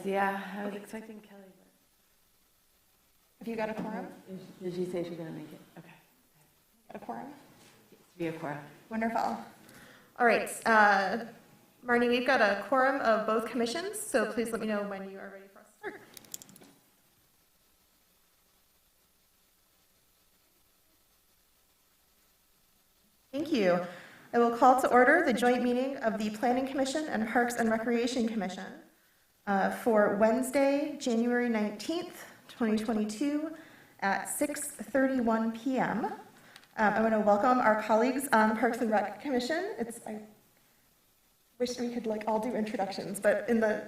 yeah. I was expecting Kelly. Have you got a quorum? Did she say she's going to make it? Okay. Got a quorum? Be a quorum. Wonderful. All right. Marnie, we've got a quorum of both commissions, so please let me know when you are ready for us to start. Thank you. I will call to order the joint meeting of the Planning Commission and Parks and Recreation Commission for Wednesday, January 19th, 2022 at 6:31 p.m. I want to welcome our colleagues on the Parks and Rec Commission. I wish we could all do introductions, but in the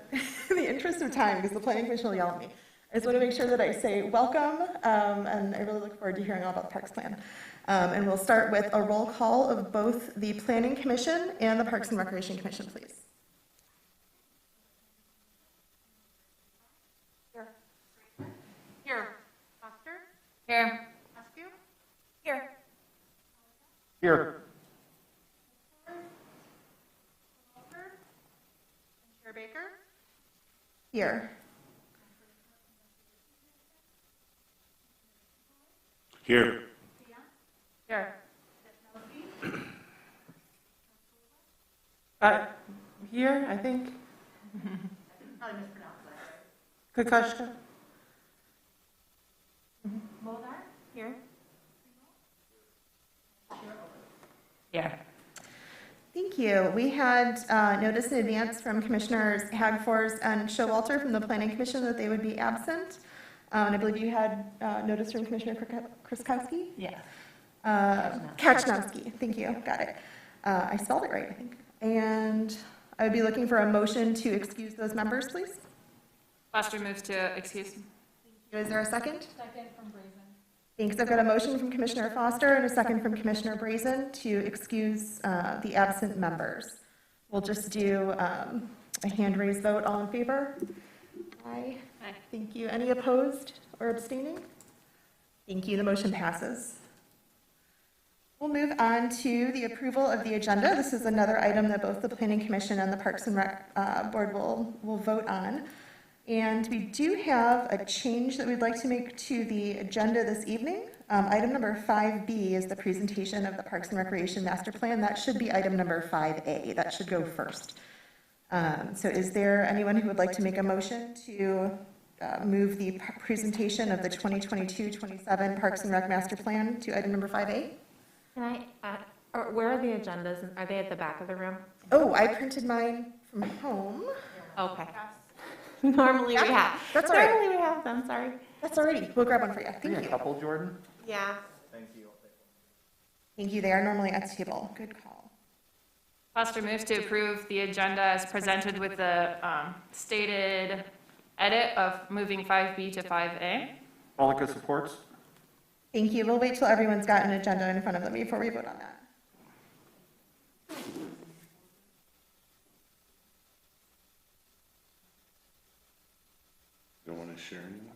interest of time, because the Planning Commission will yell at me, I just want to make sure that I say welcome, and I really look forward to hearing all about the Parks Plan. And we'll start with a roll call of both the Planning Commission and the Parks and Recreation Commission, please. Here. Here. Foster. Here. Askew. Here. Here. Chair Baker. Here. Here. Here. Here, I think. Probably mispronounced that. Kokoschka. Moldar. Here. Here. Thank you. We had notice in advance from Commissioners Hagfors and Showalter from the Planning Commission that they would be absent. And I believe you had notice from Commissioner Kraskowski? Yes. Kachnowski. Thank you. Got it. I spelled it right, I think. And I would be looking for a motion to excuse those members, please. Foster moves to excuse. Is there a second? Second from Brazen. Thanks. I've got a motion from Commissioner Foster and a second from Commissioner Brazen to excuse the absent members. We'll just do a hand raise vote. All in favor? Aye. Aye. Thank you. Any opposed or abstaining? Thank you. The motion passes. We'll move on to the approval of the agenda. This is another item that both the Planning Commission and the Parks and Rec Board will vote on. And we do have a change that we'd like to make to the agenda this evening. Item number 5B is the presentation of the Parks and Recreation Master Plan. That should be item number 5A. That should go first. So is there anyone who would like to make a motion to move the presentation of the 2022-27 Parks and Rec Master Plan to item number 5A? Can I, where are the agendas? Are they at the back of the room? Oh, I printed mine from home. Okay. Normally we have. That's all right. Normally we have them, sorry. That's alrighty. We'll grab one for you. Thank A you. couple, Jordan? Yeah. Thank you. Thank you. They are normally at the table. Good call. Foster moves to approve the agenda as presented with the stated edit of moving 5B to 5A. Malika supports. Thank you. We'll wait till everyone's got an agenda in front of them before we vote on that. Don't want to share anymore?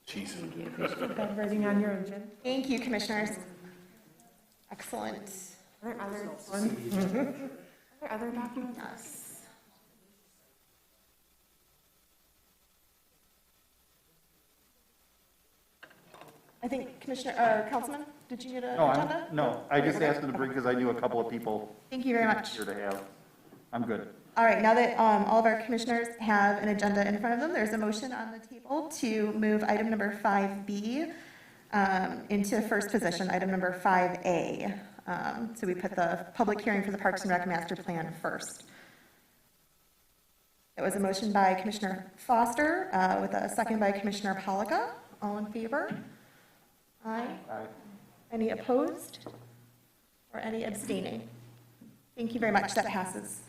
Jesus. Put that writing on your agenda. Thank you, commissioners. Excellent. Are there other ones? Are there other documents? Yes. I think Councilman, did you get an agenda? No, I just asked them to bring because I knew a couple of people Thank you very much. here to have. I'm good. All right, now that all of our commissioners have an agenda in front of them, there's a motion on the table to move item number 5B into first position, item number 5A. So we put the public hearing for the Parks and Rec Master Plan first. It was a motion by Commissioner Foster with a second by Commissioner Polika. All in favor? Aye. Aye. Any opposed? Or any abstaining? Thank you very much. That passes.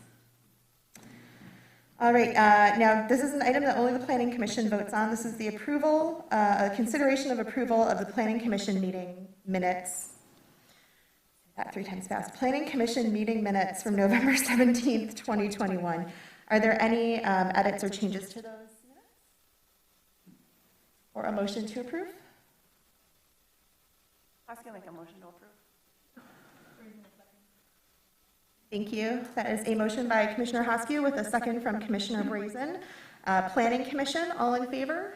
All right, now this is an item that only the Planning Commission votes on. This is the approval, consideration of approval of the Planning Commission meeting minutes. That 3 times fast. Planning Commission meeting minutes from November 17th, 2021. Are there any edits or changes to those minutes? Or a motion to approve? I was going to make a motion to approve. Thank you. That is a motion by Commissioner Hoskew with a second from Commissioner Brazen Planning Commission, all in favor?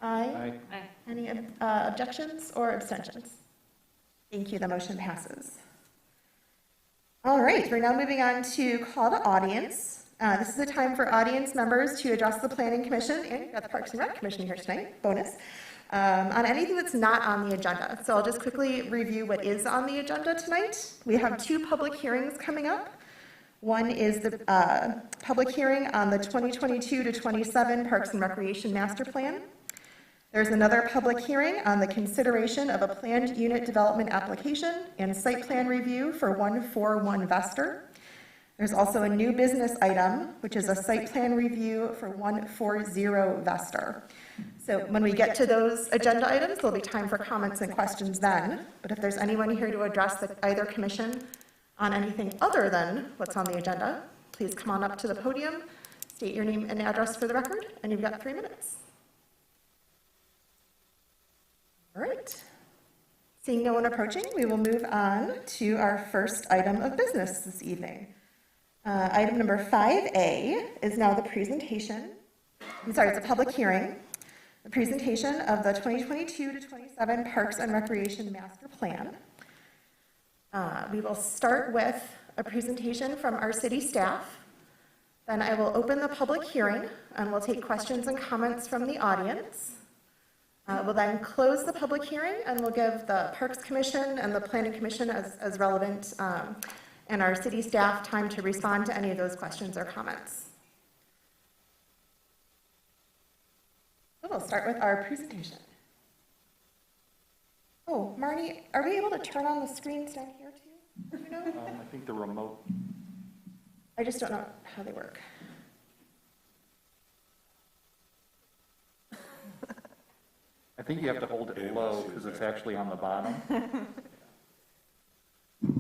Aye. Aye. Any objections or abstentions? Thank you, the motion passes. All right, we're now moving on to call to audience. This is a time for audience members to address the Planning Commission, and you've got the Parks and Rec Commission here tonight, bonus, on anything that's not on the agenda. So I'll just quickly review what is on the agenda tonight. We have 2 public hearings coming up. One is the public hearing on the 2022 to 27 Parks and Recreation Master Plan. There's another public hearing on the consideration of a planned unit development application and site plan review for 141 Vester. There's also a new business item, which is a site plan review for 140 Vester. So when we get to those agenda items, there'll be time for comments and questions then. But if there's anyone here to address either commission on anything other than what's on the agenda, please come on up to the podium, state your name and address for the record, and you've got 3 minutes. All right. Seeing no one approaching, we will move on to our first item of business this evening. Item number 5A is now the presentation. It's a public hearing. The presentation of the 2022 to 27 Parks and Recreation Master Plan. We will start with a presentation from our city staff. Then I will open the public hearing and we'll take questions and comments from the audience. We'll then close the public hearing and we'll give the Parks Commission and the Planning Commission as relevant and our city staff time to respond to any of those questions or comments. So we'll start with our presentation. Oh, Marnie, are we able to turn on the screens down here too? Do you know? I think the remote, I just don't know how they work. I think you have to hold it low because it's actually on the bottom.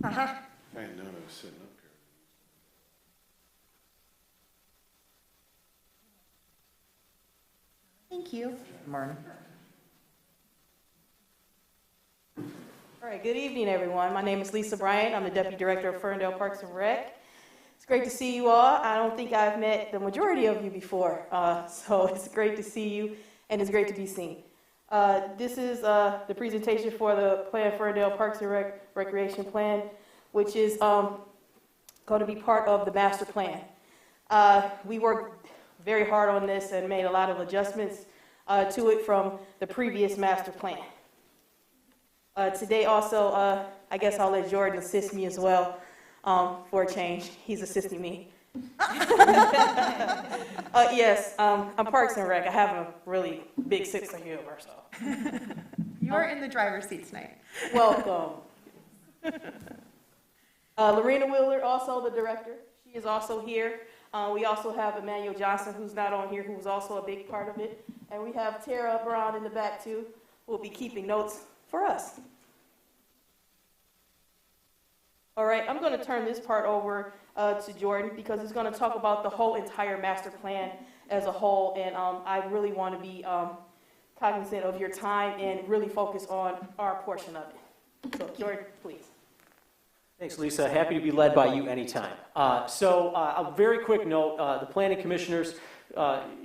Uh-huh. I didn't know I was sitting up here. Thank you. Marnie? All right, good evening, everyone. My name is Lisa Bryant. I'm the Deputy Director of Ferndale Parks and Rec. It's great to see you all. I don't think I've met the majority of you before, so it's great to see you, and it's great to be seen. This is the presentation for the Plan Ferndale Parks and Recreation Plan, which is going to be part of the master plan. We worked very hard on this and made a lot of adjustments to it from the previous master plan. Today also, I guess I'll let Jordan assist me as well for a change. He's assisting me. Yes, I'm Parks and Rec. I have a really big sense of humor, so. You're in the driver's seat tonight. Welcome. Lorena Wheeler, also the director. She is also here. We also have Emmanuel Johnson, who's not on here, who's also a big part of it. And we have Tara Brown in the back, too, who will be keeping notes for us. All right, I'm going to turn this part over to Jordan because he's going to talk about the whole entire master plan as a whole. And I really want to be cognizant of your time and really focus on our portion of it. So, Jordan, please. Thanks, Lisa. Happy to be led by you anytime. A very quick note, the planning commissioners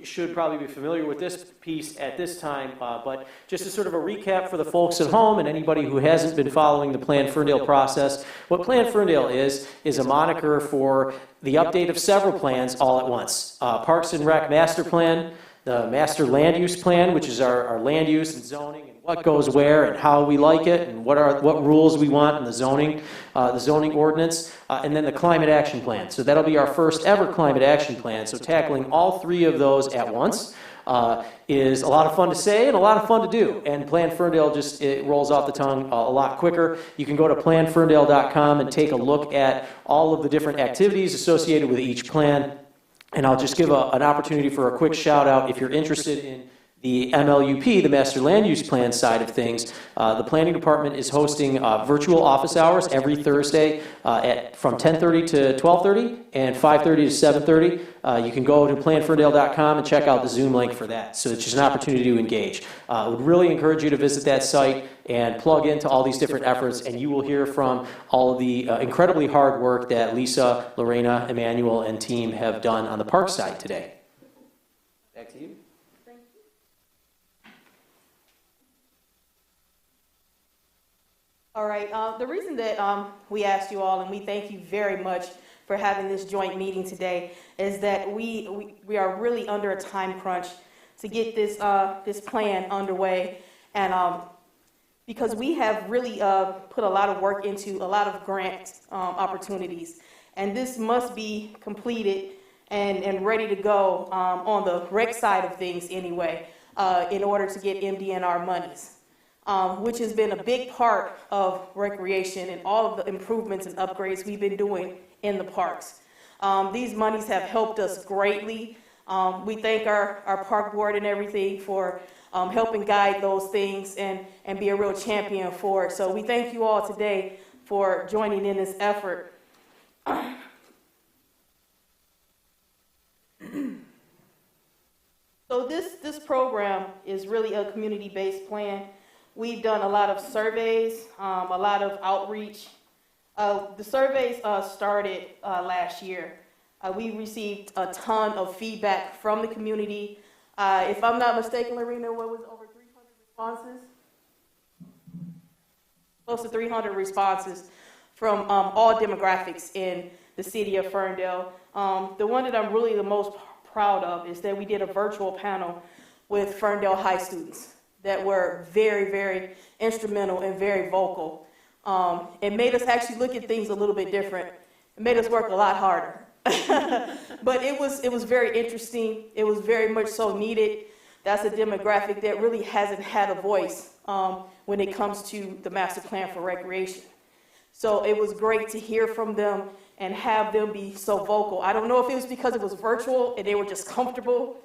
should probably be familiar with this piece at this time, but just as sort of a recap for the folks at home and anybody who hasn't been following the Plan Ferndale process, what Plan Ferndale is a moniker for the update of several plans all at once. Parks and Rec Master Plan, the Master Land Use Plan, which is our land use and zoning and what goes where and how we like it and what rules we want in the zoning ordinance, and then the Climate Action Plan. So that'll be our first ever Climate Action Plan. So tackling all 3 of those at once is a lot of fun to say and a lot of fun to do. And Plan Ferndale it rolls off the tongue a lot quicker. You can go to planferndale.com and take a look at all of the different activities associated with each plan. And I'll just give an opportunity for a quick shout out if you're interested in the MLUP, the Master Land Use Plan side of things. The Planning Department is hosting virtual office hours every Thursday from 10:30 to 12:30 and 5:30 to 7:30. You can go to planferndale.com and check out the Zoom link for that. So it's just an opportunity to engage. I would really encourage you to visit that site and plug into all these different efforts, and you will hear from all of the incredibly hard work that Lisa, Lorena, Emmanuel, and team have done on the park side today. Back to you. All right, the reason that we asked you all, and we thank you very much for having this joint meeting today, is that we are really under a time crunch to get this plan underway, and because we have really put a lot of work into a lot of grant opportunities, and this must be completed and ready to go on the rec side of things anyway, in order to get MDNR monies. Which has been a big part of recreation and all of the improvements and upgrades we've been doing in the parks. These monies have helped us greatly. We thank our park board and everything for helping guide those things and be a real champion for it. So we thank you all today for joining in this effort. So this program is really a community-based plan. We've done a lot of surveys, a lot of outreach. The surveys started last year. We received a ton of feedback from the community. If I'm not mistaken, Lorena, what was over 300 responses? Close to 300 responses from all demographics in the city of Ferndale. The one that I'm really the most proud of is that we did a virtual panel with Ferndale High students that were very, very instrumental and very vocal. It made us actually look at things a little bit different. It made us work a lot harder. But it was very interesting. It was very much so needed. That's a demographic that really hasn't had a voice when it comes to the master plan for recreation. So it was great to hear from them and have them be so vocal. I don't know if it was because it was virtual and they were just comfortable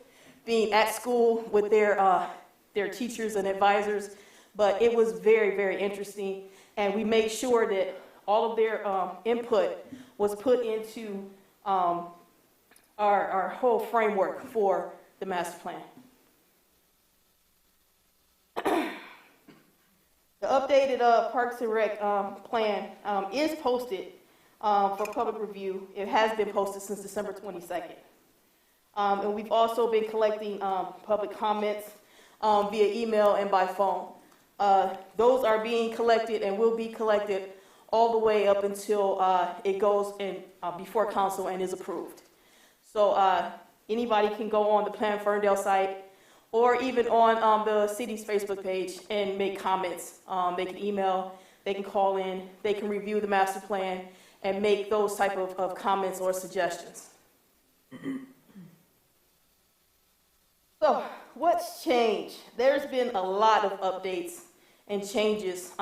being at school with their teachers and advisors, but it was very, very interesting. And we made sure that all of their input was put into our whole framework for the master plan. The updated Parks and Rec plan is posted for public review. It has been posted since December 22nd. And we've also been collecting public comments via email and by phone. Those are being collected and will be collected all the way up until it goes in before council and is approved. So anybody can go on the Plan Ferndale site or even on the city's Facebook page and make comments. They can email, they can call in, they can review the master plan and make those type of comments or suggestions. So what's changed? There's been a lot of updates and changes.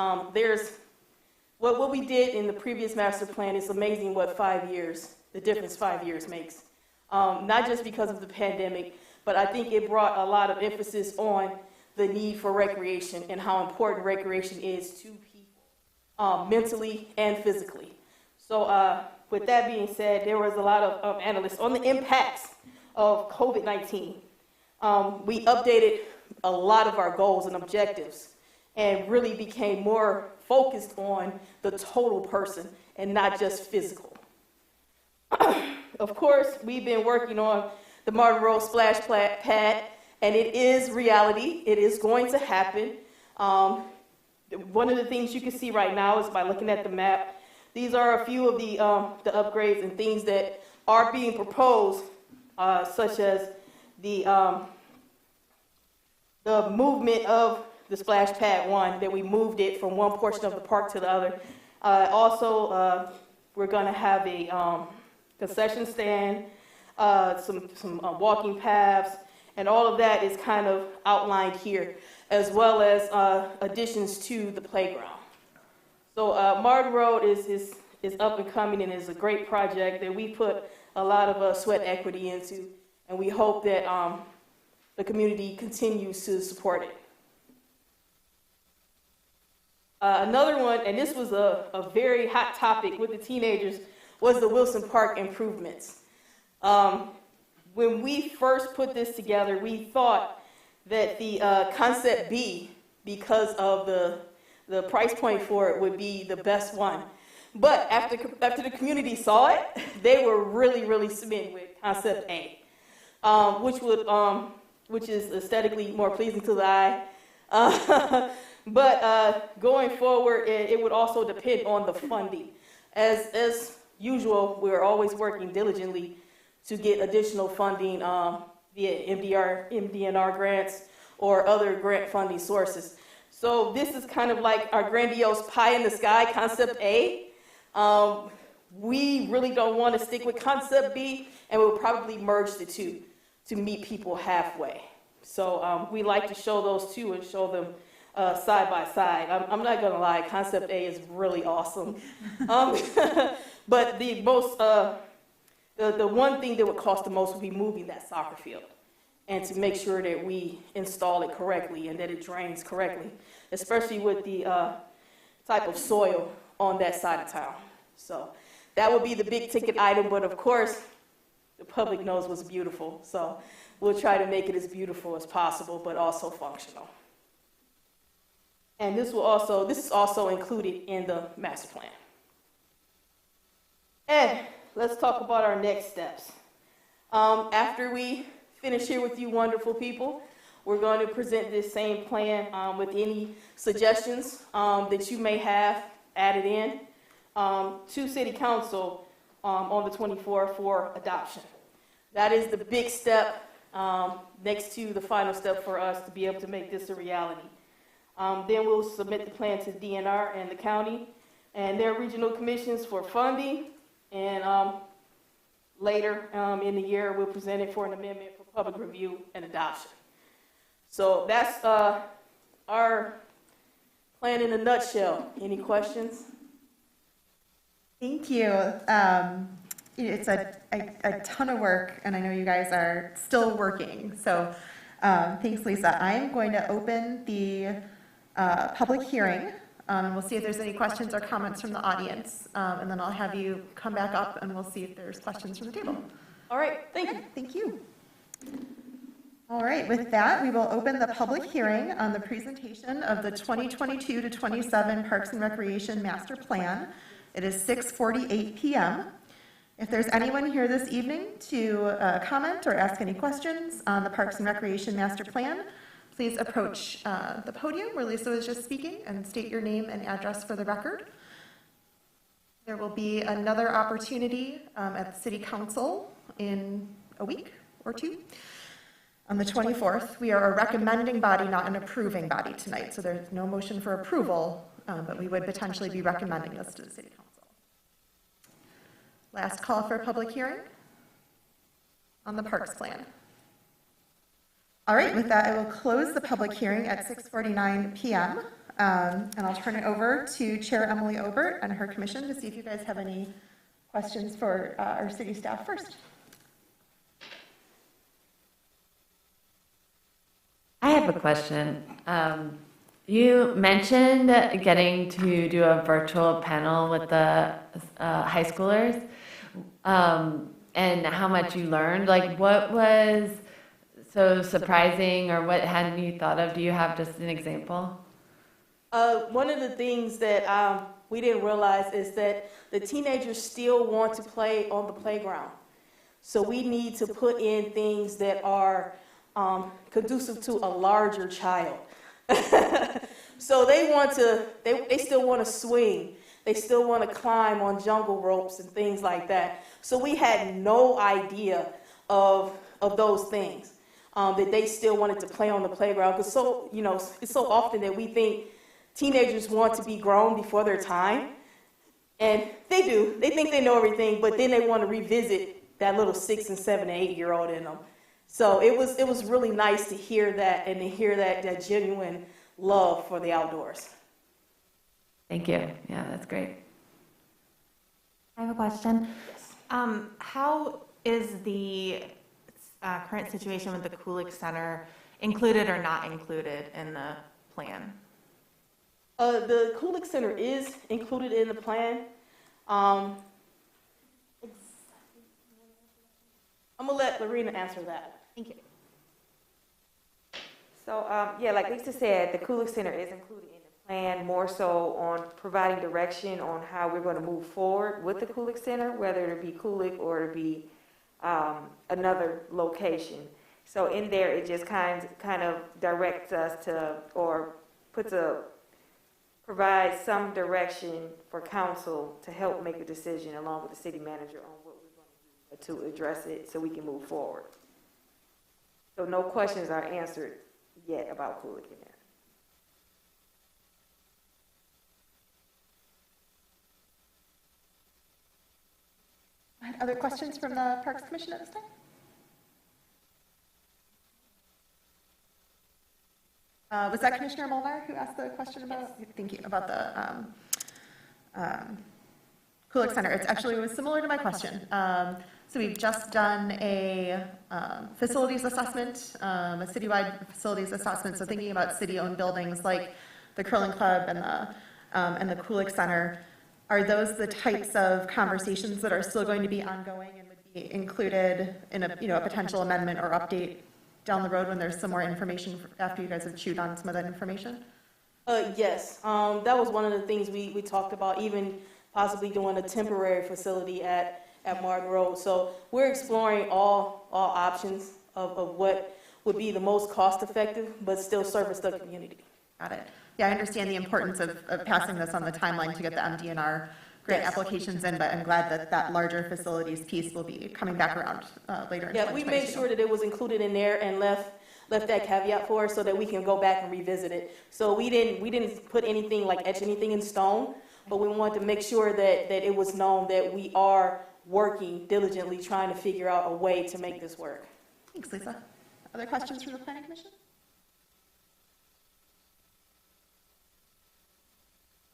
What we did in the previous master plan is amazing what 5 years, the difference 5 years makes. Not just because of the pandemic, but I think it brought a lot of emphasis on the need for recreation and how important recreation is to people, mentally and physically. So with that being said, there was a lot of analysts on the impacts of COVID-19. We updated a lot of our goals and objectives and really became more focused on the total person and not just physical. Of course, we've been working on the Martin Road splash pad, and it is reality. It is going to happen. One of the things you can see right now is by looking at the map. These are a few of the upgrades and things that are being proposed, such as the movement of the splash pad 1, that we moved it from one portion of the park to the other. Also, we're going to have a concession stand, some walking paths, and all of that is kind of outlined here, as well as additions to the playground. So Martin Road is up and coming and is a great project that we put a lot of sweat equity into, and we hope that the community continues to support it. Another one, and this was a very hot topic with the teenagers, was the Wilson Park improvements. When we first put this together, we thought that the concept B, because of the price point for it, would be the best one. But after the community saw it, they were really, really smitten with concept A, which would which is aesthetically more pleasing to the eye. But going forward, it would also depend on the funding. As usual, we're always working diligently to get additional funding via MDNR grants or other grant funding sources. So this is kind of like our grandiose pie in the sky, concept A. We really don't want to stick with concept B, and we'll probably merge the two to meet people halfway. So we like to show those two and show them side by side. I'm not going to lie, concept A is really awesome. But the most, the one thing that would cost the most would be moving that soccer field and to make sure that we install it correctly and that it drains correctly, especially with the type of soil on that side of town. So that would be the big ticket item, but of course, the public knows what's beautiful. So we'll try to make it as beautiful as possible, but also functional. And this is also included in the master plan. And let's talk about our next steps. After we finish here with you wonderful people, we're going to present this same plan with any suggestions that you may have added in to City Council on the 24th for adoption. That is the big step next to the final step for us to be able to make this a reality. Then we'll submit the plan to DNR and the county and their regional commissions for funding. And later in the year, we'll present it for an amendment for public review and adoption. So that's our plan in a nutshell. Any questions? Thank you. It's a ton of work, and I know you guys are still working. So thanks, Lisa. I am going to open the public hearing. We'll see if there's any questions or comments from the audience, and then I'll have you come back up and we'll see if there's questions from the table. All right, thank you. Thank you. All right, with that, we will open the public hearing on the presentation of the 2022 to 27 Parks and Recreation Master Plan. It is 6:48 p.m. If there's anyone here this evening to comment or ask any questions on the Parks and Recreation Master Plan, please approach the podium where Lisa was just speaking and state your name and address for the record. There will be another opportunity at the City Council in a week or two. On the 24th, we are a recommending body, not an approving body tonight, so there's no motion for approval, but we would potentially be recommending this to the City Council. Last call for a public hearing on the Parks Plan. All right, with that, I will close the public hearing at 6:49 p.m. And I'll turn it over to Chair Emily Obert and her commission to see if you guys have any questions for our city staff first. I have a question. You mentioned getting to do a virtual panel with the high schoolers and how much you learned. Like, what was so surprising or what hadn't you thought of? Do you have just an example? One of the things that we didn't realize is that the teenagers still want to play on the playground. So we need to put in things that are conducive to a larger child. So they still want to swing. They still want to climb on jungle ropes and things like that. So we had no idea of those things, that they still wanted to play on the playground. Because it's so often that we think teenagers want to be grown before their time. And they do. They think they know everything, but then they want to revisit that little 6 and 7 and 8-year-old in them. So it was really nice to hear that and to hear that genuine love for the outdoors. Thank you. Yeah, that's great. I have a question. How is the current situation with the Kulik Center included or not included in the plan? The Kulik Center is included in the plan. I'm going to let Lorena answer that. Thank you. So, yeah, like Lisa said, the Kulik Center is included in the plan, more so on providing direction on how we're going to move forward with the Kulik Center, whether it be Kulik or it be another location. So in there, it just kind of directs us to, or provides some direction for council to help make a decision along with the city manager on what we're going to do to address it so we can move forward. So no questions are answered yet about Kulik in there. Other questions from the Parks Commission at this time? Was that Commissioner Molnar who asked the question about, thank you, about the Kulik Center? It was similar to my question. So we've just done a facilities assessment, a citywide facilities assessment. So thinking about city-owned buildings like the Curling Club and the Kulik Center, are those the types of conversations that are still going to be ongoing and would be included in a potential amendment or update down the road when there's some more information after you guys have chewed on some of that information? Yes, that was one of the things we talked about, even possibly doing a temporary facility at Martin Road. So we're exploring all options of what would be the most cost-effective, but still service the community. Got it. Yeah, I understand the importance of passing this on the timeline to get the MDNR grant applications in, but I'm glad that that larger facilities piece will be coming back around later in 2022. Yeah, we made sure that it was included in there and left that caveat for us so that we can go back and revisit it. So we didn't put anything, like etch anything in stone, but we wanted to make sure that it was known that we are working diligently trying to figure out a way to make this work. Thanks, Lisa. Other questions from the Planning Commission?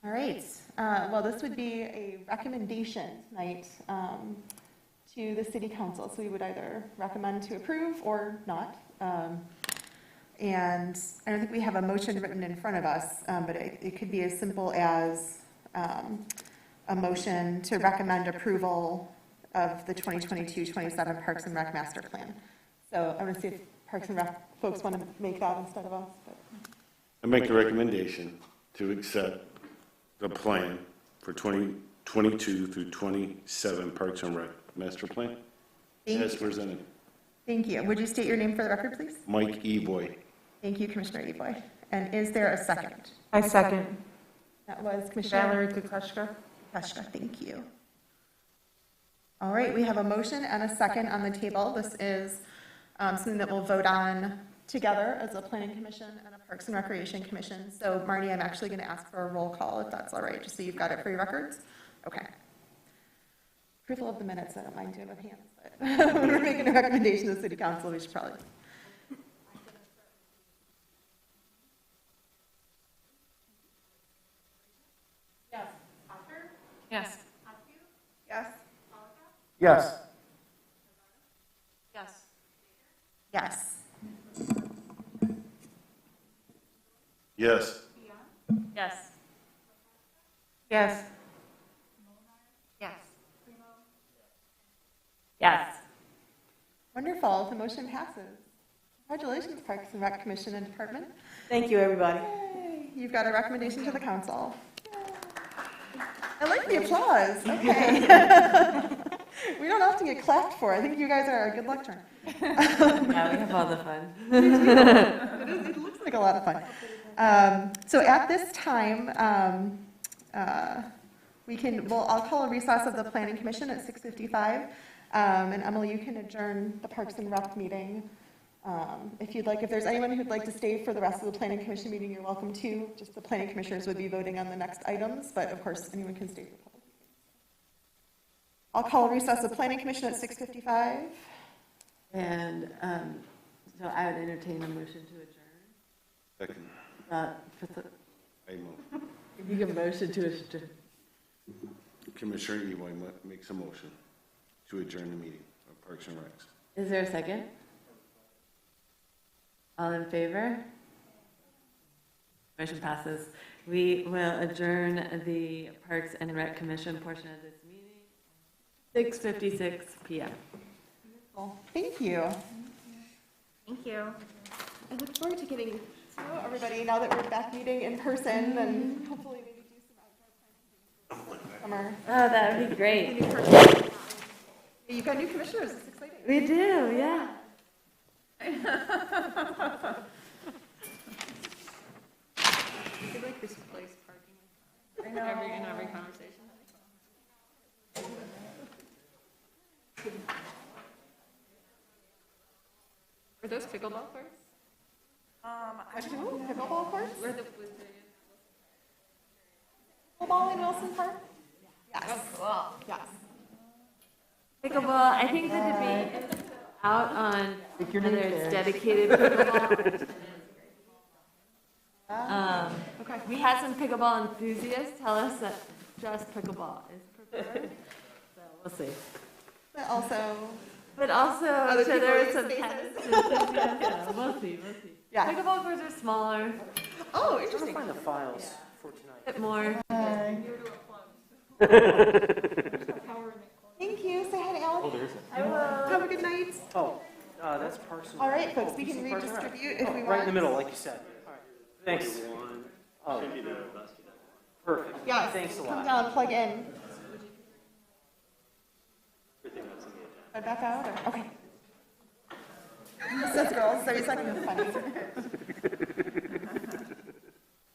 All right. Well, this would be a recommendation tonight to the City Council. So we would either recommend to approve or not. And I don't think we have a motion written in front of us, but it could be as simple as a motion to recommend approval of the 2022-27 Parks and Rec Master Plan. So I want to see if Parks and Rec folks want to make that instead of us. But. I make a recommendation to accept the plan for 2022 through 27 Parks and Rec Master Plan as presented. Thank you. Would you state your name for the record, please? Mike Eboy. Thank you, Commissioner Eboy. And is there a second? I second. That was Commissioner Valerie Kukoshka. Kukoshka. Thank you. All right, we have a motion and a second on the table. This is something that we'll vote on together as a Planning Commission and a Parks and Recreation Commission. So, Marnie, I'm actually going to ask for a roll call, if that's all right, just so you've got it for your records. Okay. Approval of the minutes, I don't mind doing with hands, but when we're making a recommendation to the City Council, we should probably. Yes. Yes. Yes. Yes. Yes. Yes. Yes. Yes. Yes. Yes. Yes. Wonderful. The motion passes. Congratulations, Parks and Rec Commission and Department. Thank you, everybody. Yay. You've got a recommendation to the council. I like the applause. Okay. We don't often get clapped for. I think you guys are a good luck charm. Yeah, we have all the fun. It looks like a lot of fun. So at this time, I'll call a recess of the Planning Commission at 6:55. And Emily, you can adjourn the Parks and Rec meeting if you'd like. If there's anyone who'd like to stay for the rest of the Planning Commission meeting, you're welcome to. Just the Planning Commissioners would be voting on the next items, but of course, anyone can stay for the public meeting. I'll call a recess of the Planning Commission at 6:55. And so I would entertain a motion to adjourn. Second. I move. If you give a motion to adjourn. Commissioner Eboy makes a motion to adjourn the meeting of Parks and Recs. Is there a second? All in favor? Motion passes. We will adjourn the Parks and Rec Commission portion of this meeting. 6:56 p.m. Thank you. Thank you. I look forward to getting to know everybody now that we're back meeting in person and hopefully maybe do some outdoor planning summer. Oh, that would be great. You've got new commissioners. It's exciting. We do, yeah. Were those pickleball courts? Pickleball courts? Were the, Pickleball in Wilson Park? Yes. oh, cool. Yes. Pickleball, I think the debate is out on whether it's dedicated pickleball. Okay. We had some pickleball enthusiasts tell us that just pickleball is preferred, so we'll see. But also, But also, Other so there people is use some spaces. tennis enthusiasts. We'll see. yeah. Pickleball courts are smaller, Oh, I'm trying to interesting. find the files for tonight. a bit more. Thank you. Say hi to Alan. Have a good night. Oh, that's Parks and All Rec. right, folks, Oh, we can PC Parks and Rec. redistribute if Oh, we want. right in the middle, like you said. All right. Thanks. Oh, perfect. Yes. Thanks a Come lot. down, plug in. Head back out, or, okay. Says girls, 30 seconds, funny.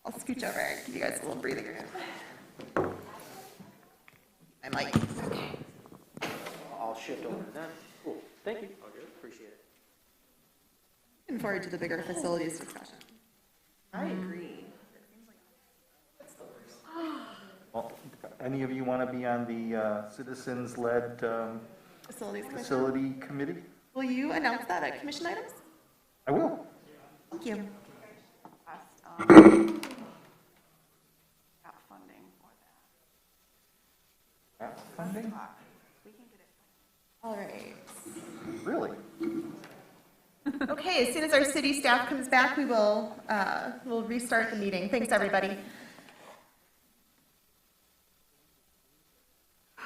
I'll scooch over and give you guys a little breathing room. My mic. I'll shift over to them. Cool. Thank you. Appreciate it. Looking forward to the bigger facilities discussion. I agree. Well, any of you want to be on the citizens-led Facilities commission. facility committee? Will you announce that at commission items? I will. Thank you. Got funding for that. App funding? All right. Really? Okay, as soon as our city staff comes back, we'll restart the meeting. Thanks, everybody.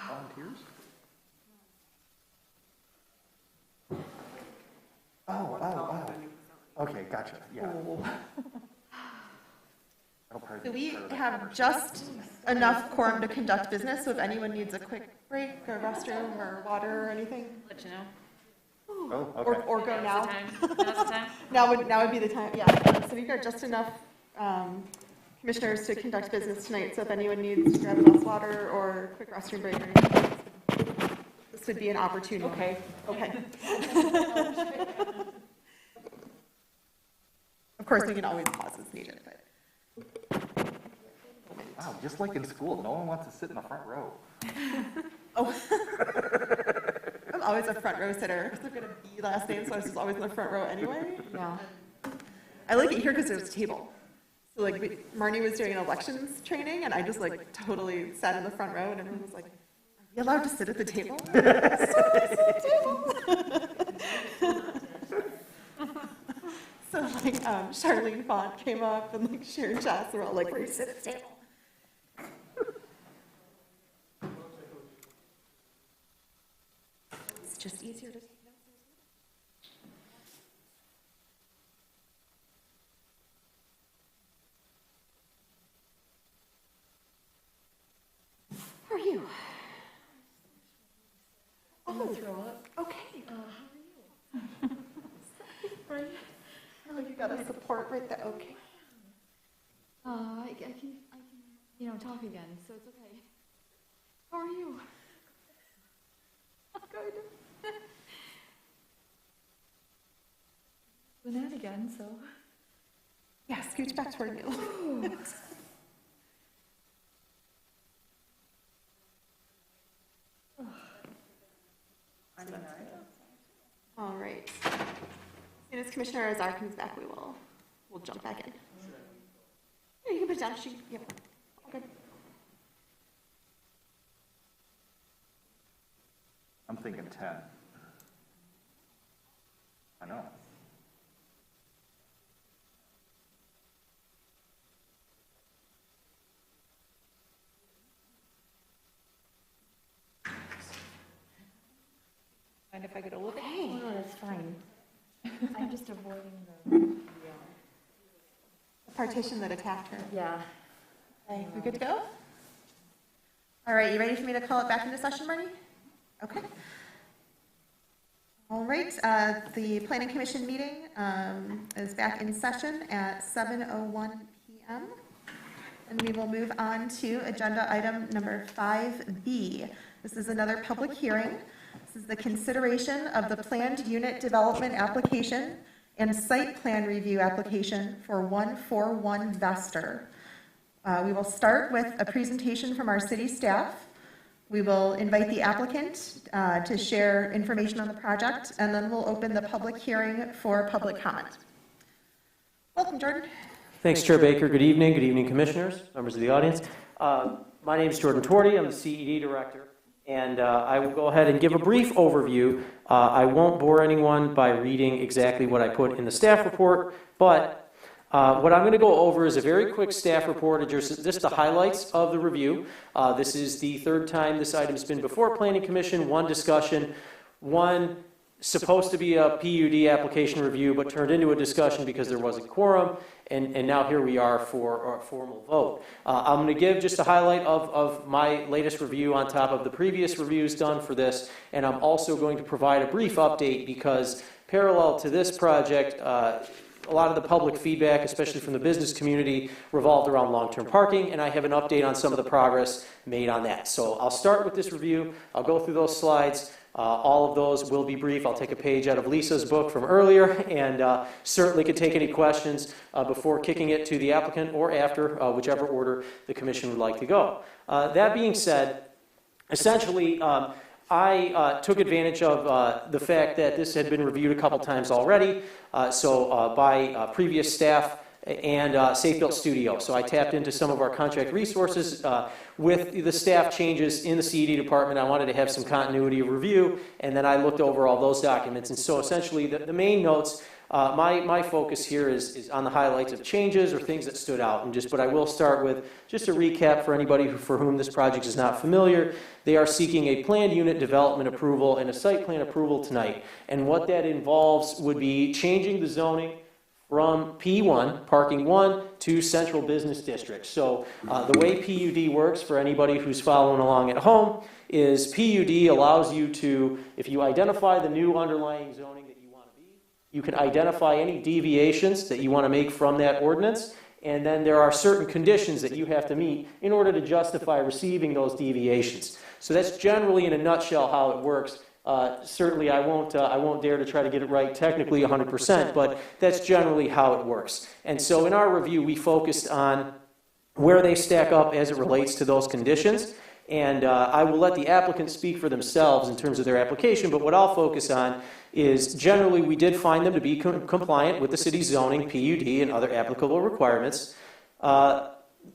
Volunteers? Oh. Okay, gotcha, yeah. That'll probably So be we part of the have conversation. just enough quorum to conduct business, so if anyone needs a quick break, or restroom, or water, or anything, Let you know. Oh, or okay. or go now. Now's the time. Now would be the time, yeah. So we've got just enough commissioners to conduct business tonight, so if anyone needs to grab a glass of water or a quick restroom break, or anything, this would be an opportunity. Okay. Okay. Of course, we can always pause as needed, but. Wow, just like in school, no one wants to sit in the front row. Oh. I'm always a front row sitter, because I've got a B last name, so I was just always in the front row anyway. Yeah. I like it here because there's a table. So like, Marnie was doing an elections training, and I just like totally sat in the front row, and everyone was like, are we allowed to sit at the table? Sit at the table. So like, Charlene Font came up, and like Sharon Chats were all like, where do you sit at the table? It's just easier to take notes. How are you? Oh, throw up. Okay. How are you? Right. Oh, you got a support right there. Okay. I can, talk again, so it's okay. How are you? Good. Doing that again, so. Yeah, scooch back toward you. All right. As soon as Commissioner Azar comes back, we'll jump back in. Here, you can put it down. Yep. Okay. I'm thinking 10. I know. Mind if I get a look? Oh, no, that's fine. I'm just avoiding The partition that attacked her. yeah. Okay, we good to go? All right, you ready for me to call it back into session, Marnie? Okay. All right, the Planning Commission meeting is back in session at 7:01 p.m. And we will move on to agenda item number 5B. This is another public hearing. This is the consideration of the planned unit development application and site plan review application for 141 Vester. We will start with a presentation from our city staff. We will invite the applicant to share information on the project, and then we'll open the public hearing for public comment. Welcome, Jordan. Thanks, Chair Baker. Good evening, commissioners, members of the audience. My name is Jordan Torti. I'm the CED director, and I will go ahead and give a brief overview. I won't bore anyone by reading exactly what I put in the staff report, but what I'm going to go over is a very quick staff report, just the highlights of the review. This is the third time this item's been before Planning Commission, one discussion, one supposed to be a PUD application review, but turned into a discussion because there wasn't quorum, and now here we are for a formal vote. I'm going to give just a highlight of my latest review on top of the previous reviews done for this, and I'm also going to provide a brief update because parallel to this project, a lot of the public feedback, especially from the business community, revolved around long-term parking, and I have an update on some of the progress made on that. So I'll start with this review. I'll go through those slides. All of those will be brief. I'll take a page out of Lisa's book from earlier, and certainly could take any questions before kicking it to the applicant or after, whichever order the commission would like to go. That being said, essentially, I took advantage of the fact that this had been reviewed a couple times already, by previous staff and Safe Built Studio. So I tapped into some of our contract resources. With the staff changes in the CED department, I wanted to have some continuity of review, and then I looked over all those documents. And so essentially the main notes, my focus here is on the highlights of changes or things that stood out. But I will start with just a recap for anybody for whom this project is not familiar. They are seeking a planned unit development approval and a site plan approval tonight. And what that involves would be changing the zoning from P1, parking 1, to central business district. So the way PUD works, for anybody who's following along at home, is PUD allows you to, if you identify the new underlying zoning that you want to be, you can identify any deviations that you want to make from that ordinance, and then there are certain conditions that you have to meet in order to justify receiving those deviations. So that's generally, in a nutshell, how it works. Certainly, I won't dare to try to get it right technically 100%, but that's generally how it works. And so in our review, we focused on where they stack up as it relates to those conditions. And I will let the applicants speak for themselves in terms of their application, but what I'll focus on is generally we did find them to be compliant with the city's zoning, PUD, and other applicable requirements.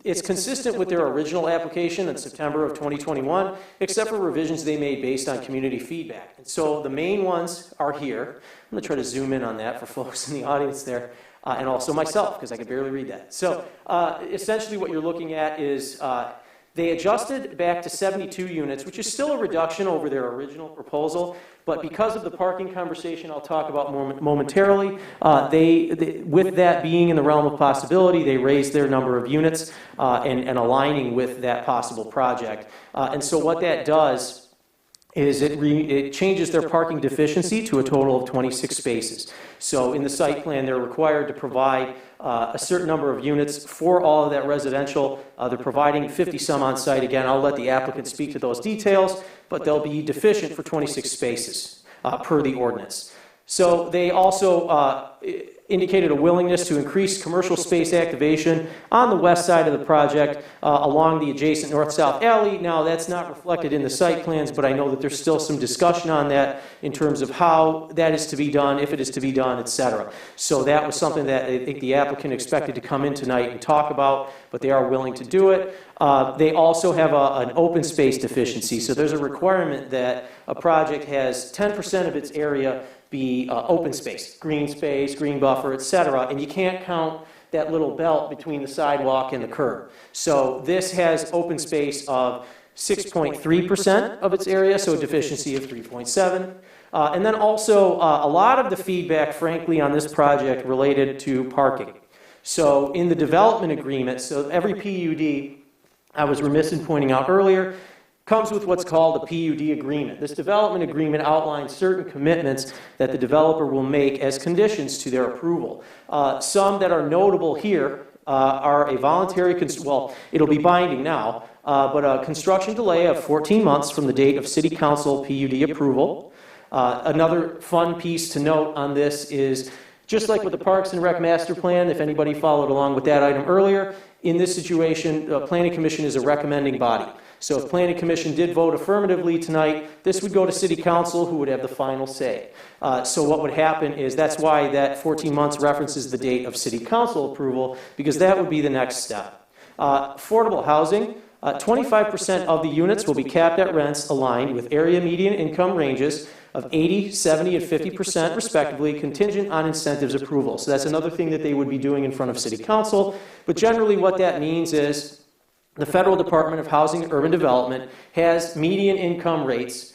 It's consistent with their original application in September of 2021, except for revisions they made based on community feedback. And so the main ones are here. I'm going to try to zoom in on that for folks in the audience there, and also myself, because I can barely read that. So essentially what you're looking at is they adjusted back to 72 units, which is still a reduction over their original proposal, but because of the parking conversation I'll talk about momentarily, with that being in the realm of possibility, they raised their number of units and aligning with that possible project. And so what that does is it changes their parking deficiency to a total of 26 spaces. So in the site plan, they're required to provide a certain number of units for all of that residential. They're providing 50 some on site. Again, I'll let the applicant speak to those details, but they'll be deficient for 26 spaces per the ordinance. So they also indicated a willingness to increase commercial space activation on the west side of the project along the adjacent north-south alley. Now, that's not reflected in the site plans, but I know that there's still some discussion on that in terms of how that is to be done, if it is to be done, etc. So that was something that I think the applicant expected to come in tonight and talk about, but they are willing to do it. They also have an open space deficiency. So there's a requirement that a project has 10% of its area be open space, green buffer, etc. And you can't count that little belt between the sidewalk and the curb. So this has open space of 6.3% of its area, so a deficiency of 3.7. And then also a lot of the feedback, frankly, on this project related to parking. So in the development agreement, so every PUD, I was remiss in pointing out earlier, comes with what's called a PUD agreement. This development agreement outlines certain commitments that the developer will make as conditions to their approval. Some that are notable here are a voluntary, well, it'll be binding now, but a construction delay of 14 months from the date of City Council PUD approval, Another fun piece to note on this is, just like with the Parks and Rec Master Plan, if anybody followed along with that item earlier, in this situation, the Planning Commission is a recommending body. So if Planning Commission did vote affirmatively tonight, this would go to City Council, who would have the final say. So what would happen is, that's why that 14 months references the date of City Council approval, because that would be the next step. Affordable housing, 25% of the units will be capped at rents aligned with area median income ranges of 80, 70, and 50% respectively, contingent on incentives approval. So that's another thing that they would be doing in front of City Council. But generally what that means is, the Federal Department of Housing and Urban Development has median income rates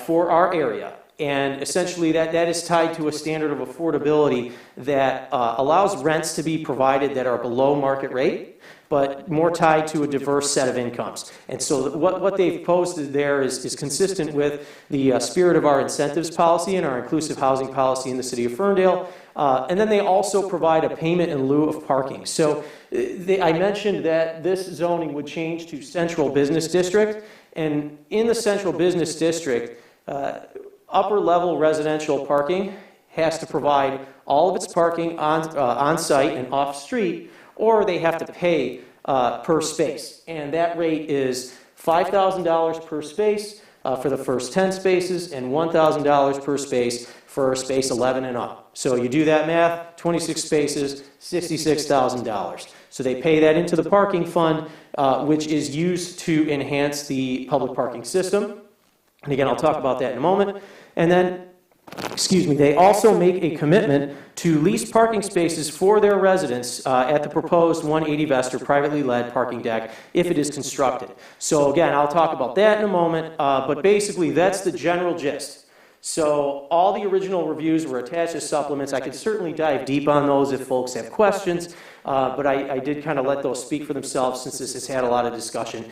for our area. And essentially that is tied to a standard of affordability that allows rents to be provided that are below market rate, but more tied to a diverse set of incomes. And so what they've posted there is consistent with the spirit of our incentives policy and our inclusive housing policy in the city of Ferndale. And then they also provide a payment in lieu of parking. So I mentioned that this zoning would change to Central Business District. And in the Central Business District, upper level residential parking has to provide all of its parking on site and off street, or they have to pay per space. And that rate is $5,000 per space for the first 10 spaces and $1,000 per space for space 11 and up. So you do that math, 26 spaces, $66,000. So they pay that into the parking fund, which is used to enhance the public parking system. And again, I'll talk about that in a moment. And then, they also make a commitment to lease parking spaces for their residents at the proposed 180 Vester privately led parking deck if it is constructed. So again, I'll talk about that in a moment, but basically that's the general gist. So all the original reviews were attached as supplements. I could certainly dive deep on those if folks have questions, but I did kind of let those speak for themselves since this has had a lot of discussion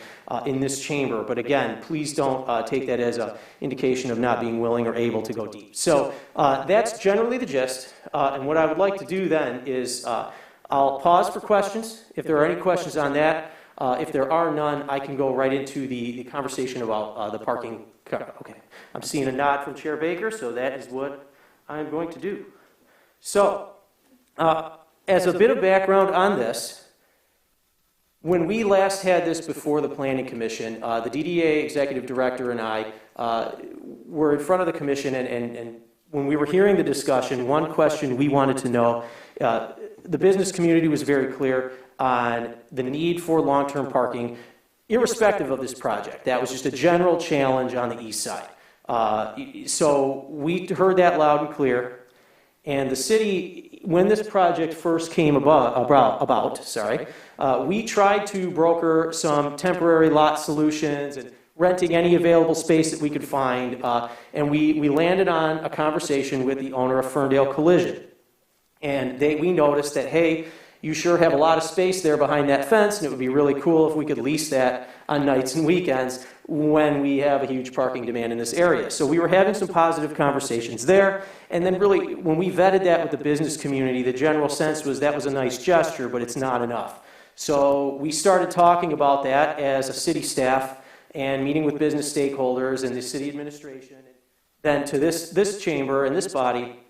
in this chamber. But again, please don't take that as an indication of not being willing or able to go deep. So that's generally the gist. And what I would like to do then is I'll pause for questions. If there are any questions on that, if there are none, I can go right into the conversation about the parking. Okay, I'm seeing a nod from Chair Baker, so that is what I'm going to do. So, as a bit of background on this, when we last had this before the Planning Commission, the DDA Executive Director and I were in front of the Commission, and when we were hearing the discussion, one question we wanted to know, the business community was very clear on the need for long-term parking, irrespective of this project. That was just a general challenge on the east side. So we heard that loud and clear, and the city, when this project first came about, we tried to broker some temporary lot solutions and renting any available space that we could find, and we landed on a conversation with the owner of Ferndale Collision. And we noticed that, hey, you sure have a lot of space there behind that fence, and it would be really cool if we could lease that on nights and weekends when we have a huge parking demand in this area. So we were having some positive conversations there, and then really when we vetted that with the business community, the general sense was that was a nice gesture, but it's not enough. So we started talking about that as a city staff and meeting with business stakeholders and the city administration, and then to this chamber and this body.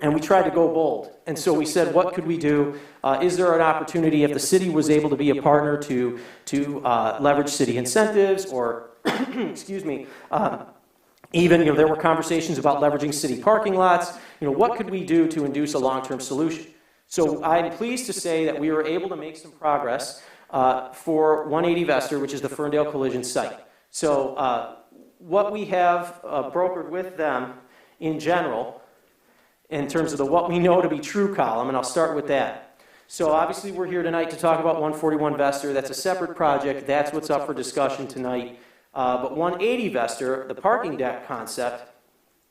And we tried to go bold. And so we said, what could we do? Is there an opportunity if the city was able to be a partner to leverage city incentives or, excuse me, even, there were conversations about leveraging city parking lots. What could we do to induce a long-term solution? So I'm pleased to say that we were able to make some progress for 180 Vester, which is the Ferndale Collision site. So what we have brokered with them in general, in terms of the what we know to be true column, and I'll start with that. So obviously we're here tonight to talk about 141 Vester. That's a separate project. That's what's up for discussion tonight. But 180 Vester, the parking deck concept,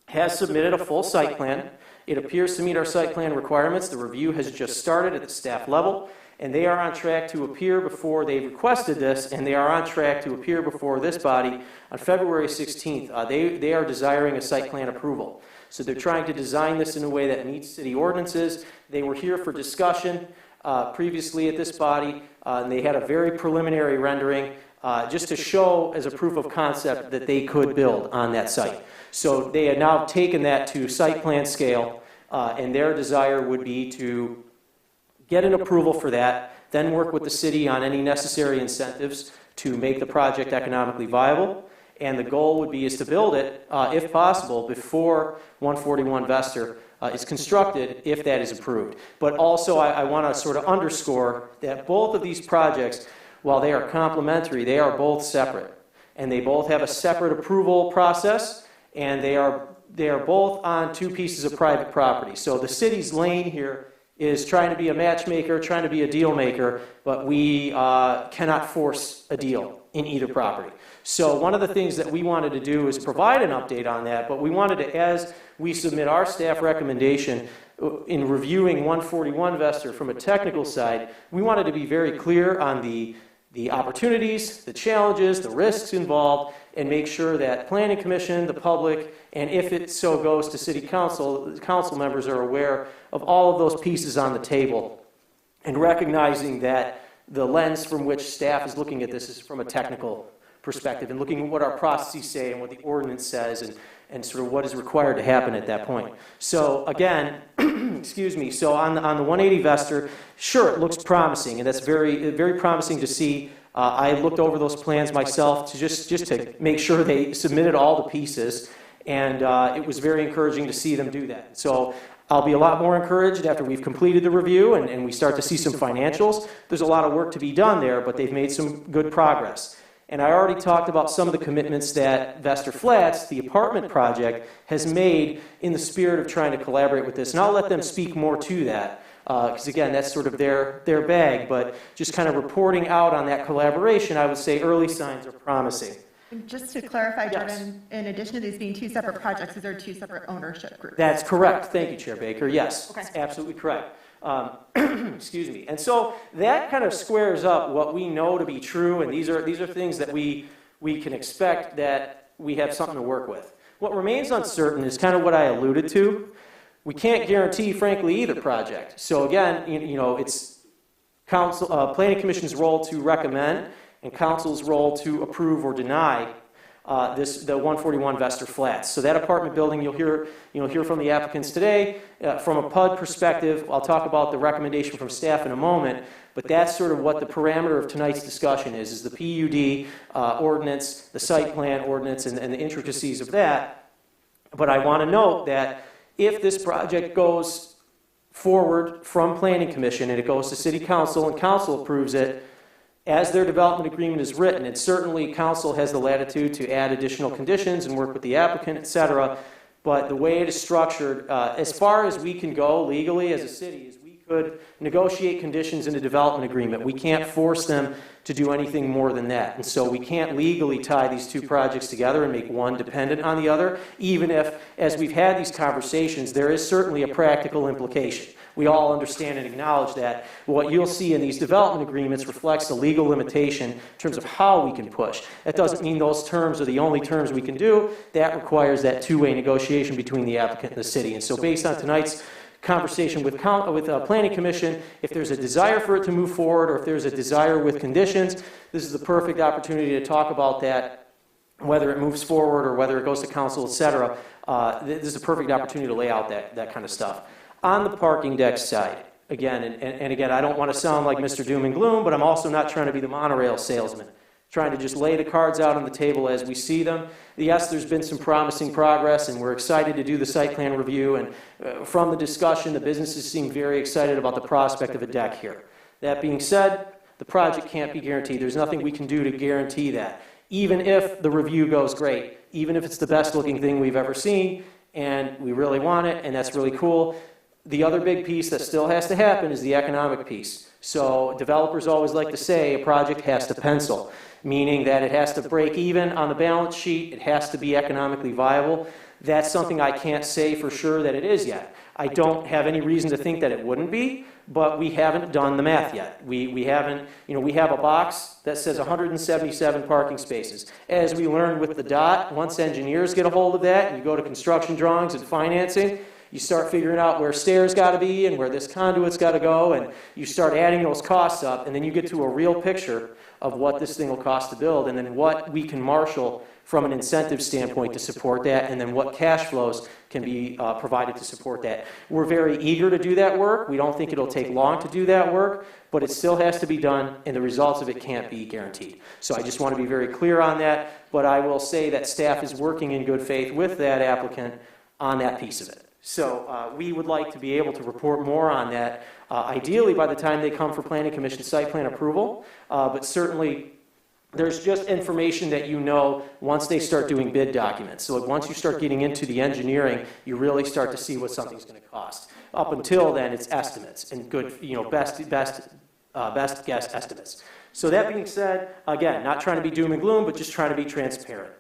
has submitted a full site plan. It appears to meet our site plan requirements. The review has just started at the staff level, and they are on track to appear before they've requested this, and they are on track to appear before this body on February 16th. They are desiring a site plan approval. So they're trying to design this in a way that meets city ordinances. They were here for discussion previously at this body, and they had a very preliminary rendering just to show as a proof of concept that they could build on that site. So they had now taken that to site plan scale, and their desire would be to get an approval for that, then work with the city on any necessary incentives to make the project economically viable. And the goal would be is to build it, if possible, before 141 Vester is constructed, if that is approved. But also, I want to sort of underscore that both of these projects, while they are complementary, they are both separate. And they both have a separate approval process, and they are both on two pieces of private property. So the city's lane here is trying to be a matchmaker, trying to be a deal maker, but we cannot force a deal in either property. So one of the things that we wanted to do is provide an update on that, but we wanted to, as we submit our staff recommendation in reviewing 141 Vester from a technical side, we wanted to be very clear on the opportunities, the challenges, the risks involved, and make sure that Planning Commission, the public, and if it so goes to City Council, the council members are aware of all of those pieces on the table, and recognizing that the lens from which staff is looking at this is from a technical perspective, and looking at what our processes say and what the ordinance says, and sort of what is required to happen at that point. So again, excuse me, so on the 180 Vester, sure, it looks promising, and that's very, very promising to see. I looked over those plans myself to just to make sure they submitted all the pieces, and it was very encouraging to see them do that. So I'll be a lot more encouraged after we've completed the review and we start to see some financials. There's a lot of work to be done there, but they've made some good progress. And I already talked about some of the commitments that Vester Flats, the apartment project, has made in the spirit of trying to collaborate with this. And I'll let them speak more to that, because again, that's sort of their bag. But just kind of reporting out on that collaboration, I would say early signs are promising. And just to clarify, Jordan, in addition to these being two separate projects, these are two separate ownership groups. That's correct. Thank you, Chair Baker. Yes, Okay. that's absolutely correct. Excuse me. And so that kind of squares up what we know to be true, and these are things that we can expect that we have something to work with. What remains uncertain is kind of what I alluded to. We can't guarantee, frankly, either project. So again, you know, it's Planning Commission's role to recommend, and Council's role to approve or deny the 141 Vester Flats. So that apartment building, you'll hear from the applicants today. From a PUD perspective, I'll talk about the recommendation from staff in a moment, but that's sort of what the parameter of tonight's discussion is the PUD ordinance, the site plan ordinance, and the intricacies of that. But I want to note that if this project goes forward from Planning Commission and it goes to City Council and Council approves it, as their development agreement is written, and certainly council has the latitude to add additional conditions and work with the applicant, et cetera, but the way it is structured, as far as we can go legally as a city, is we could negotiate conditions in a development agreement. We can't force them to do anything more than that. And so we can't legally tie these two projects together and make one dependent on the other, even if, as we've had these conversations, there is certainly a practical implication. We all understand and acknowledge that. What you'll see in these development agreements reflects the legal limitation in terms of how we can push. That doesn't mean those terms are the only terms we can do. That requires that two-way negotiation between the applicant and the city. And so based on tonight's conversation with Planning Commission, if there's a desire for it to move forward or if there's a desire with conditions, this is the perfect opportunity to talk about that, whether it moves forward or whether it goes to council, et cetera. This is a perfect opportunity to lay out that kind of stuff. On the parking deck side, again, and again, I don't want to sound like Mr. Doom and Gloom, but I'm also not trying to be the monorail salesman. Trying to just lay the cards out on the table as we see them. Yes, there's been some promising progress, and we're excited to do the site plan review, and from the discussion, the businesses seem very excited about the prospect of a deck here. That being said, the project can't be guaranteed. There's nothing we can do to guarantee that. Even if the review goes great, even if it's the best looking thing we've ever seen, and we really want it, and that's really cool, the other big piece that still has to happen is the economic piece. So developers always like to say a project has to pencil, meaning that it has to break even on the balance sheet, it has to be economically viable. That's something I can't say for sure that it is yet. I don't have any reason to think that it wouldn't be, but we haven't done the math yet. We haven't, we have a box that says 177 parking spaces. As we learned with the DOT, once engineers get a hold of that and you go to construction drawings and financing, you start figuring out where stairs got to be and where this conduit's got to go, and you start adding those costs up, and then you get to a real picture of what this thing will cost to build, and then what we can marshal from an incentive standpoint to support that, and then what cash flows can be provided to support that. We're very eager to do that work. We don't think it'll take long to do that work, but it still has to be done, and the results of it can't be guaranteed. So I just want to be very clear on that, but I will say that staff is working in good faith with that applicant on that piece of it. So we would like to be able to report more on that, ideally by the time they come for Planning Commission site plan approval, but certainly there's just information that you know once they start doing bid documents. So once you start getting into the engineering, you really start to see what something's going to cost. Up until then, it's estimates and good, best guess estimates. So that being said, again, not trying to be doom and gloom, but just trying to be transparent.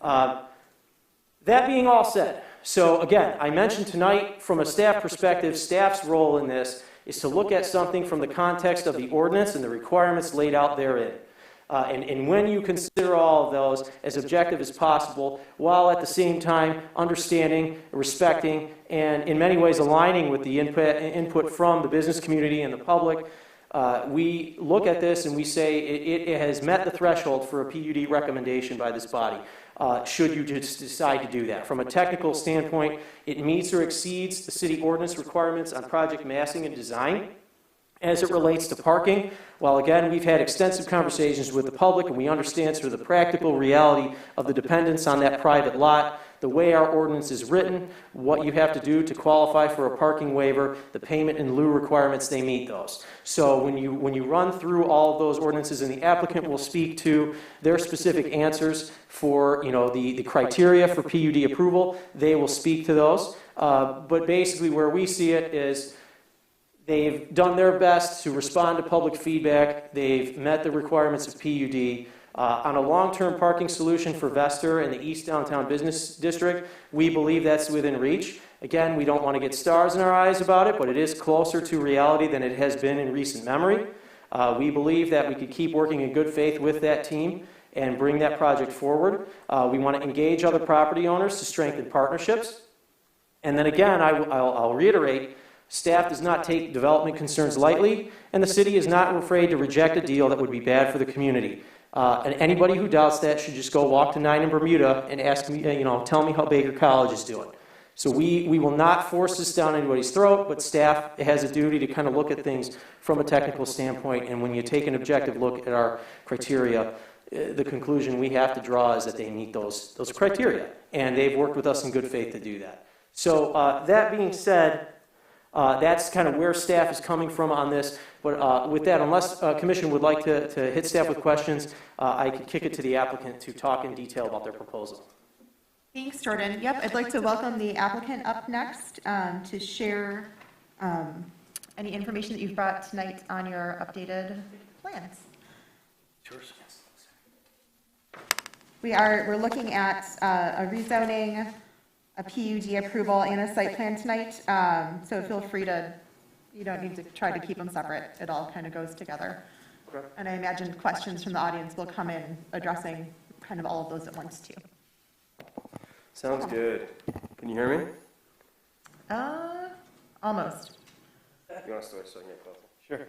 That being all said, so again, I mentioned tonight from a staff perspective, staff's role in this is to look at something from the context of the ordinance and the requirements laid out therein. And when you consider all of those as objective as possible, while at the same time understanding, respecting, and in many ways aligning with the input from the business community and the public, we look at this and we say it has met the threshold for a PUD recommendation by this body, should you just decide to do that. From a technical standpoint, it meets or exceeds the city ordinance requirements on project massing and design. As it relates to parking, while again, we've had extensive conversations with the public and we understand sort of the practical reality of the dependence on that private lot, the way our ordinance is written, what you have to do to qualify for a parking waiver, the payment in lieu requirements, they meet those. So when you run through all of those ordinances, and the applicant will speak to their specific answers for the criteria for PUD approval, they will speak to those. But basically where we see it is they've done their best to respond to public feedback. They've met the requirements of PUD. On a long-term parking solution for Vester in the East Downtown Business District, we believe that's within reach. Again, we don't want to get stars in our eyes about it, but it is closer to reality than it has been in recent memory. We believe that we could keep working in good faith with that team and bring that project forward. We want to engage other property owners to strengthen partnerships. And then again, I'll reiterate, staff does not take development concerns lightly, and the city is not afraid to reject a deal that would be bad for the community. And anybody who doubts that should just go walk to 9 in Bermuda and ask me, tell me how Baker College is doing. So we will not force this down anybody's throat, but staff has a duty to kind of look at things from a technical standpoint, and when you take an objective look at our criteria, the conclusion we have to draw is that they meet those criteria, and they've worked with us in good faith to do that. So that being said, that's kind of where staff is coming from on this. But with that, unless Commission would like to hit staff with questions, I could kick it to the applicant to talk in detail about their proposal. Thanks, Jordan. Yep, I'd like to welcome the applicant up next to share any information that you've brought tonight on your updated plans. We're looking at a rezoning, a PUD approval, and a site plan tonight. So feel free to, you don't need to try to keep them separate. It all kind of goes together. Okay. And I imagine questions from the audience will come in addressing kind of all of those at once too. Sounds good. Can you hear me? Almost. You want to switch so I can get closer? Sure.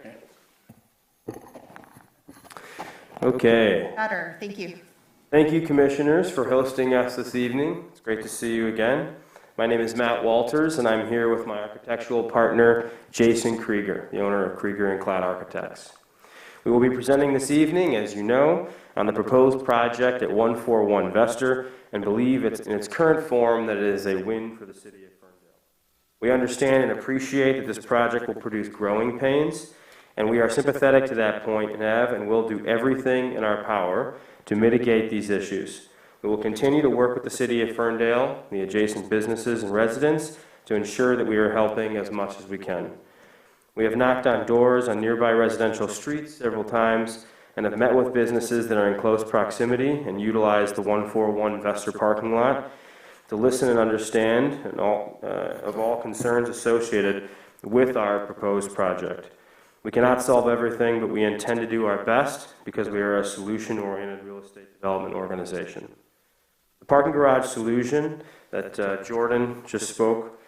Okay. Better. Thank you. Thank you, Commissioners, for hosting us this evening. It's great to see you again. My name is Matt Walters, and I'm here with my architectural partner, Jason Krieger, the owner of Krieger & Klatt Architects. We will be presenting this evening, as you know, on the proposed project at 141 Vester, and believe it's in its current form that it is a win for the city of Ferndale. We understand and appreciate that this project will produce growing pains, and we are sympathetic to that point and will do everything in our power to mitigate these issues. We will continue to work with the city of Ferndale, the adjacent businesses and residents, to ensure that we are helping as much as we can. We have knocked on doors on nearby residential streets several times and have met with businesses that are in close proximity and utilize the 141 Vester parking lot to listen and understand of all concerns associated with our proposed project. We cannot solve everything, but we intend to do our best because we are a solution-oriented real estate development organization. The parking garage solution that Jordan just spoke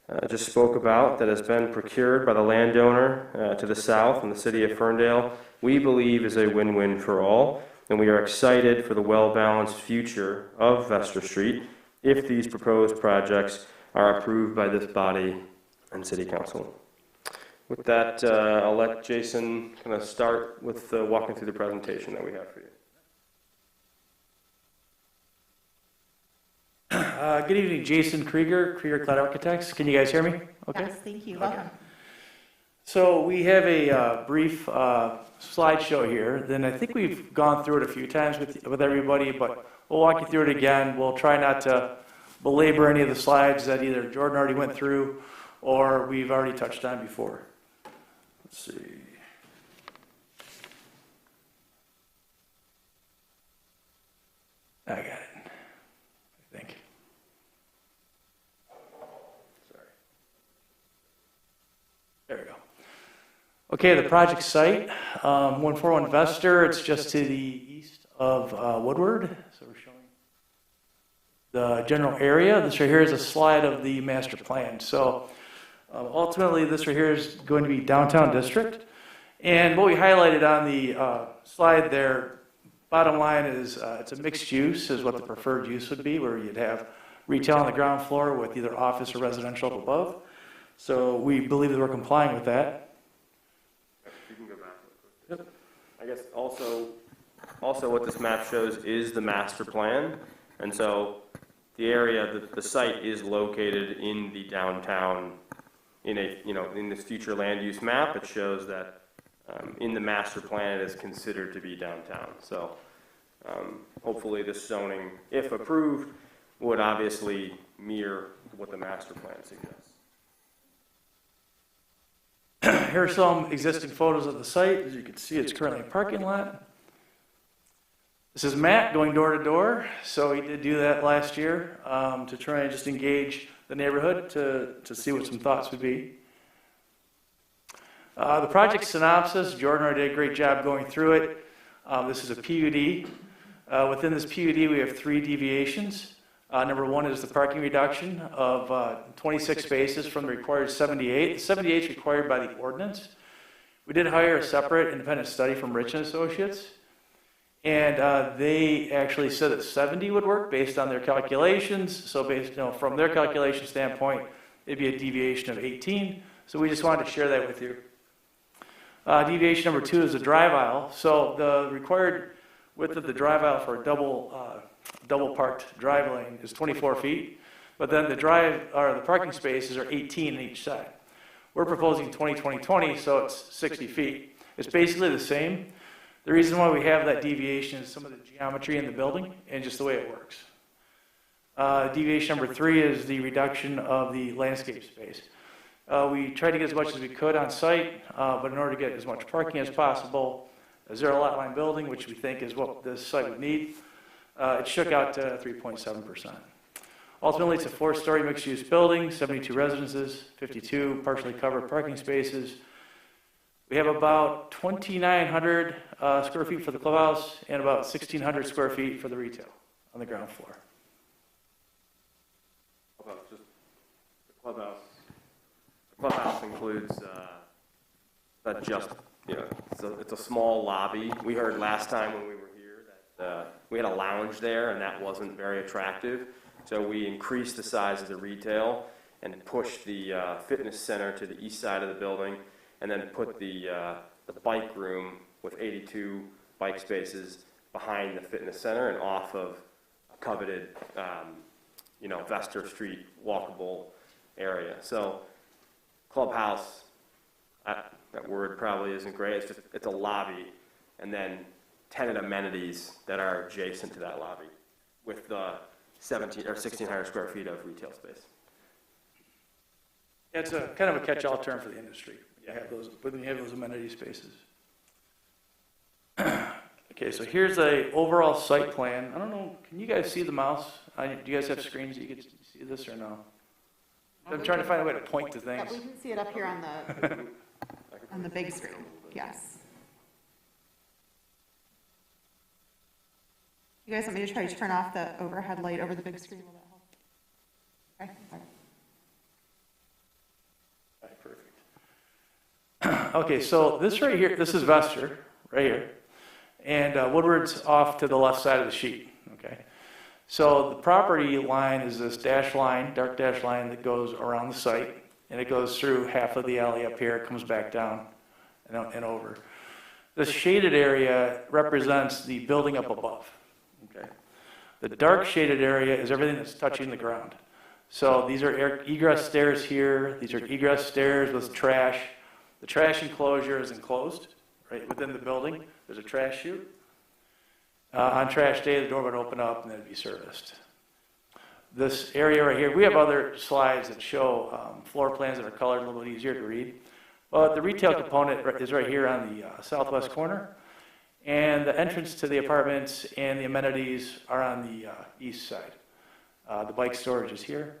about, that has been procured by the landowner to the south in the city of Ferndale, we believe is a win-win for all, and we are excited for the well-balanced future of Vester Street if these proposed projects are approved by this body and City Council. With that, I'll let Jason kind of start with walking through the presentation that we have for you. Good evening, Jason Krieger, Cloud Architects. Can you guys hear me? Okay. Yes, thank you. Welcome. So we have a brief slideshow here. Then I think we've gone through it a few times with everybody, but we'll walk you through it again. We'll try not to belabor any of the slides that either Jordan already went through or we've already touched on before. Let's see. I got it, I think. Sorry. There we go. Okay, the project site, 141 Vester, it's just to the east of Woodward. So we're showing the general area. This right here is a slide of the master plan. So ultimately, this right here is going to be downtown district. And what we highlighted on the slide there, bottom line is it's a mixed use is what the preferred use would be, where you'd have retail on the ground floor with either office or residential up above. So we believe that we're complying with that. You can go back. Yep. I guess also what this map shows is the master plan. And so the area, the site is located in the downtown. In this future land use map, it shows that in the master plan it is considered to be downtown. So hopefully this zoning, if approved, would obviously mirror what the master plan suggests. Here are some existing photos of the site. As you can see, it's currently a parking lot. This is Matt going door to door. So he did do that last year to try and just engage the neighborhood to see what some thoughts would be. The project synopsis, Jordan already did a great job going through it. This is a PUD. Within this PUD, we have 3 deviations. Number 1 is the parking reduction of 26 spaces from the required 78. The 78 is required by the ordinance. We did hire a separate independent study from Rich & Associates. And they actually said that 70 would work based on their calculations. So from their calculation standpoint, it'd be a deviation of 18. So we just wanted to share that with you. Deviation number 2 is the drive aisle. So the required width of the drive aisle for a double parked drive lane is 24 feet. But then the parking spaces are 18 on each side. We're proposing 20-20-20, so it's 60 feet. It's basically the same. The reason why we have that deviation is some of the geometry in the building and just the way it works. Deviation number 3 is the reduction of the landscape space. We tried to get as much as we could on site, but in order to get as much parking as possible, a zero lot line building, which we think is what this site would need, it shook out to 3.7%. Ultimately, it's a 4-story mixed-use building, 72 residences, 52 partially covered parking spaces. We have about 2,900 square feet for the clubhouse and about 1,600 square feet for the retail on the ground floor. Just the clubhouse. The clubhouse includes not just it's a small lobby. We heard last time when we were here that we had a lounge there and that wasn't very attractive. So we increased the size of the retail and pushed the fitness center to the east side of the building, and then put the bike room with 82 bike spaces behind the fitness center and off of a coveted, Vester Street walkable area. So clubhouse, that word probably isn't great. It's a lobby, and then tenant amenities that are adjacent to that lobby with the 1,600 square feet of retail space. It's a kind of a catch-all term for the industry. When you have those amenity spaces. Okay, so here's a overall site plan. I don't know, can you guys see the mouse? Do you guys have screens that you can see this or no? I'm trying to find a way to point to things. Yeah, we can see it up here on the big screen. Yes. You guys want me to try to turn off the overhead light over the big screen? Will that help? Okay. Perfect. Okay, so this right here, this is Vester, right here. and Woodward's off to the left side of the sheet, okay? So the property line is this dash line, dark dash line that goes around the site, and it goes through half of the alley up here, comes back down and over. The shaded area represents the building up above, okay? The dark shaded area is everything that's touching the ground. So these are egress stairs here, these are egress stairs with trash. The trash enclosure is enclosed, right within the building. There's a trash chute. On trash day, the door would open up and then it'd be serviced. This area right here, we have other slides that show floor plans that are colored a little bit easier to read. But the retail component is right here on the southwest corner. And the entrance to the apartments and the amenities are on the east side. The bike storage is here.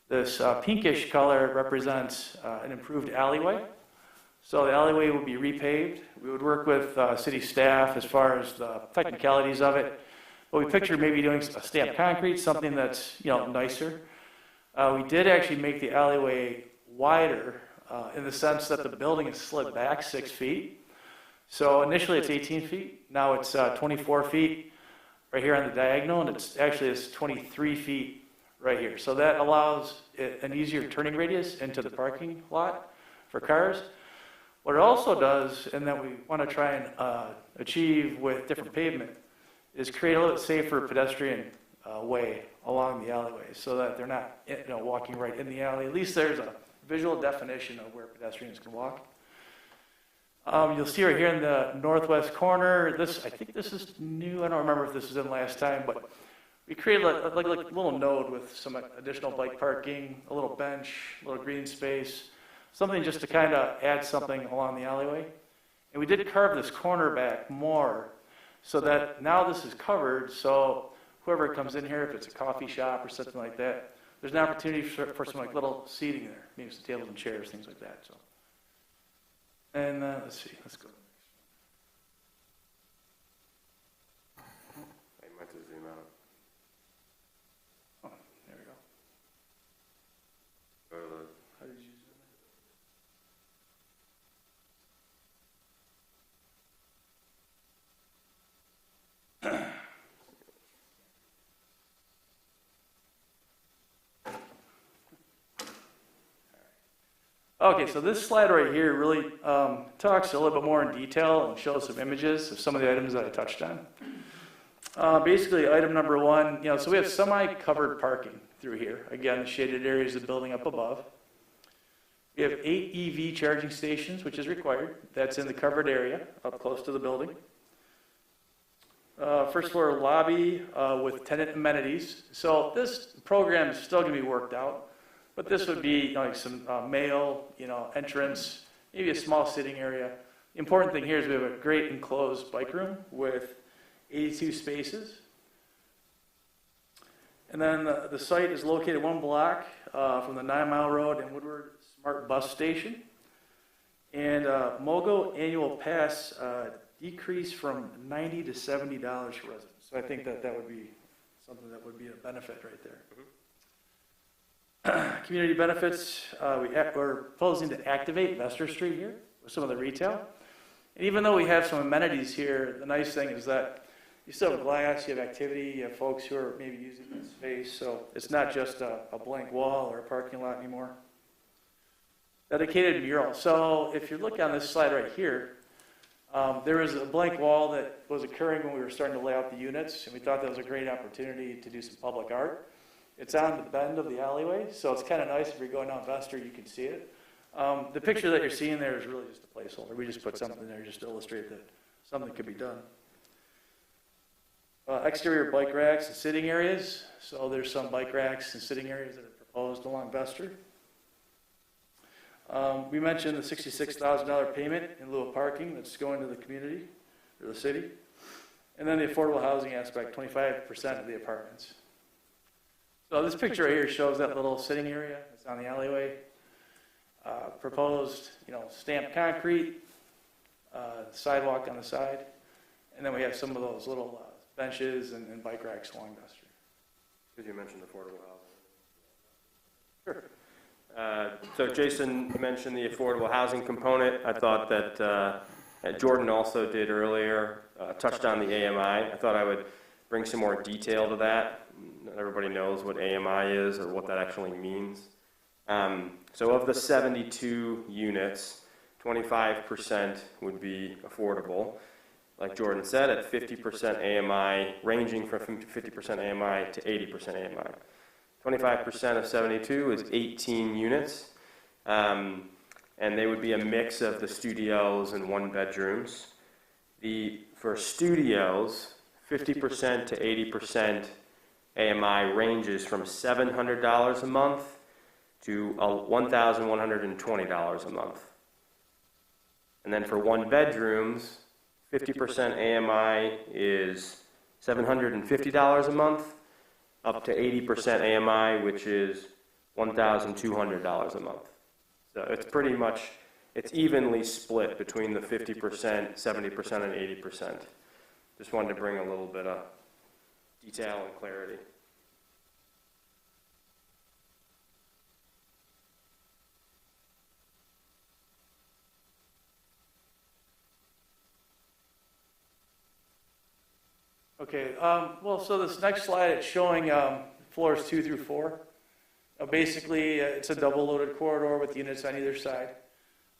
This pinkish color represents an improved alleyway. So the alleyway will be repaved. We would work with city staff as far as the technicalities of it. But we pictured maybe doing a stamped concrete, something that's nicer. We did actually make the alleyway wider in the sense that the building is slid back 6 feet. So initially it's 18 feet. Now it's 24 feet right here on the diagonal, and it's 23 feet right here. So that allows an easier turning radius into the parking lot for cars. What it also does, and that we want to try and achieve with different pavement, is create a little safer pedestrian way along the alleyway so that they're not walking right in the alley. At least there's a visual definition of where pedestrians can walk. You'll see right here in the northwest corner, I think this is new. I don't remember if this was in last time, but we created a little node with some additional bike parking, a little bench, a little green space, something just to kind of add something along the alleyway. And we did carve this corner back more so that now this is covered, so whoever comes in here, if it's a coffee shop or something like that, there's an opportunity for some little seating there, maybe some tables and chairs, things like that. So, and let's see, let's go. I might have to zoom out. Oh, there we go. Go to the. How did you zoom Okay, so this slide right here really talks a little bit more in detail and shows some images of some of the items that I touched on. Basically, item number one, so we have semi-covered parking through here. Again, the shaded areas of the building up above. We have 8 EV charging stations, which is required. That's in the covered area up close to the building. First floor lobby with tenant amenities. So this program is still going to be worked out. But this would be like some mail, entrance, maybe a small sitting area. The important thing here is we have a great enclosed bike room with 82 spaces. And then the site is located 1 block from the 9 Mile Road and Woodward Smart Bus Station. And MOGO annual pass decreased from $90 to $70 for residents. So I think that would be something that would be a benefit right there. Community benefits, we're proposing to activate Vester Street here with some of the retail. And even though we have some amenities here, the nice thing is that you still have glass, you have activity, you have folks who are maybe using that space, so it's not just a blank wall or a parking lot anymore. Dedicated mural. So if you look on this slide right here, there was a blank wall that was occurring when we were starting to lay out the units, and we thought that was a great opportunity to do some public art. It's on the bend of the alleyway, so it's kind of nice if you're going down Vester, you can see it. The picture that you're seeing there is really just a placeholder. We just put something there just to illustrate that something could be done. Exterior bike racks and sitting areas. So there's some bike racks and sitting areas that are proposed along Vester. We mentioned the $66,000 payment in lieu of parking that's going to the community or the city. And then the affordable housing aspect, 25% of the apartments. So this picture right here shows that little sitting area that's on the alleyway. Proposed, stamped concrete, sidewalk on the side, and then we have some of those little benches and bike racks along Vester. Because you mentioned affordable housing. Sure. So Jason mentioned the affordable housing component. I thought that Jordan also did earlier, touched on the AMI. I thought I would bring some more detail to that. Not everybody knows what AMI is or what that actually means. So of the 72 units, 25% would be affordable. Like Jordan said, at 50% AMI, ranging from 50% AMI to 80% AMI. 25% of 72 is 18 units. And they would be a mix of the studios and one bedrooms. For studios, 50% to 80% AMI ranges from $700 a month to $1,120 a month. And then for one bedrooms, 50% AMI is $750 a month, up to 80% AMI, which is $1,200 a month. So it's pretty much, it's evenly split between the 50%, 70%, and 80%. Just wanted to bring a little bit of detail and clarity. Okay, well, so this next slide, it's showing floors 2 through 4. Basically, it's a double-loaded corridor with units on either side.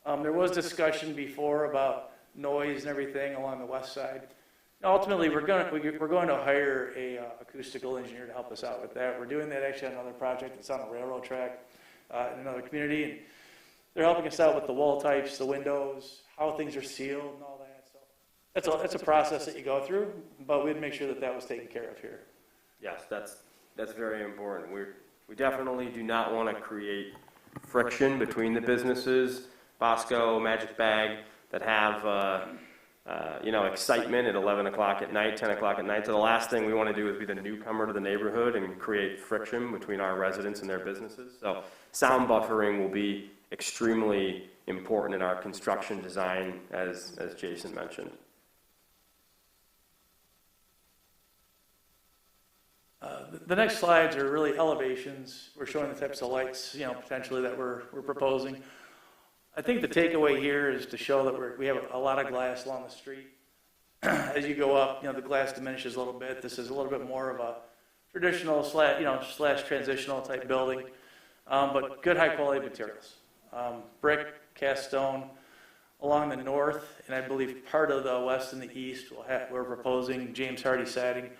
There was discussion before about noise and everything along the west side. Ultimately, we're going to hire a acoustical engineer to help us out with that. We're doing that actually on another project that's on a railroad track in another community. And they're helping us out with the wall types, the windows, how things are sealed, and all that. So that's a process that you go through, but we'd make sure that that was taken care of here. Yes, that's very important. We definitely do not want to create friction between the businesses, Bosco, Magic Bag, that have excitement at 11 o'clock at night, 10 o'clock at night. So the last thing we want to do is be the newcomer to the neighborhood and create friction between our residents and their businesses. So sound buffering will be extremely important in our construction design, as Jason mentioned. The next slides are really elevations. We're showing the types of lights, potentially that we're proposing. I think the takeaway here is to show that we have a lot of glass along the street. As you go up, the glass diminishes a little bit. This is a little bit more of a traditional slash transitional type building, but good high quality materials. Brick, cast stone. Along the north, and I believe part of the west and the east, we're proposing James Hardy siding.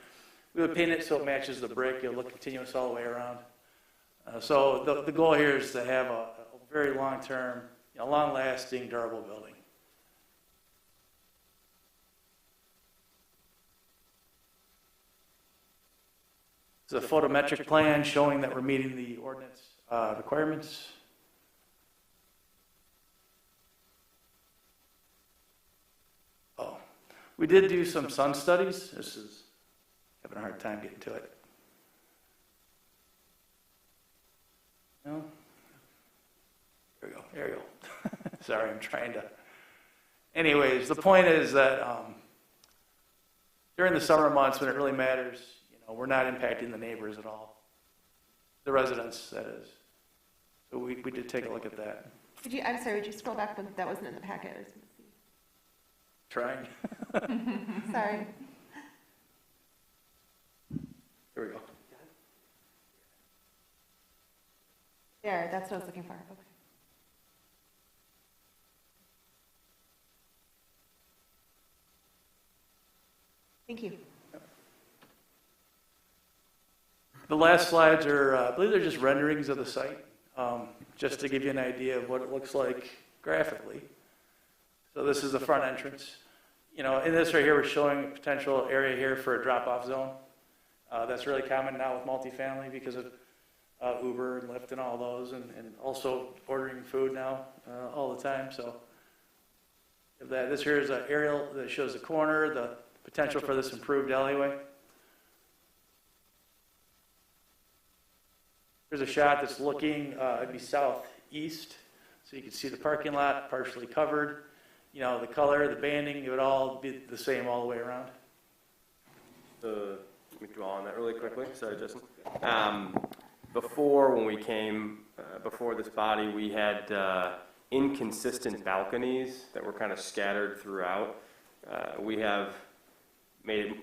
We would paint it so it matches the brick. It'll look continuous all the way around. So the goal here is to have a very long-term, long-lasting, durable building. It's a photometric plan showing that we're meeting the ordinance requirements. Oh, we did do some sun studies. This is having a hard time getting to it. No? There we go. There we go. Sorry, I'm trying to. Anyways, the point is that during the summer months when it really matters, we're not impacting the neighbors at all. The residents, that is. So we did take a look at that. I'm sorry, would you scroll back? That wasn't in the packet. I was going to see. Trying. Sorry. Here we go. There, that's what I was looking for. Okay. Thank you. The last slides are, I believe they're just renderings of the site, just to give you an idea of what it looks like graphically. So this is the front entrance. In this right here, we're showing a potential area here for a drop-off zone. That's really common now with multifamily because of Uber and Lyft and all those, and also ordering food now all the time. So this here is an aerial that shows the corner, the potential for this improved alleyway. There's a shot that's looking, it'd be southeast, so you can see the parking lot partially covered. The color, the banding, it would all be the same all the way around. Let me dwell on that really quickly. Sorry, Justin. Before, when we came before this body, we had inconsistent balconies that were kind of scattered throughout. We have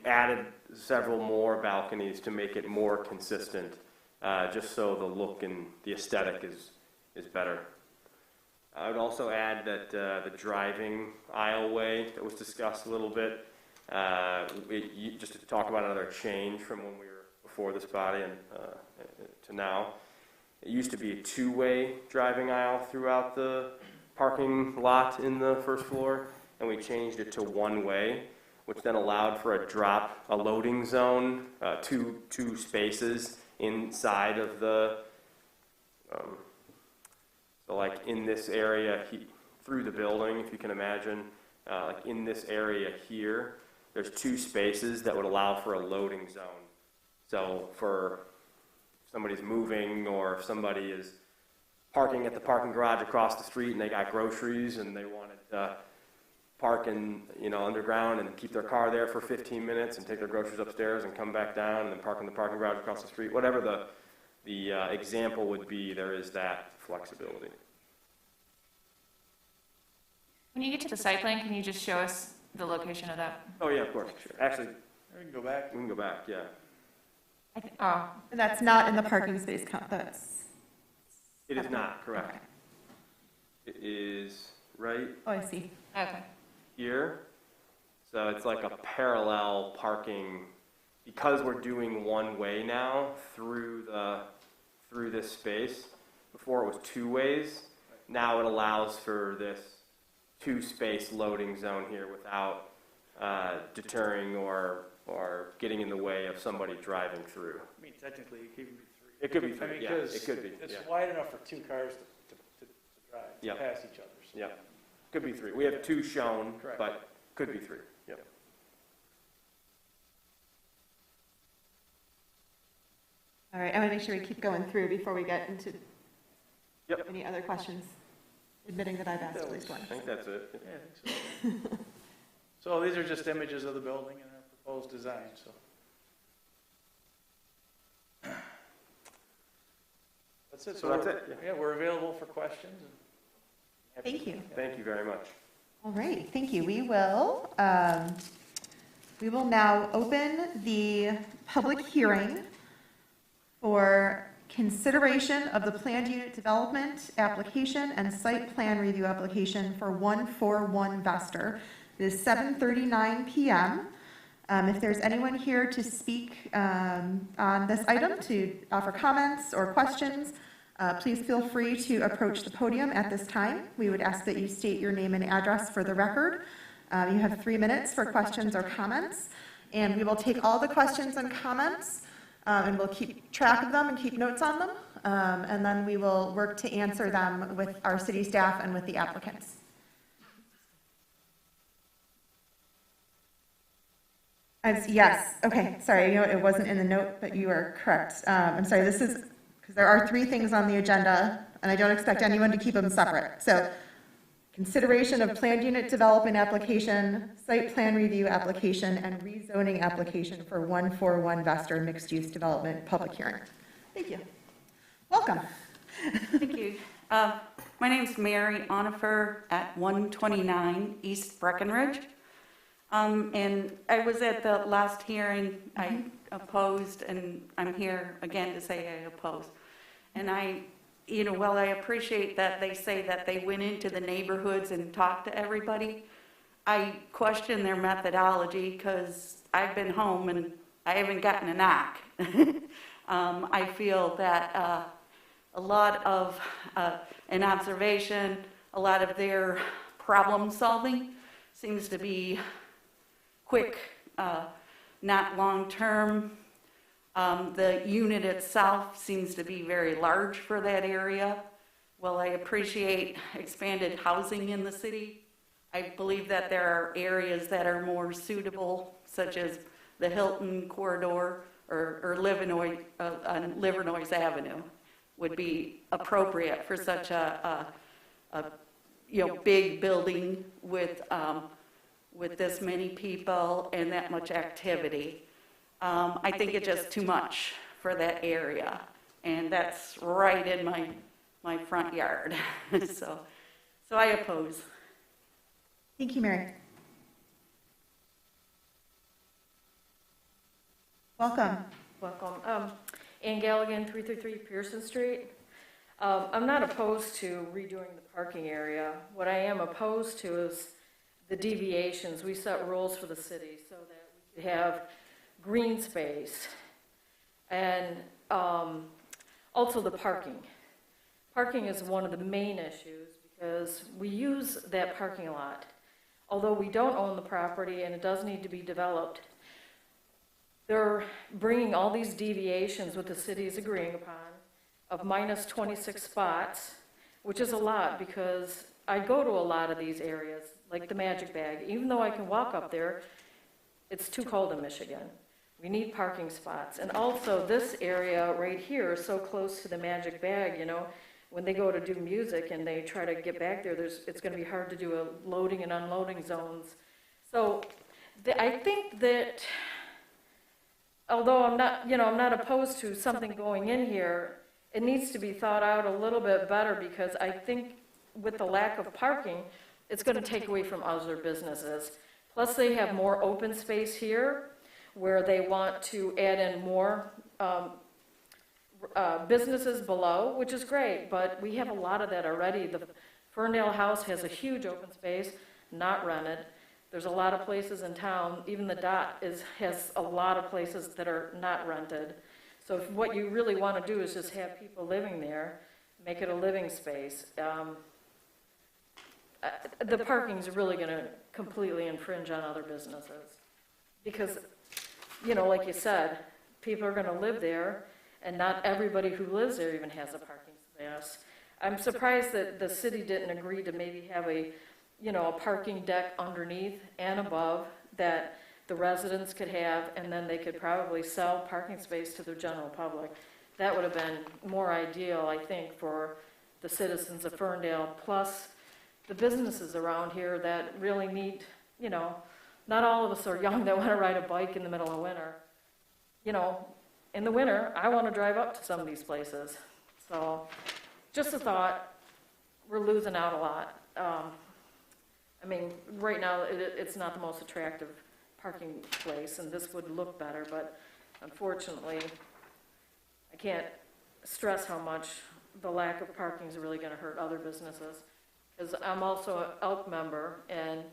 added several more balconies to make it more consistent, just so the look and the aesthetic is better. I would also add that the driving aisleway that was discussed a little bit, just to talk about another change from when we were before this body and to now. It used to be a two-way driving aisle throughout the parking lot in the first floor, and we changed it to one-way, which then allowed for a loading zone, two spaces inside of the, so like in this area through the building, if you can imagine, like in this area here, there's two spaces that would allow for a loading zone. So for somebody's moving, or if somebody is parking at the parking garage across the street and they got groceries and they wanted to park underground and keep their car there for 15 minutes and take their groceries upstairs and come back down and then park in the parking garage across the street, whatever the example would be, there is that flexibility. When you get to the site plan, can you just show us the location of that? Oh yeah, of course, sure. Actually, We can go back. we can go back, yeah. And that's not in the parking space count, It is not, correct. It is right oh, I see. Okay. here. So it's like a parallel parking, because we're doing one way now through this space. Before it was two ways. Now it allows for this two-space loading zone here without deterring or getting in the way of somebody driving through. I mean, technically, it could be three. It could be I three, mean, yeah, 'cause it could be, It's yeah. wide enough for two cars to drive, Yeah. to pass each other. So. Yeah, could be three. We have two shown, Correct. but could be three, yep. All right, I want to make sure we keep going through before we get into Yep. any other questions, admitting that I've asked at least one. I think that's it. Yeah, I think so. So these are just images of the building and our proposed design, so. That's it. So that's it, Yeah, we're available for questions. Thank you. Thank you very much. All right, thank you. We will now open the public hearing for consideration of the planned unit development application and site plan review application for 141 Vester. It is 7:39 PM. If there's anyone here to speak on this item, to offer comments or questions, please feel free to approach the podium at this time. We would ask that you state your name and address for the record. You have 3 minutes for questions or comments, and we will take all the questions and comments, and we'll keep track of them and keep notes on them, and then we will work to answer them with our city staff and with the applicants. Yes, okay, sorry, it wasn't in the note, but you are correct. I'm sorry, this is, because there are 3 things on the agenda, and I don't expect anyone to keep them separate. So, consideration of planned unit development application, site plan review application, and rezoning application for 141 Vester mixed-use development public hearing. Thank you. Welcome. Thank you. My name's Mary Onifer at 129 East Breckenridge. And I was at the last hearing, I opposed, and I'm here again to say I oppose. And while I appreciate that they say that they went into the neighborhoods and talked to everybody, I question their methodology because I've been home and I haven't gotten a knock. I feel that a lot of an observation, a lot of their problem solving seems to be quick, not long-term. The unit itself seems to be very large for that area. While I appreciate expanded housing in the city, I believe that there are areas that are more suitable, such as the Hilton corridor or Livernois, on Livernois Avenue would be appropriate for such a big building with this many people and that much activity. I think it's just too much for that area, and that's right in my front yard. so So I oppose. Thank you, Mary. Welcome. Welcome. Ann Galligan, 333 Pearson Street. I'm not opposed to redoing the parking area. What I am opposed to is the deviations. We set rules for the city so that we could have green space and also the parking. Parking is one of the main issues because we use that parking lot. Although we don't own the property and it does need to be developed, they're bringing all these deviations, what the city is agreeing upon, of minus 26 spots, which is a lot because I go to a lot of these areas, like the Magic Bag. Even though I can walk up there, it's too cold in Michigan. We need parking spots. And also this area right here is so close to the Magic Bag, you know, when they go to do music and they try to get back there, it's going to be hard to do a loading and unloading zones. So I think that although I'm not opposed to something going in here, it needs to be thought out a little bit better because I think with the lack of parking, it's going to take away from other businesses. Plus, they have more open space here where they want to add in more businesses below, which is great, but we have a lot of that already. The Ferndale house has a huge open space, not rented. There's a lot of places in town, even the Dot has a lot of places that are not rented. So if what you really want to do is just have people living there, make it a living space. The parking's really going to completely infringe on other businesses. Because, you know, like you said, people are going to live there, and not everybody who lives there even has a parking space. I'm surprised that the city didn't agree to maybe have a parking deck underneath and above that the residents could have, and then they could probably sell parking space to the general public. That would have been more ideal, I think, for the citizens of Ferndale, plus the businesses around here that really need, not all of us are young that want to ride a bike in the middle of winter. In the winter, I want to drive up to some of these places. So, just a thought, we're losing out a lot. Right now, it's not the most attractive parking place, and this would look better, but unfortunately, I can't stress how much the lack of parking is really going to hurt other businesses. Because I'm also an Elk member, and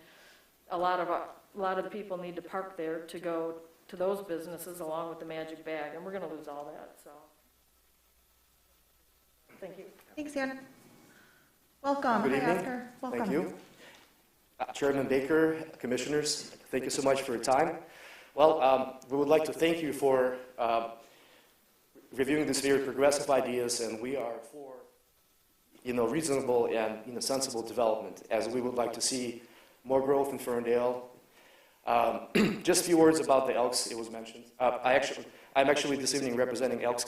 a lot of people need to park there to go to those businesses along with the Magic Bag, and we're going to lose all that, so. Thank you. Thanks, Ann. Welcome. Good evening. Oscar. Welcome. Thank you. Chairman Baker, Commissioners, thank you so much for your time. Well, we would like to thank you for reviewing these very progressive ideas, and we are for, reasonable and, sensible development, as we would like to see more growth in Ferndale. Just a few words about the Elks, it was mentioned. I'm actually this evening representing Elks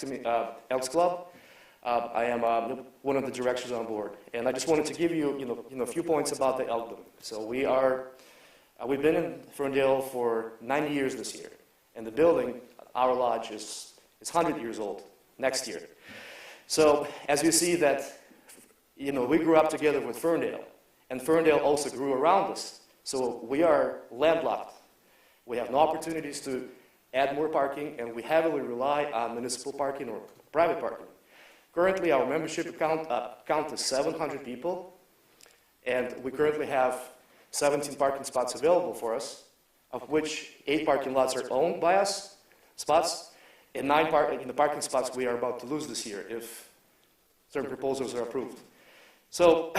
Club. I am one of the directors on board, and I just wanted to give you, a few points about the Elkdom. So we've been in Ferndale for 90 years this year, and the building, our lodge, is 100 years old next year. So as you see that, we grew up together with Ferndale, and Ferndale also grew around us. So we are landlocked. We have no opportunities to add more parking, and we heavily rely on municipal parking or private parking. Currently, our membership count is 700 people, and we currently have 17 parking spots available for us, of which 8 parking lots are owned by us, and 9 in the parking spots we are about to lose this year if certain proposals are approved. So,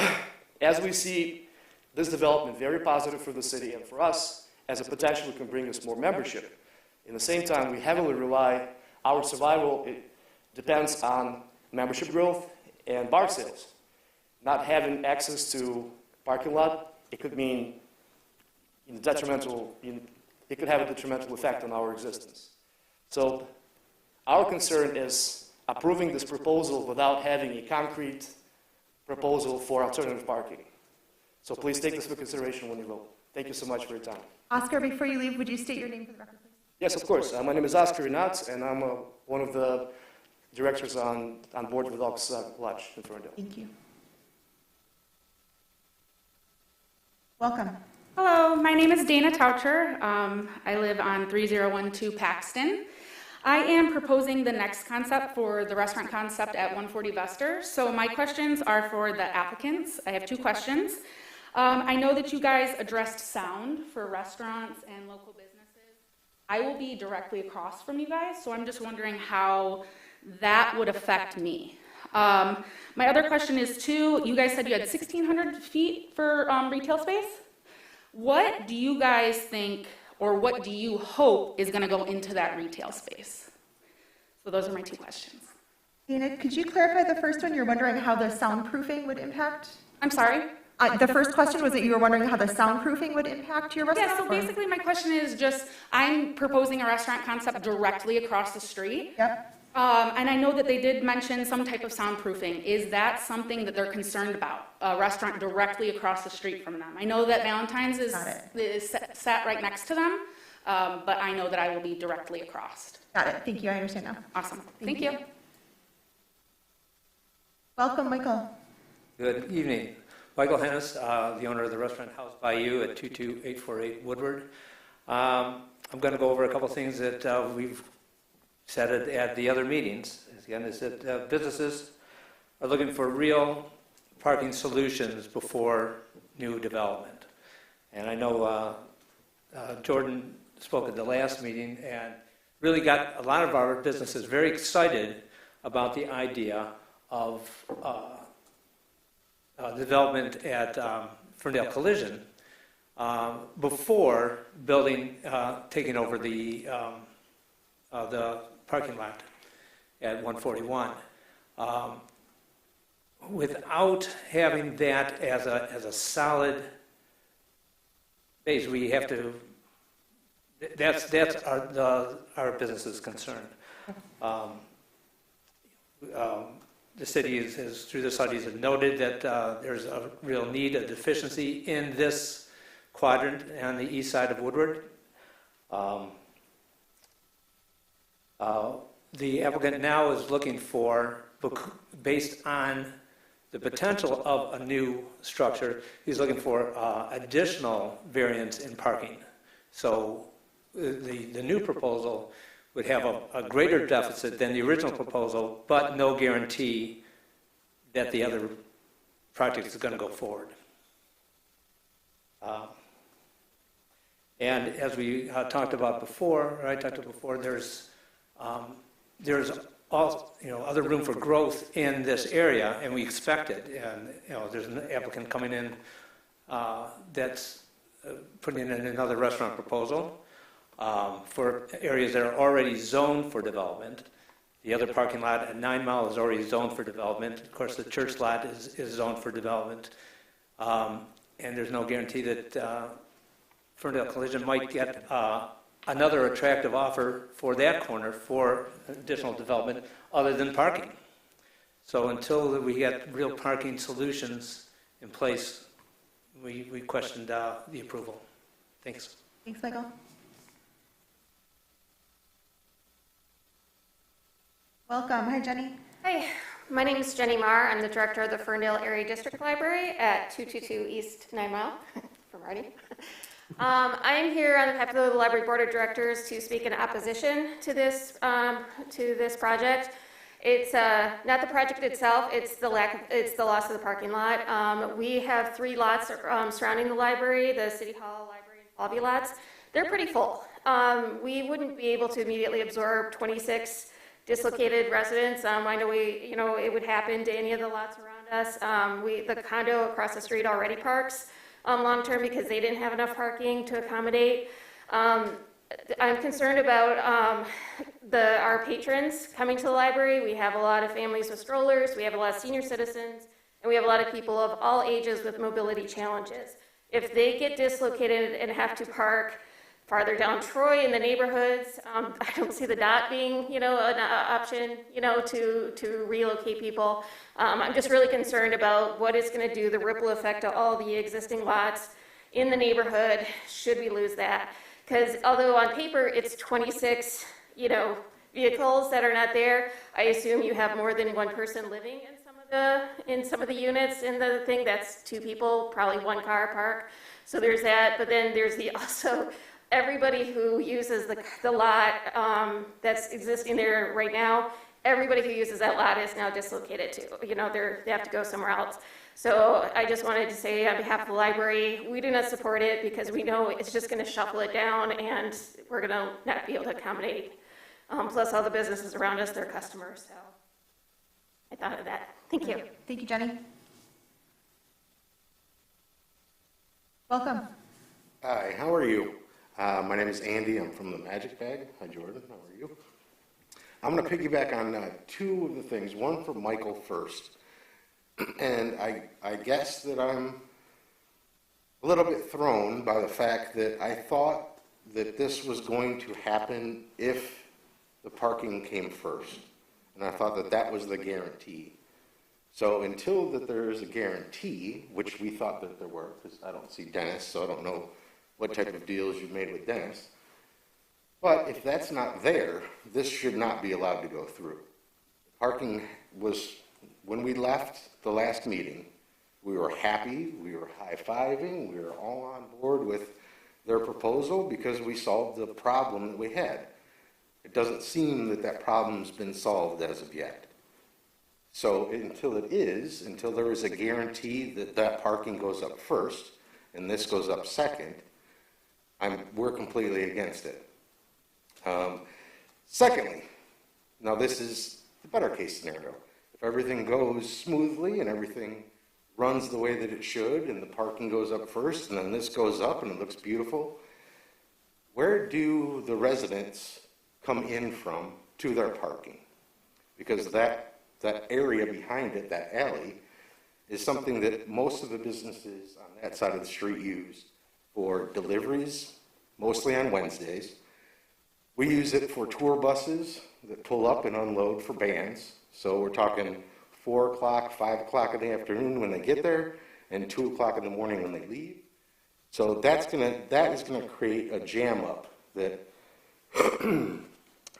as we see this development very positive for the city and for us, as a potential can bring us more membership. In the same time, we heavily rely, our survival depends on membership growth and bar sales. Not having access to parking lot, it could mean it could have a detrimental effect on our existence. So our concern is approving this proposal without having a concrete proposal for alternative parking. So please take this into consideration when you vote. Thank you so much for your time. Oscar, before you leave, would you state your name for the record, please? Yes, of course. My name is Oscar Renat, and I'm one of the directors on board with Elks Lodge in Ferndale. Thank you. Welcome. Hello, my name is Dana Toucher. I live on 3012 Paxton. I am proposing the next concept for the restaurant concept at 140 Vester. So my questions are for the applicants. I have two questions. I know that you guys addressed sound for restaurants and local businesses. I will be directly across from you guys, so I'm just wondering how that would affect me. My other question is too, you guys said you had 1,600 feet for retail space. What do you guys think, or what do you hope is going to go into that retail space? So those are my two questions. Dana, could you clarify the first one? You're wondering how the soundproofing would impact? I'm sorry? The first question was that you were wondering how the soundproofing would impact your restaurant? Yeah, so basically my question is just, I'm proposing a restaurant concept directly across the street. Yep. And I know that they did mention some type of soundproofing. Is that something that they're concerned about? A restaurant directly across the street from them? I know that Valentine's is sat right next to them, but I know that I will be directly across. Got it. Thank you. I understand now. Awesome. Thank you. Welcome, Michael. Good evening. Michael Hennis, the owner of the restaurant House by You at 22848 Woodward. I'm going to go over a couple things that we've said at the other meetings. Again, is that businesses are looking for real parking solutions before new development. And I know Jordan spoke at the last meeting and really got a lot of our businesses very excited about the idea of development at Ferndale Collision before building, taking over the parking lot at 141. Without having that as a solid base, we have to. That's our business's concern. The city has, through the studies, have noted that there's a real need, a deficiency in this quadrant on the east side of Woodward. The applicant now is looking for, based on the potential of a new structure, he's looking for additional variance in parking. So the new proposal would have a greater deficit than the original proposal, but no guarantee that the other project is going to go forward. And as we talked about before, or I talked about before, there's also, other room for growth in this area, and we expect it. And there's an applicant coming in that's putting in another restaurant proposal for areas that are already zoned for development. The other parking lot at 9 Mile is already zoned for development. Of course, the church lot is zoned for development, and there's no guarantee that Ferndale Collision might get another attractive offer for that corner for additional development other than parking. So until we get real parking solutions in place, we questioned the approval. Thanks. Thanks, Michael. Welcome. Hi, Jenny. Hi, my name is Jenny Marr. I'm the director of the Ferndale Area District Library at 222 East 9 Mile from Reading. I'm here on behalf of the Library Board of Directors to speak in opposition to this project. It's not the project itself; it's the loss of the parking lot. We have 3 lots surrounding the library: the City Hall, library, and lobby lots. They're pretty full. We wouldn't be able to immediately absorb 26 dislocated residents. I know it would happen to any of the lots around us. The condo across the street already parks long term because they didn't have enough parking to accommodate. I'm concerned about our patrons coming to the library. We have a lot of families with strollers, we have a lot of senior citizens, and we have a lot of people of all ages with mobility challenges. If they get dislocated and have to park farther down Troy in the neighborhoods, I don't see the DOT being, an option, to relocate people. I'm just really concerned about what it's going to do, the ripple effect of all the existing lots in the neighborhood, should we lose that. Because although on paper it's 26, vehicles that are not there, I assume you have more than one person living in some of in some of the units in the thing, that's 2 people, probably 1 car park. So there's that, but then there's the also, everybody who uses the lot that's existing there right now, everybody who uses that lot is now dislocated too. You know, they have to go somewhere else. So I just wanted to say on behalf of the library, we do not support it because we know it's just going to shuffle it down and we're going to not be able to accommodate. Plus all the businesses around us, they're customers, so I thought of that. Thank you. Thank you, Jenny. Welcome. Hi, how are you? My name is Andy. I'm from the Magic Bag. Hi, Jordan. How are you? I'm going to piggyback on 2 of the things. One for Michael first. And I guess that I'm a little bit thrown by the fact that I thought that this was going to happen if the parking came first. And I thought that that was the guarantee. So until that there is a guarantee, which we thought that there were, because I don't see Dennis, so I don't know what type of deals you've made with Dennis. But if that's not there, this should not be allowed to go through. Parking was, when we left the last meeting, we were happy, we were high-fiving, we were all on board with their proposal because we solved the problem that we had. It doesn't seem that that problem's been solved as of yet. So until there is a guarantee that that parking goes up first and this goes up second, we're completely against it. Secondly, now this is the better case scenario. If everything goes smoothly and everything runs the way that it should and the parking goes up first and then this goes up and it looks beautiful, where do the residents come in from to their parking? Because that area behind it, that alley, is something that most of the businesses on that side of the street use for deliveries, mostly on Wednesdays. We use it for tour buses that pull up and unload for bands. So we're talking 4 o'clock, 5 o'clock in the afternoon when they get there, and 2 o'clock in the morning when they leave. So that is gonna create a jam up that,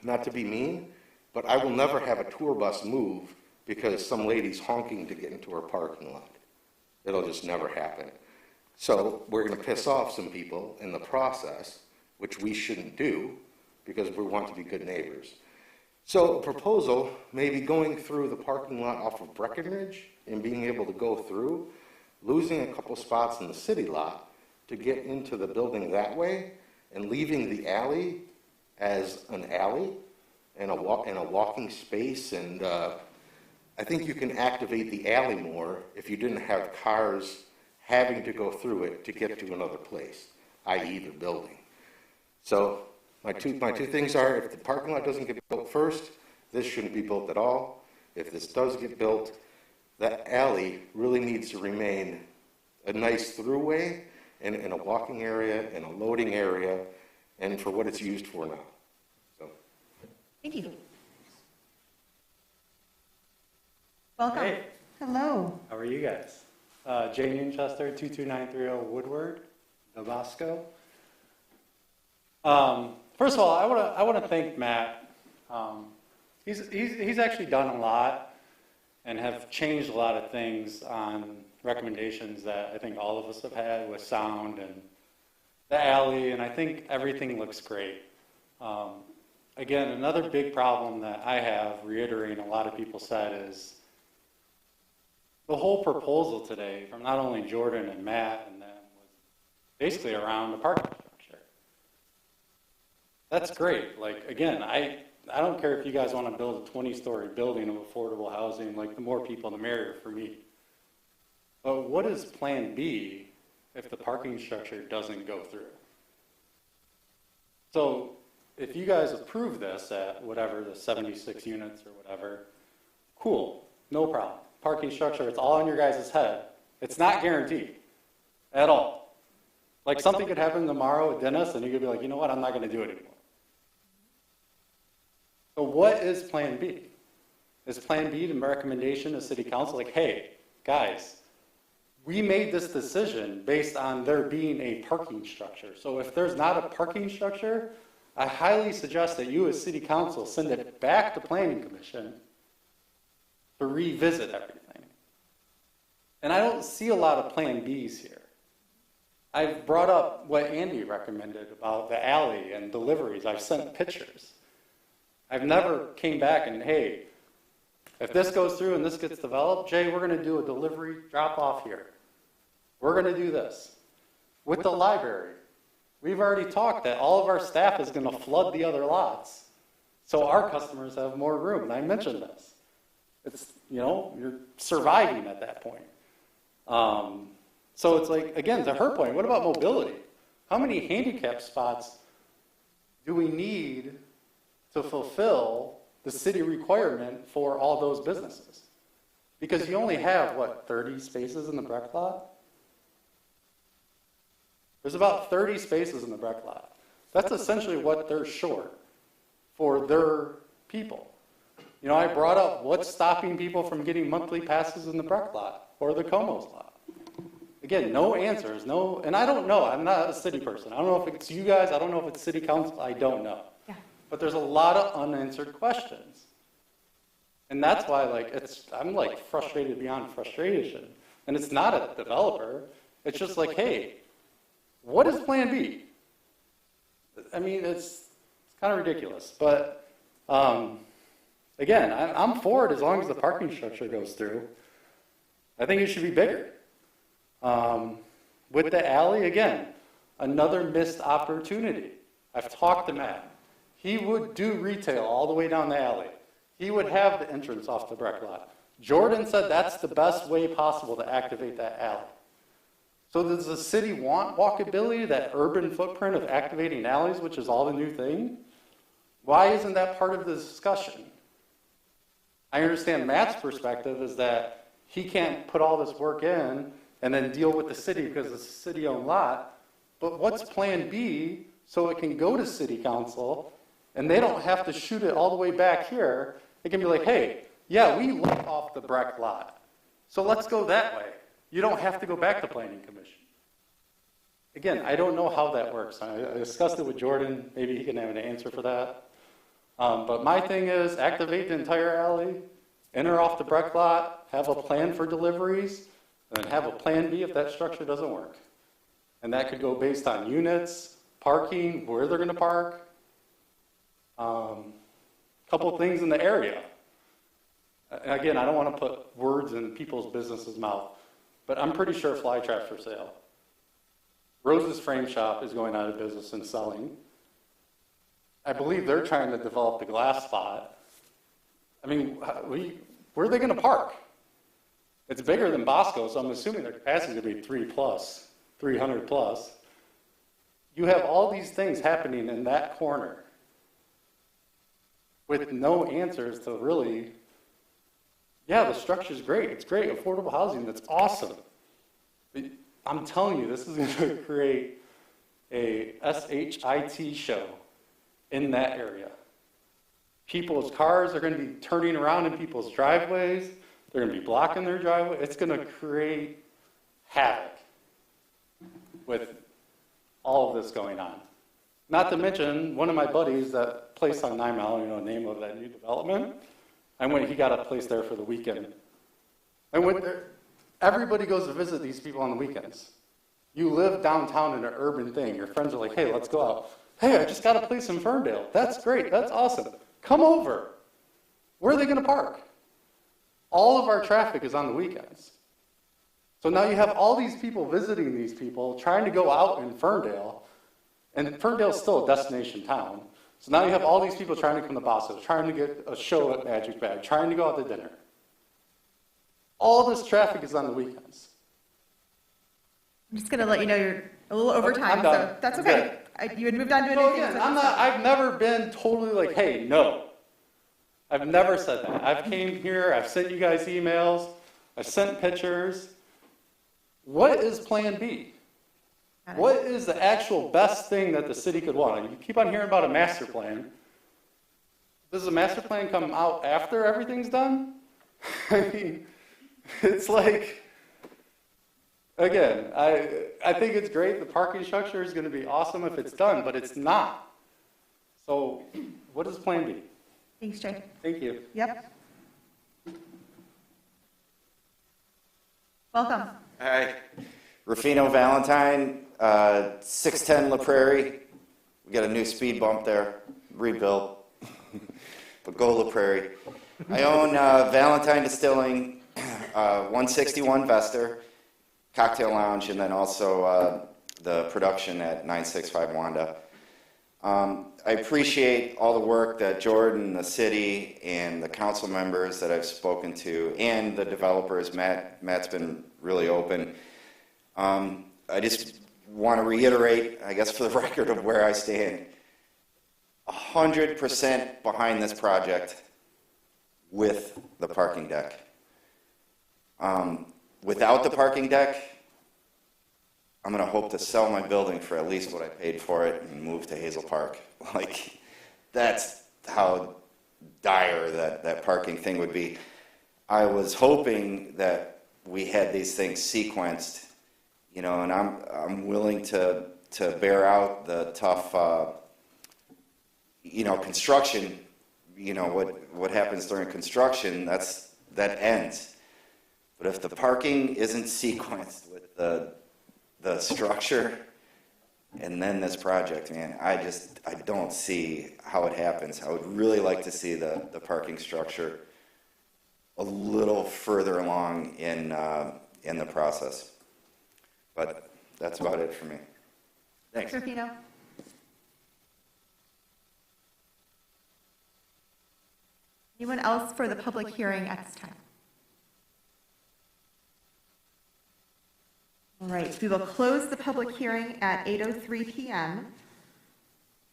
not to be mean, but I will never have a tour bus move because some lady's honking to get into her parking lot. It'll just never happen. So we're gonna piss off some people in the process, which we shouldn't do because we want to be good neighbors. So a proposal, maybe going through the parking lot off of Breckenridge and being able to go through, losing a couple spots in the city lot to get into the building that way, and leaving the alley as an alley and a walking space. And I think you can activate the alley more if you didn't have cars having to go through it to get to another place, i.e. the building. So my two things are, if the parking lot doesn't get built first, this shouldn't be built at all. If this does get built, that alley really needs to remain a nice throughway and a walking area and a loading area and for what it's used for now. So. Thank you. Welcome. Hey. Hello. How are you guys? Jay Newchester, 22930 Woodward, Nabasco. First of all, I want to thank Matt. He's actually done a lot and have changed a lot of things on recommendations that I think all of us have had with sound and the alley, and I think everything looks great. Again, another big problem that I have, reiterating a lot of people said, is the whole proposal today from not only Jordan and Matt and them was basically around the parking structure. That's great. Like, again, I don't care if you guys want to build a 20-story building of affordable housing, like the more people the merrier for me. But what is plan B if the parking structure doesn't go through? So if you guys approve this at whatever, the 76 units or whatever, cool, no problem. Parking structure, it's all in your guys' head. It's not guaranteed at all. Like something could happen tomorrow with Dennis and you could be like, you know what, I'm not going to do it anymore. So what is plan B? Is plan B the recommendation to city council? Like, hey, guys, we made this decision based on there being a parking structure. So if there's not a parking structure, I highly suggest that you as city council send it back to planning commission to revisit everything. And I don't see a lot of Plan Bs here. I've brought up what Andy recommended about the alley and deliveries. I've sent pictures. I've never came back and, hey, if this goes through and this gets developed, Jay, we're going to do a delivery drop-off here. We're going to do this. With the library, we've already talked that all of our staff is going to flood the other lots so our customers have more room. And I mentioned this. It's, you're surviving at that point. So it's like, again, to her point, what about mobility? How many handicap spots do we need to fulfill the city requirement for all those businesses? Because you only have, 30 spaces in the Breck lot? There's about 30 spaces in the Breck lot. That's essentially what they're short for their people. I brought up what's stopping people from getting monthly passes in the Breck lot or the Como's lot. Again, no answers, and I don't know. I'm not a city person. I don't know if it's you guys. I don't know if it's city council. I don't know. Yeah. But there's a lot of unanswered questions. And that's why, I'm frustrated beyond frustration. And it's not a developer. It's just like, hey, what is Plan B? I mean, it's kind of ridiculous. But again, I'm for it as long as the parking structure goes through. I think it should be bigger. With the alley, again, another missed opportunity. I've talked to Matt. He would do retail all the way down the alley. He would have the entrance off the Breck lot. Jordan said that's the best way possible to activate that alley. So does the city want walkability, that urban footprint of activating alleys, which is all the new thing? Why isn't that part of the discussion? I understand Matt's perspective is that he can't put all this work in and then deal with the city because it's a city-owned lot. But what's Plan B so it can go to city council and they don't have to shoot it all the way back here? It can be like, hey, yeah, we let off the Breck lot, so let's go that way. You don't have to go back to Planning Commission. Again, I don't know how that works. I discussed it with Jordan. Maybe he can have an answer for that. But my thing is activate the entire alley, enter off the Breck lot, have a plan for deliveries, and then have a Plan B if that structure doesn't work. And that could go based on units, parking, where they're going to park, a couple things in the area. Again, I don't want to put words in people's businesses' mouth, but I'm pretty sure Flytrap's for sale. Rose's Frame Shop is going out of business and selling. I believe they're trying to develop the glass spot. I mean, where are they going to park? It's bigger than Bosco, so I'm assuming their capacity is going to be 300 plus. You have all these things happening in that corner with no answers to really, yeah, the structure's great. It's great. Affordable housing, that's awesome. But I'm telling you, this is going to create a SHIT show in that area. People's cars are going to be turning around in people's driveways. They're going to be blocking their driveway. It's going to create havoc with all of this going on. Not to mention, one of my buddies, that place on 9 Mile, the name of that new development, he got a place there for the weekend. I went there. Everybody goes to visit these people on the weekends. You live downtown in an urban thing. Your friends are like, hey, let's go out. Hey, I just got a place in Ferndale. That's great. That's awesome. Come over. Where are they going to park? All of our traffic is on the weekends. So now you have all these people visiting these people, trying to go out in Ferndale, and Ferndale's still a destination town. So now you have all these people trying to come to Boston, trying to get a show at Magic Bag, trying to go out to dinner. All this traffic is on the weekends. I'm just going to let you know you're a little over time, so that's okay. You had moved on to anything. Again, I've never been totally like, hey, no. I've never said that. I've came here, I've sent you guys emails, I've sent pictures. What is Plan B? What is the actual best thing that the city could want? You keep on hearing about a master plan. Does the master plan come out after everything's done? I mean, it's like, again, I think it's great. The parking structure is going to be awesome if it's done, but it's not. So what is Plan B? Thanks, Jay. Thank you. Yep. Welcome. Hi, Rufino Valentine, 610 La Prairie. We got a new speed bump there, rebuilt, but go La Prairie. I own Valentine Distilling, 161 Vester, Cocktail Lounge, and then also the production at 965 Wanda. I appreciate all the work that Jordan, the city, and the council members that I've spoken to, and the developers. Matt's been really open. I just want to reiterate, I guess for the record, of where I stand. 100% behind this project with the parking deck. Without the parking deck, I'm going to hope to sell my building for at least what I paid for it and move to Hazel Park. Like, that's how dire that parking thing would be. I was hoping that we had these things sequenced, you know, and I'm willing to bear out the tough, you know, construction, you know, what happens during construction, that ends. But if the parking isn't sequenced with the structure and then this project, man, I don't see how it happens. I would really like to see the parking structure a little further along in the process. But that's about it for me. Thanks. Rufino. Anyone else for the public hearing at this time? All right, we will close the public hearing at 8:03 p.m.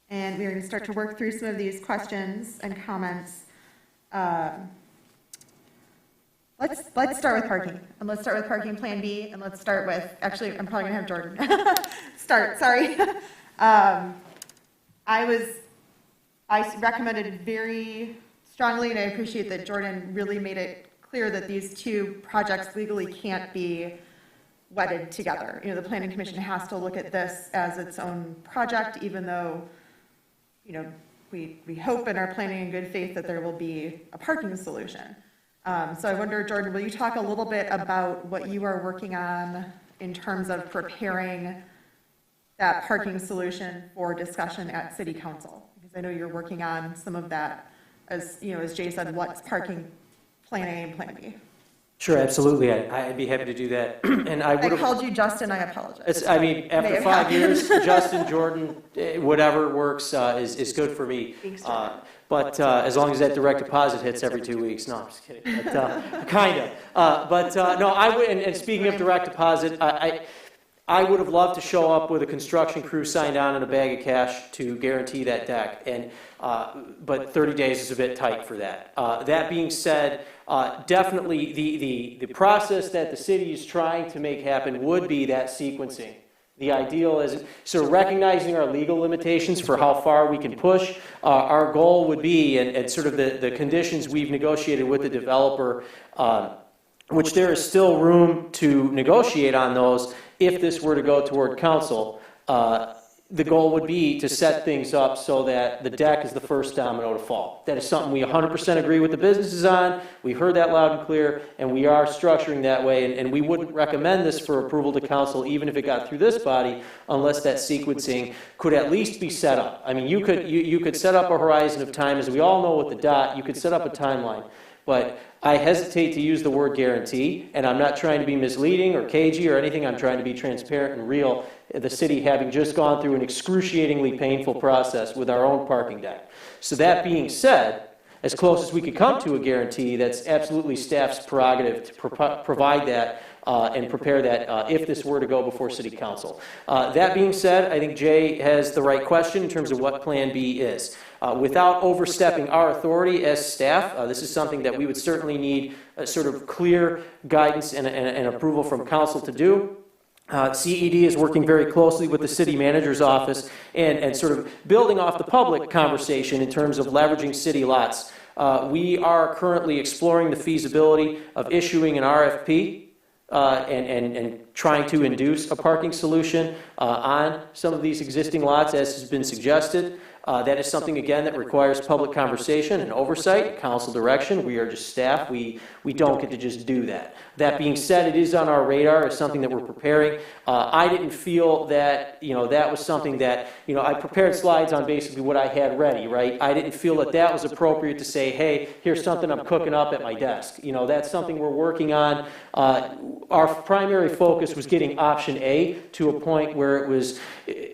And we're going to start to work through some of these questions and comments. Let's start with parking, and let's start with parking Plan B, and let's start with, actually, I'm probably going to have Jordan start, sorry. I recommended very strongly, and I appreciate that Jordan really made it clear that these two projects legally can't be wedded together. You know, the Planning Commission has to look at this as its own project, even though, you know, we hope in our planning in good faith that there will be a parking solution. So I wonder, Jordan, will you talk a little bit about what you are working on in terms of preparing that parking solution for discussion at City Council? Because I know you're working on some of that, as you know, as Jay said, what's parking Plan A and Plan B? Sure, absolutely. I'd be happy to do that. And I called you Justin, I apologize. I mean, after 5 years, Justin, Jordan, whatever works is good for me. But as long as that direct deposit hits every 2 weeks. No, I'm just kidding. But, kind of. No, I would, and speaking of direct deposit, I would have loved to show up with a construction crew signed on and a bag of cash to guarantee that deck. And but 30 days is a bit tight for that. That being said, definitely the process that the city is trying to make happen would be that sequencing. The ideal is sort of recognizing our legal limitations for how far we can push. Our goal would be, and sort of the conditions we've negotiated with the developer, which there is still room to negotiate on those if this were to go toward council. The goal would be to set things up so that the deck is the first domino to fall. That is something we 100% agree with the businesses on. We heard that loud and clear, and we are structuring that way. And we wouldn't recommend this for approval to council, even if it got through this body, unless that sequencing could at least be set up. I mean, you could set up a horizon of time, as we all know with the dot. You could set up a timeline. But I hesitate to use the word guarantee, and I'm not trying to be misleading or cagey or anything. I'm trying to be transparent and real. The city having just gone through an excruciatingly painful process with our own parking deck. So that being said, as close as we could come to a guarantee, that's absolutely staff's prerogative to provide that and prepare that if this were to go before City Council. That being said, I think Jay has the right question in terms of what Plan B is. Without overstepping our authority as staff, this is something that we would certainly need a sort of clear guidance and approval from council to do. CED is working very closely with the city manager's office and sort of building off the public conversation in terms of leveraging city lots. We are currently exploring the feasibility of issuing an RFP and trying to induce a parking solution on some of these existing lots, as has been suggested. That is something, again, that requires public conversation and oversight, council direction. We are just staff. We don't get to just do that. That being said, it is on our radar. It's something that we're preparing. I didn't feel that, that was something that, I prepared slides on basically what I had ready, right? I didn't feel that that was appropriate to say, hey, here's something I'm cooking up at my desk. That's something we're working on. Our primary focus was getting option A to a point where it was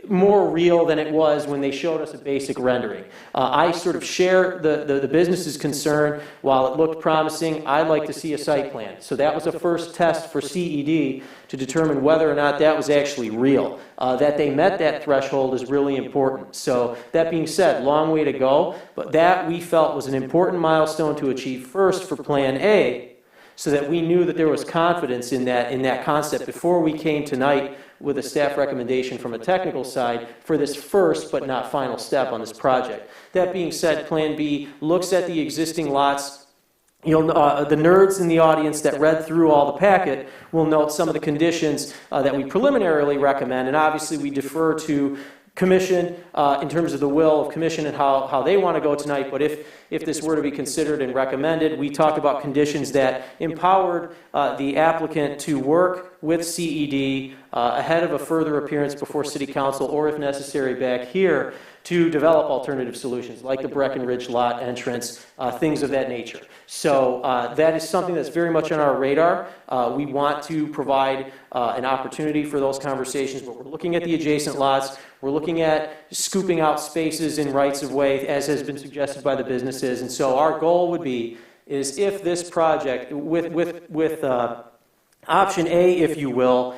more real than it was when they showed us a basic rendering. I sort of share the business's concern. While it looked promising, I'd like to see a site plan. So that was a first test for CED to determine whether or not that was actually real. That they met that threshold is really important. So that being said, long way to go, but that we felt was an important milestone to achieve first for Plan A, so that we knew that there was confidence in that concept before we came tonight with a staff recommendation from a technical side for this first but not final step on this project. That being said, Plan B looks at the existing lots. The nerds in the audience that read through all the packet will note some of the conditions that we preliminarily recommend, and obviously we defer to Commission in terms of the will of Commission and how they want to go tonight. But if this were to be considered and recommended, we talked about conditions that empowered the applicant to work with CED ahead of a further appearance before City Council, or if necessary back here, to develop alternative solutions like the Breckenridge lot entrance, things of that nature. So that is something that's very much on our radar. We want to provide an opportunity for those conversations, but we're looking at the adjacent lots. We're looking at scooping out spaces in rights of way, as has been suggested by the businesses. And so our goal would be is if this project, with option A, if you will,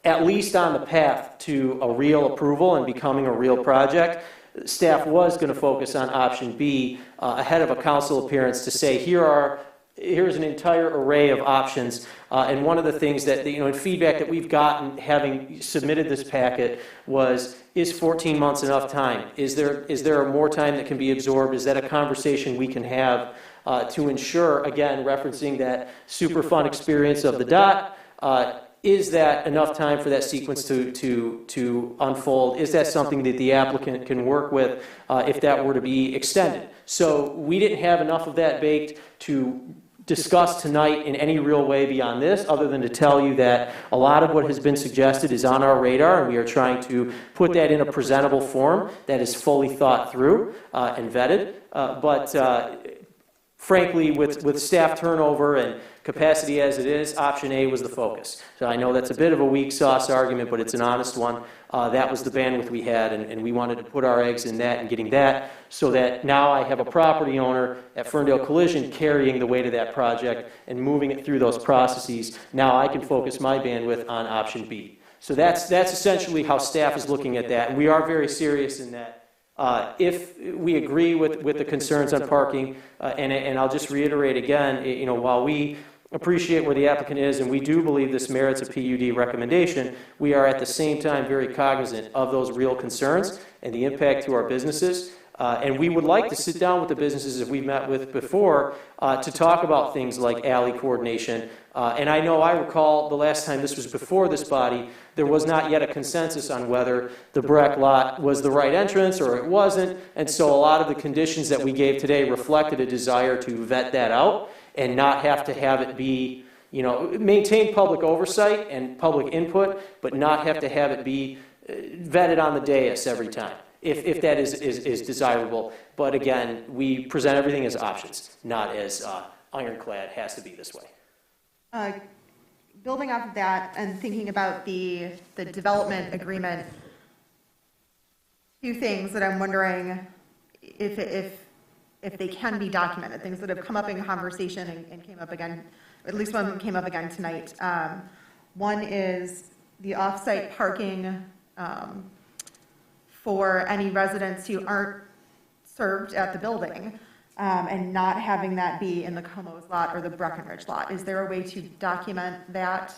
at least on the path to a real approval and becoming a real project, staff was going to focus on option B ahead of a council appearance to say, here's an entire array of options. And one of the things that, in feedback that we've gotten having submitted this packet was, is 14 months enough time? Is there more time that can be absorbed? Is that a conversation we can have to ensure, again, referencing that super fun experience of the dot, is that enough time for that sequence to unfold? Is that something that the applicant can work with if that were to be extended? So we didn't have enough of that baked to discuss tonight in any real way beyond this, other than to tell you that a lot of what has been suggested is on our radar, and we are trying to put that in a presentable form that is fully thought through and vetted. But frankly, with staff turnover and capacity as it is, option A was the focus. So I know that's a bit of a weak sauce argument, but it's an honest one. That was the bandwidth we had, and we wanted to put our eggs in that and getting that, so that now I have a property owner at Ferndale Collision carrying the weight of that project and moving it through those processes. Now I can focus my bandwidth on option B. So that's essentially how staff is looking at that, and we are very serious in that. If we agree with the concerns on parking, and I'll just reiterate again, while we appreciate where the applicant is, and we do believe this merits a PUD recommendation, we are at the same time very cognizant of those real concerns and the impact to our businesses. And we would like to sit down with the businesses that we've met with before to talk about things like alley coordination. And I recall the last time this was before this body, there was not yet a consensus on whether the Breck lot was the right entrance or it wasn't. And so a lot of the conditions that we gave today reflected a desire to vet that out and not have to have it be, maintain public oversight and public input, but not have to have it be vetted on the dais every time, if that is desirable. But again, we present everything as options, not as ironclad, has to be this way. Building off of that and thinking about the development agreement, two things that I'm wondering if they can be documented, things that have come up in conversation and came up again, at least one came up again tonight. One is the off-site parking for any residents who aren't served at the building, and not having that be in the Como's lot or the Breckenridge lot. Is there a way to document that?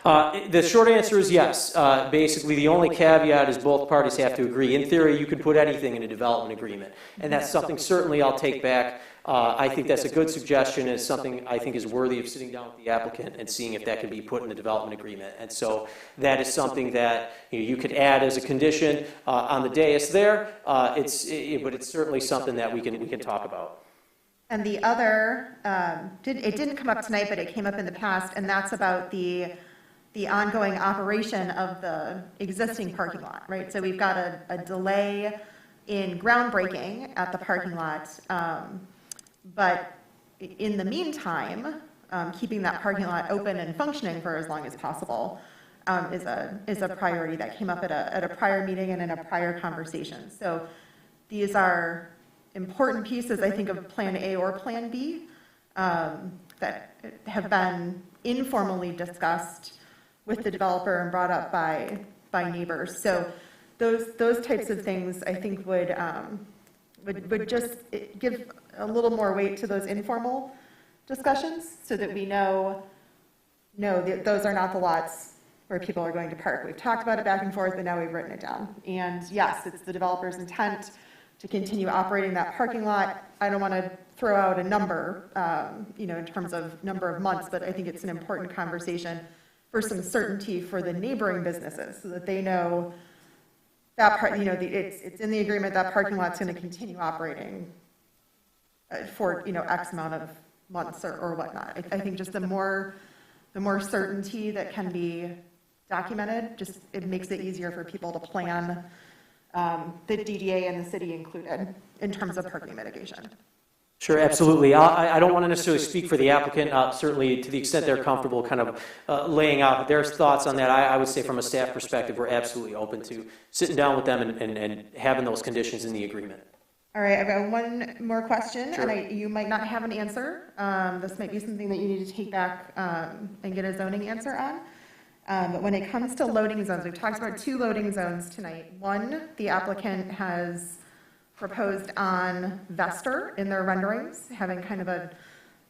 The short answer is yes. Basically, the only caveat is both parties have to agree. In theory, you could put anything in a development agreement, and that's something certainly I'll take back I think that's a good suggestion. It's something I think is worthy of sitting down with the applicant and seeing if that can be put in the development agreement. And so that is something that you could add as a condition on the dais there. But it's certainly something that we can talk about. And the other, it didn't come up tonight, but it came up in the past, and that's about the ongoing operation of the existing parking lot, right? So we've got a delay in groundbreaking at the parking lot, but in the meantime, keeping that parking lot open and functioning for as long as possible is a priority that came up at a prior meeting and in a prior conversation. So these are important pieces, I think, of Plan A or Plan B that have been informally discussed with the developer and brought up by neighbors. So those types of things, I think, would just give a little more weight to those informal discussions, so that we know that those are not the lots where people are going to park. We've talked about it back and forth, and now we've written it down. And yes, it's the developer's intent to continue operating that parking lot. I don't want to throw out a number, in terms of number of months, but I think it's an important conversation for some certainty for the neighboring businesses, so that they know that part, it's in the agreement that parking lot's going to continue operating for, X amount of months or whatnot. I think just the more certainty that can be documented, it makes it easier for people to plan, the DDA and the city included, in terms of parking mitigation. Sure, absolutely. I don't want to necessarily speak for the applicant. Certainly, to the extent they're comfortable kind of laying out their thoughts on that, I would say from a staff perspective, we're absolutely open to sitting down with them and having those conditions in the agreement. All right, I've got one more question, Sure. and you might not have an answer. This might be something that you need to take back and get a zoning answer on. But when it comes to loading zones, we've talked about 2 loading zones tonight. One, the applicant has proposed on Vester in their renderings, having kind of a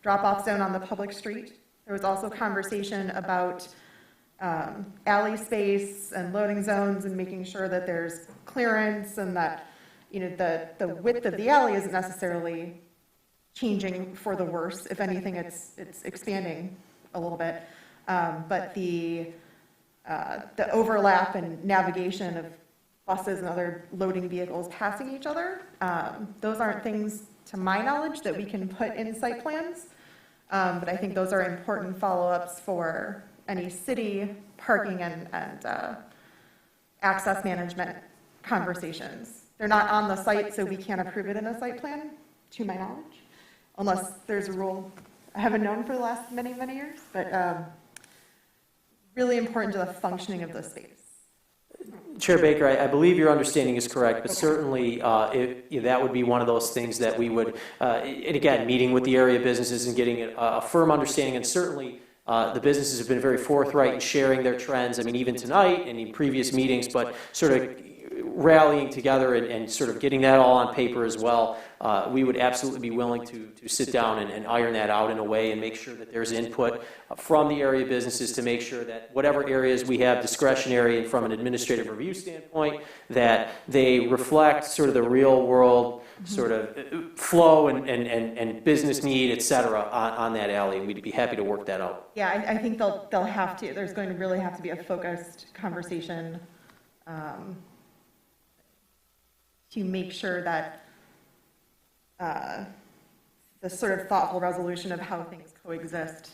drop-off zone on the public street. There was also conversation about alley space and loading zones and making sure that there's clearance and that, the width of the alley isn't necessarily changing for the worse. If anything, it's expanding a little bit. But the overlap and navigation of buses and other loading vehicles passing each other, those aren't things, to my knowledge, that we can put in site plans. But I think those are important follow-ups for any city parking and access management conversations. They're not on the site, so we can't approve it in a site plan, to my knowledge, unless there's a rule I haven't known for the last many, many years, but really important to the functioning of the space. Chair Baker, I believe your understanding is correct, but certainly that would be one of those things that we would, and again, meeting with the area businesses and getting a firm understanding, and certainly the businesses have been very forthright in sharing their trends, even tonight and in previous meetings, but sort of rallying together and sort of getting that all on paper as well. We would absolutely be willing to sit down and iron that out in a way and make sure that there's input from the area businesses to make sure that whatever areas we have discretionary and from an administrative review standpoint, that they reflect sort of the real world sort of flow and business need, et cetera, on that alley. And we'd be happy to work that out. Yeah, I think they'll have to. There's going to really have to be a focused conversation to make sure that the sort of thoughtful resolution of how things coexist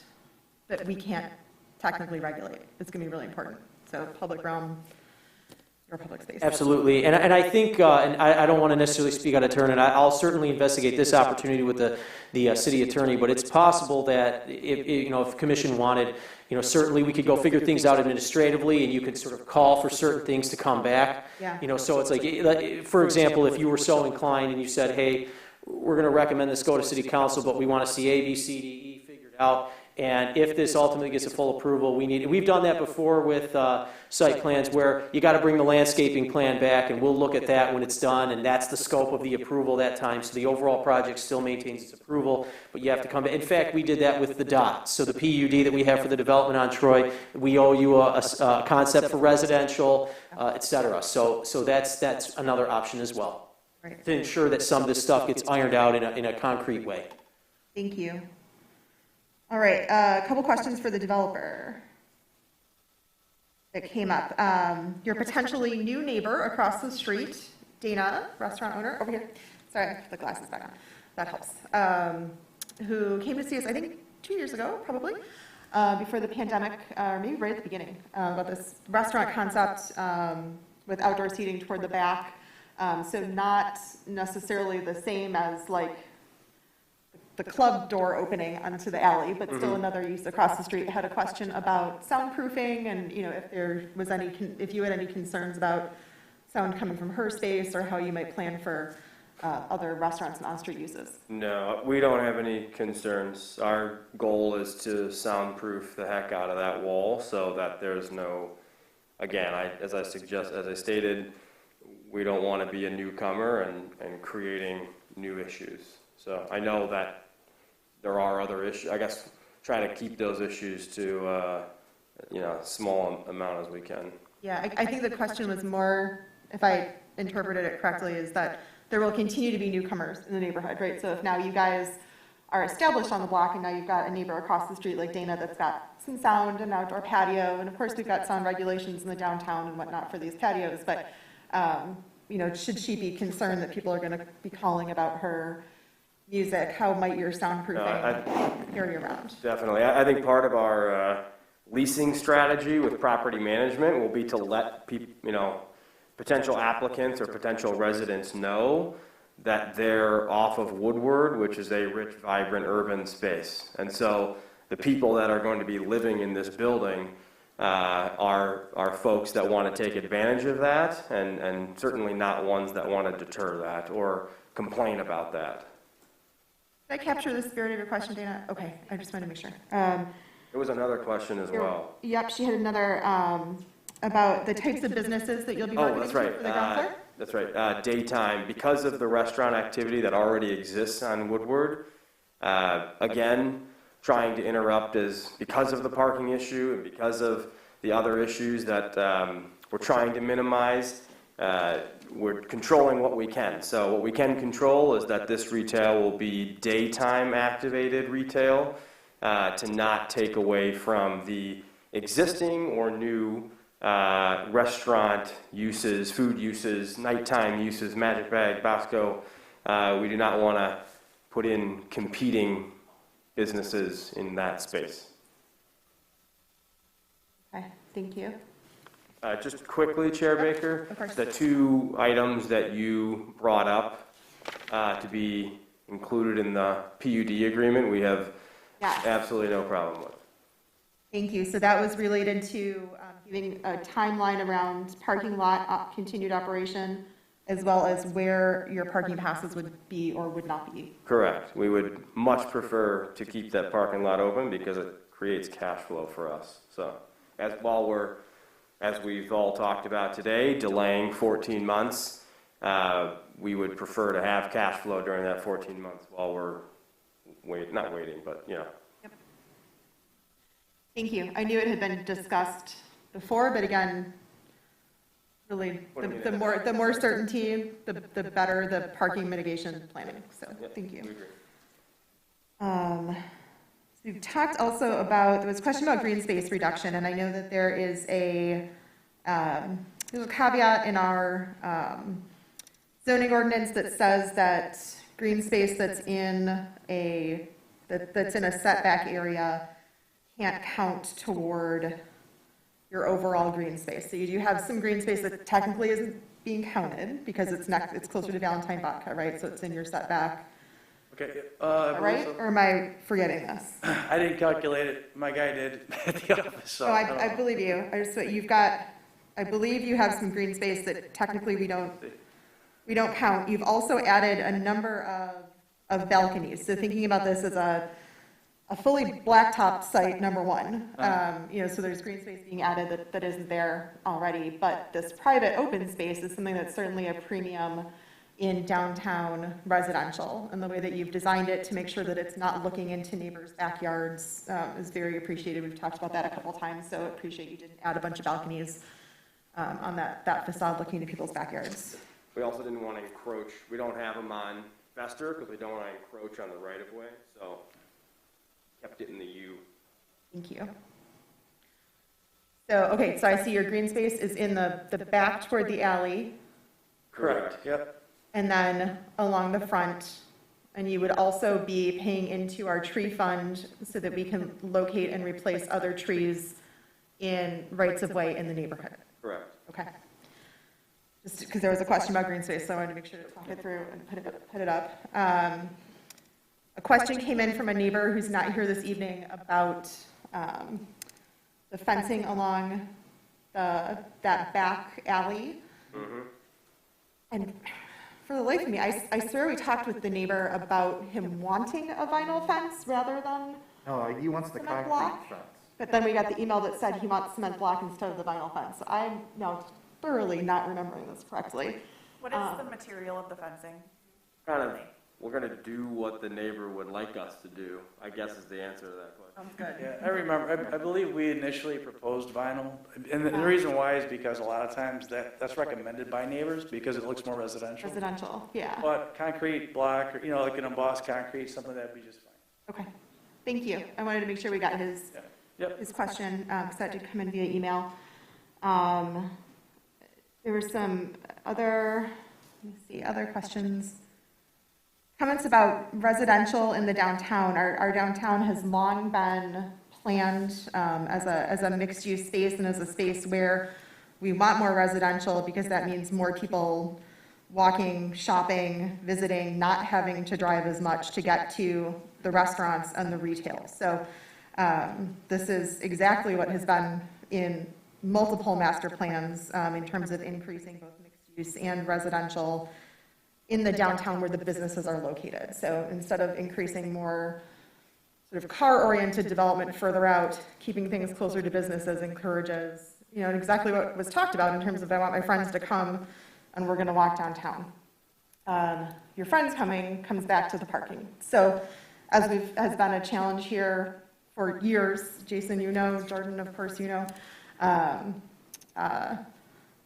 that we can't technically regulate. It's going to be really important. So public realm, your public space. Absolutely. And I think, and I don't want to necessarily speak out of turn, and I'll certainly investigate this opportunity with the city attorney, but it's possible that if commission wanted, certainly we could go figure things out administratively, and you could sort of call for certain things to come back. Yeah. So it's like, for example, if you were so inclined and you said, hey, we're going to recommend this go to city council, but we want to see A, B, C, D, E figured out. And if this ultimately gets a full approval, we've done that before with site plans where you got to bring the landscaping plan back, and we'll look at that when it's done, and that's the scope of the approval that time. So the overall project still maintains its approval, but you have to come back. In fact, we did that with the DOT. So the PUD that we have for the development on Troy, we owe you a concept for residential, et cetera. So that's another option as well. to ensure that some of this stuff gets ironed out in a concrete way. Thank you. All right, a couple questions for the developer that came up. Your potentially new neighbor across the street, Dana, restaurant owner, over here. Sorry, I put the glasses back on. That helps. Who came to see us, I think, 2 years ago, probably, before the pandemic, or maybe right at the beginning, about this restaurant concept with outdoor seating toward the back. So not necessarily the same as like the club door opening onto the alley, but still another use across the street. Had a question about soundproofing and, you know, if there was any, if you had any concerns about sound coming from her space or how you might plan for other restaurants and on-street uses. No, we don't have any concerns. Our goal is to soundproof the heck out of that wall so that there's no, again, as I stated, we don't want to be a newcomer and creating new issues. So I know that there are other issues, I guess, trying to keep those issues to, you know, small amount as we can. Yeah, I think the question was more, if I interpreted it correctly, is that there will continue to be newcomers in the neighborhood, right? So if now you guys are established on the block and now you've got a neighbor across the street like Dana that's got some sound and outdoor patio, and of course we've got sound regulations in the downtown and whatnot for these patios, but you know, should she be concerned that people are going to be calling about her music, how might your soundproofing carry around? Definitely. I think part of our leasing strategy with property management will be to let people, you know, potential applicants or potential residents know that they're off of Woodward, which is a rich, vibrant urban space. And so the people that are going to be living in this building are folks that want to take advantage of that, and certainly not ones that want to deter that or complain about that. Did I capture the spirit of your question, Dana? Okay, I just wanted to make sure. There was another question as well. Yep, she had another about the types of businesses that you'll be marketing that's to right. for the ground floor. That's right. Daytime, because of the restaurant activity that already exists on Woodward, again, trying to interrupt is because of the parking issue and because of the other issues that we're trying to minimize. We're controlling what we can. So what we can control is that this retail will be daytime activated retail to not take away from the existing or new restaurant uses, food uses, nighttime uses, Magic Bag, Bosco. We do not want to put in competing businesses in that space. Okay, thank you. Just quickly, Chair Baker, the two items that you brought up to be included in the PUD agreement, we have absolutely no problem with. Thank you. So that was related to giving a timeline around parking lot continued operation, as well as where your parking passes would be or would not be. Correct. We would much prefer to keep that parking lot open because it creates cash flow for us. So as we've all talked about today, delaying 14 months, we would prefer to have cash flow during that 14 months while we're not waiting, but you know. Yep. Thank you. I knew it had been discussed before, but again, really, the more certainty, the better the parking mitigation planning. So thank you. So we've talked also about, there was a question about green space reduction, and I know that there is there's a caveat in our zoning ordinance that says that green space that's in a setback area can't count toward your overall green space. So you do have some green space that technically isn't being counted because it's closer to Valentine Vodka, right? So it's in your setback. Okay. Right? Or am I forgetting this? I didn't calculate it. My guy did at the office. So I believe you. I believe you have some green space that technically we don't count. You've also added a number of balconies. So thinking about this as a fully blacktop site, number one, so there's green space being added that isn't there already, but this private open space is something that's certainly a premium in downtown residential, and the way that you've designed it to make sure that it's not looking into neighbors' backyards is very appreciated. We've talked about that a couple times, so I appreciate you didn't add a bunch of balconies on that facade looking into people's backyards. We also didn't want to encroach. We don't have them on Vester because we don't want to encroach on the right-of-way, so kept it in the U. Thank you. So, okay, so I see your green space is in the back toward the alley, Correct, yep. and then along the front. And you would also be paying into our tree fund so that we can locate and replace other trees in rights of way in the neighborhood. Correct. Okay. Just because there was a question about green space, so I wanted to make sure to talk it through and put it up. A question came in from a neighbor who's not here this evening about the fencing along that back alley. Mm-hmm. And for the life of me, I swear we talked with the neighbor about him wanting a vinyl fence rather than No, he wants the cement concrete block. fence. But then we got the email that said he wants cement block instead of the vinyl fence. So I'm now thoroughly not remembering this correctly. What is the material of the fencing? Kind of, we're going to do what the neighbor would like us to do, I guess is the answer to that question. Sounds good. Yeah, I remember, I believe we initially proposed vinyl, and the reason why is because a lot of times that's recommended by neighbors because it looks more residential. Residential, yeah. But concrete block, or, you know, like an embossed concrete, something that'd be just fine. Okay, thank you. I wanted to make sure we got his, his question, because that did come in via email. There were some other, let me see, other questions. Comments about residential in the downtown. Our downtown has long been planned as a mixed-use space and as a space where we want more residential because that means more people walking, shopping, visiting, not having to drive as much to get to the restaurants and the retail. So this is exactly what has been in multiple master plans in terms of increasing both mixed use and residential in the downtown where the businesses are located. So instead of increasing more sort of car-oriented development further out, keeping things closer to businesses encourages, you know, exactly what was talked about in terms of I want my friends to come and we're going to walk downtown. Your friends coming comes back to the parking. So as has been a challenge here for years, Jason, you know, Jordan, of course, you know,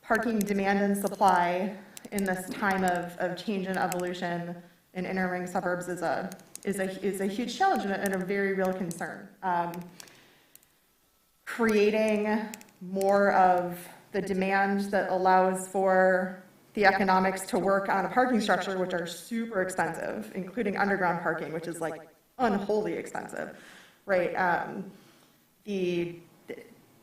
parking demand and supply in this time of change and evolution in inner ring suburbs is a huge challenge and a very real concern. Creating more of the demand that allows for the economics to work on a parking structure, which are super expensive, including underground parking, which is like unholy expensive, right?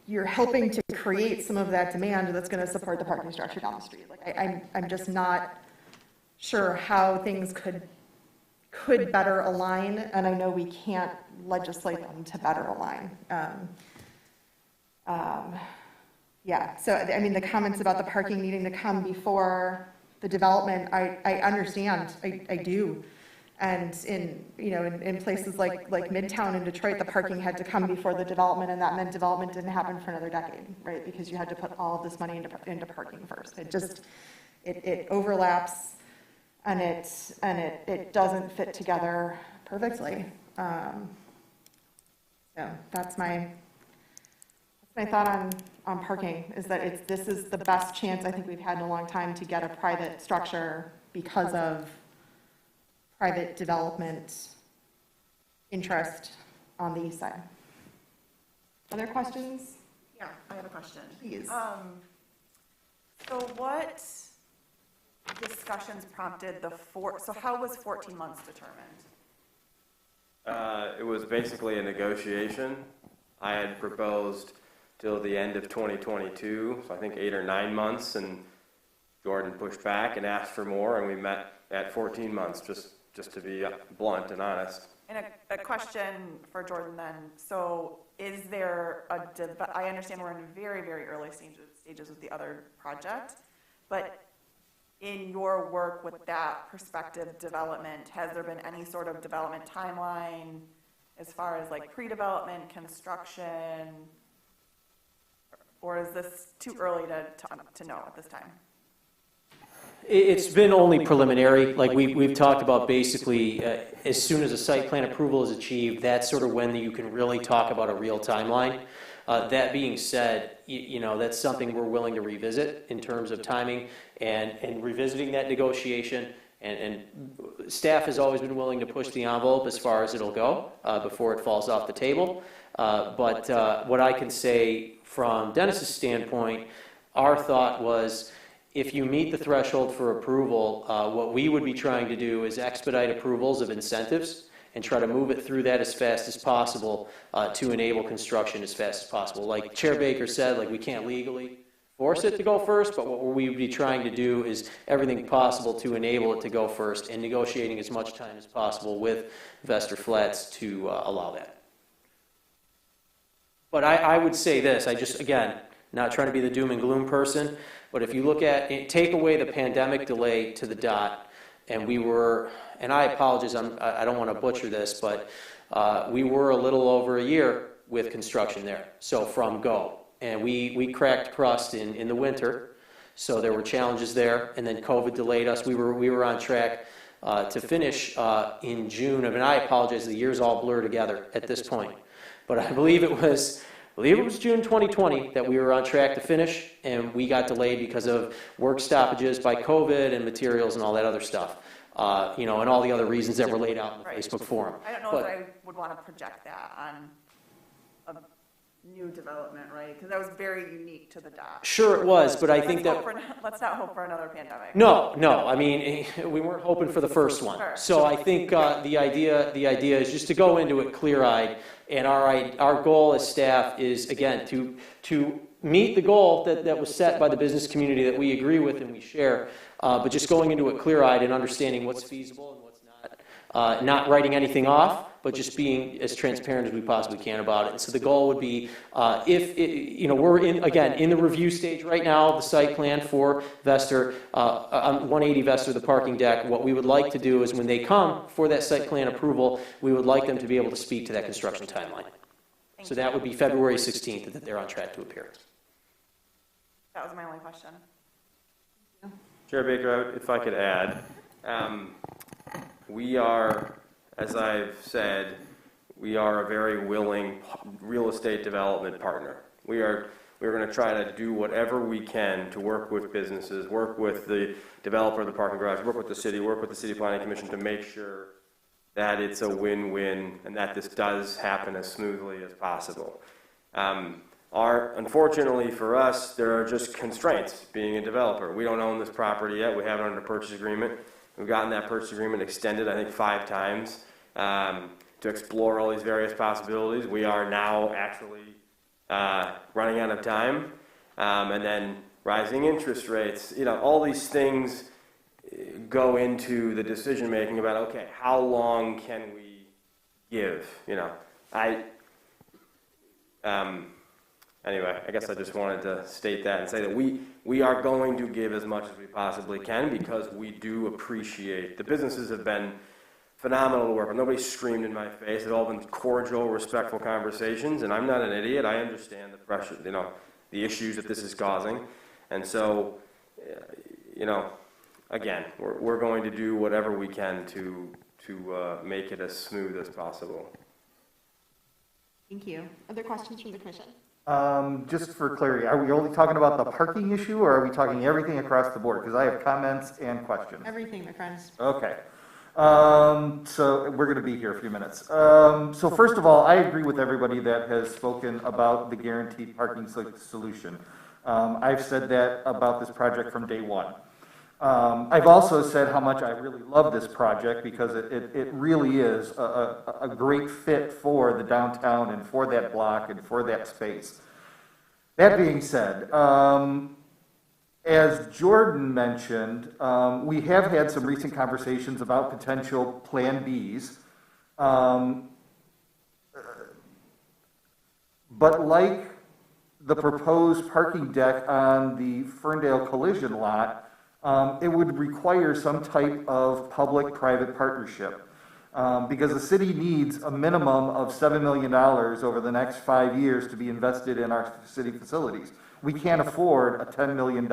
You're helping to create some of that demand that's going to support the parking structure down the street. Like I'm just not sure how things could better align, and I know we can't legislate them to better align. Yeah, so I mean, the comments about the parking needing to come before the development, I understand, I do. And in places like Midtown in Detroit, the parking had to come before the development, and that meant development didn't happen for another decade, right? Because you had to put all of this money into parking first. It overlaps, and it doesn't fit together perfectly. So that's my thought on parking, is that this is the best chance I think we've had in a long time to get a private structure because of private development interest on the east side. Other questions? Yeah, I have a question. Please. So what discussions prompted so how was 14 months determined? It was basically a negotiation. I had proposed till the end of 2022, so I think 8 or 9 months, and Jordan pushed back and asked for more, and we met at 14 months, just to be blunt and honest. And a question for Jordan then. So is there I understand we're in very, very early stages with the other project, but in your work with that prospective development, has there been any sort of development timeline as far as like pre-development, construction, or is this too early to know at this time? It's been only preliminary. Like we've talked about basically as soon as a site plan approval is achieved, that's sort of when you can really talk about a real timeline. That being said, that's something we're willing to revisit in terms of timing and revisiting that negotiation. And staff has always been willing to push the envelope as far as it'll go before it falls off the table. But what I can say from Dennis's standpoint, our thought was, if you meet the threshold for approval, what we would be trying to do is expedite approvals of incentives and try to move it through that as fast as possible to enable construction as fast as possible. Like Chair Baker said, like we can't legally force it to go first, but what we would be trying to do is everything possible to enable it to go first and negotiating as much time as possible with Vester Flats to allow that. But I would say this, again, not trying to be the doom and gloom person, but if you look at, take away the pandemic delay to the dot, and we were, and I apologize, I don't want to butcher this, but we were a little over a year with construction there, so from go. And we cracked crust in the winter, so there were challenges there, and then COVID delayed us. We were on track to finish in June and I apologize, the years all blur together at this point, but I believe it was June 2020 that we were on track to finish, and we got delayed because of work stoppages by COVID and materials and all that other stuff, and all the other reasons that were laid out in the Facebook forum. I don't know if I would want to project that on a new development, right? Because that was very unique to the dock. Sure it was, but I think that... Let's not hope for another pandemic. No, I mean, we weren't hoping for the first one. Sure. So I think the idea is just to go into it clear-eyed, and our goal as staff is, again, to meet the goal that was set by the business community that we agree with and we share, but just going into it clear-eyed and understanding what's feasible and what's not writing anything off, but just being as transparent as we possibly can about it. And so the goal would be, we're in the review stage right now, the site plan for Vester, on 180 Vester, the parking deck. What we would like to do is when they come for that site plan approval, we would like them to be able to speak to that construction timeline. So that would be February 16th that they're on track to appear. That was my only question. Chair Baker, if I could add, we are, as I've said, we are a very willing real estate development partner. We're going to try to do whatever we can to work with businesses, work with the developer of the parking garage, work with the city planning commission to make sure that it's a win-win and that this does happen as smoothly as possible. Unfortunately for us, there are just constraints being a developer. We don't own this property yet. We have it under purchase agreement. We've gotten that purchase agreement extended, I think, 5 times to explore all these various possibilities. We are now actually running out of time, and then rising interest rates. All these things go into the decision making about, okay, how long can we give? Anyway, I guess I just wanted to state that and say that we are going to give as much as we possibly can because we do appreciate, the businesses have been phenomenal to work with. Nobody screamed in my face. They've all been cordial, respectful conversations, and I'm not an idiot. I understand the pressure, the issues that this is causing. And so, again, we're going to do whatever we can to make it as smooth as possible. Thank you. Other questions from the commission? Just for clarity, are we only talking about the parking issue, or are we talking everything across the board? Because I have comments and questions. Everything, my friends. Okay. So we're going to be here a few minutes. So first of all, I agree with everybody that has spoken about the guaranteed parking solution. I've said that about this project from day one. I've also said how much I really love this project because it really is a great fit for the downtown and for that block and for that space. That being said, as Jordan mentioned, we have had some recent conversations about potential Plan Bs. But like the proposed parking deck on the Ferndale collision lot, it would require some type of public-private partnership because the city needs a minimum of $7 million over the next 5 years to be invested in our city facilities. We can't afford a $10 million,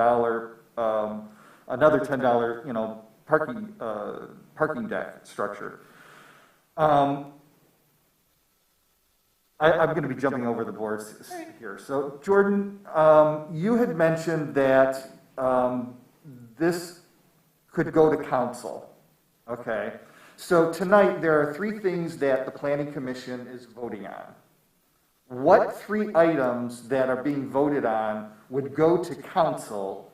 another $10, parking deck structure. I'm going to be jumping over the boards here. So Jordan, you had mentioned that this could go to council. Okay. So tonight there are 3 things that the Planning Commission is voting on. What 3 items that are being voted on would go to council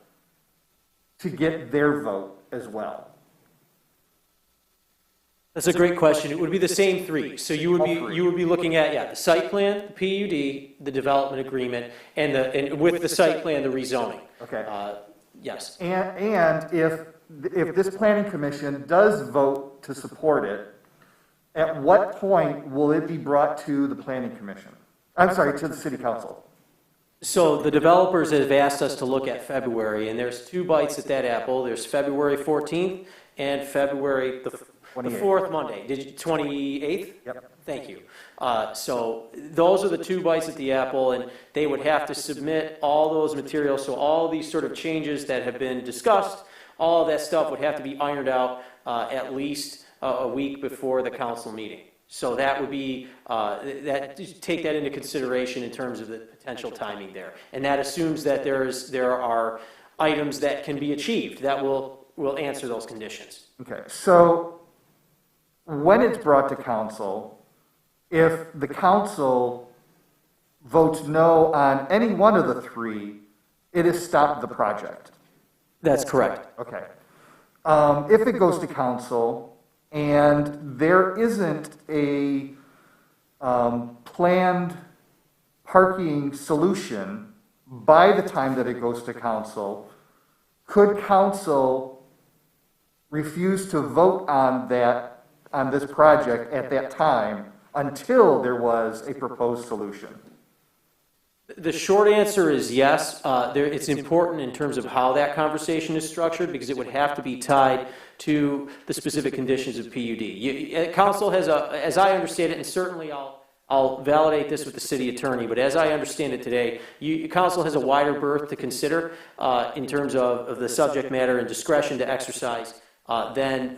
to get their vote as well? That's a great question. It would be the same 3. So you would be looking at, the site plan, the PUD, the development agreement, and with the site plan, the rezoning. Okay. Yes. And if this planning commission does vote to support it, at what point will it be brought to the planning commission? I'm sorry, to the city council? So the developers have asked us to look at February, and there's 2 bites at that apple. There's February 14th and February the 4th Monday. 28th? Yep. Thank you. So those are the 2 bites at the apple, and they would have to submit all those materials. So all these sort of changes that have been discussed, all of that stuff would have to be ironed out at least a week before the council meeting. So that would be, take that into consideration in terms of the potential timing there. And that assumes that there are items that can be achieved that will answer those conditions. Okay, so when it's brought to council, if the council votes no on any one of the 3, it has stopped the project. That's correct. Okay. If it goes to council and there isn't a planned parking solution by the time that it goes to council, could council refuse to vote on this project at that time until there was a proposed solution? The short answer is yes. It's important in terms of how that conversation is structured because it would have to be tied to the specific conditions of PUD. Council has as I understand it, and certainly I'll validate this with the city attorney, but as I understand it today, council has a wider berth to consider in terms of the subject matter and discretion to exercise than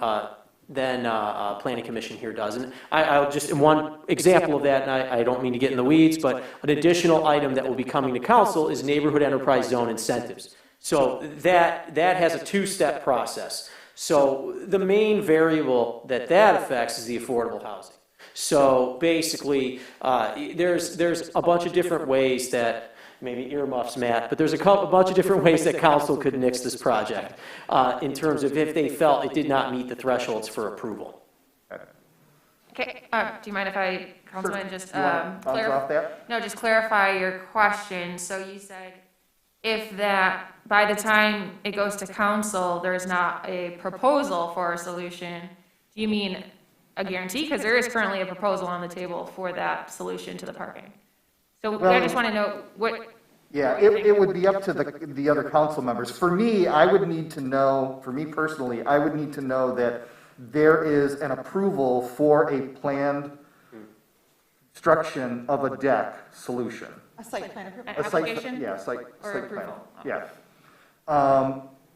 Planning Commission here does. And I'll just, one example of that, and I don't mean to get in the weeds, but an additional item that will be coming to council is neighborhood enterprise zone incentives. So that has a 2-step process. So the main variable that affects is the affordable housing. So basically, there's a bunch of different ways that, maybe earmuffs, Matt, but there's a bunch of different ways that council could nix this project in terms of if they felt it did not meet the thresholds for approval. Okay, do you mind if I, Councilman, just just clarify your question? So you said if that, by the time it goes to council, there's not a proposal for a solution, do you mean a guarantee? Because there is currently a proposal on the table for that solution to the parking. So I just want to know what. Yeah, it would be up to the other council members. For me, I would need to know, for me personally, I would need to know that there is an approval for a planned construction of a deck solution. A site plan approval? Application? Site plan. approval? Yeah.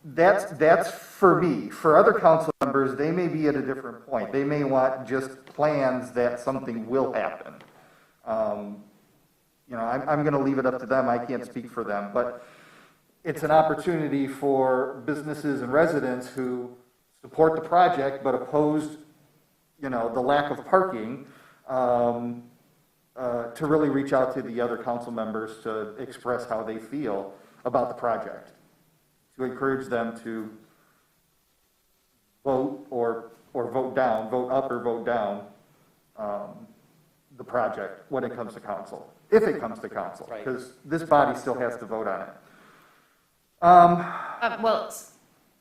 That's for me. For other council members, they may be at a different point. They may want just plans that something will happen. I'm going to leave it up to them. I can't speak for them, but it's an opportunity for businesses and residents who support the project but oppose, the lack of parking, to really reach out to the other council members to express how they feel about the project, to encourage them to vote or vote down, vote up or vote down the project when it comes to council. If it comes to council, because this body still has to vote on it.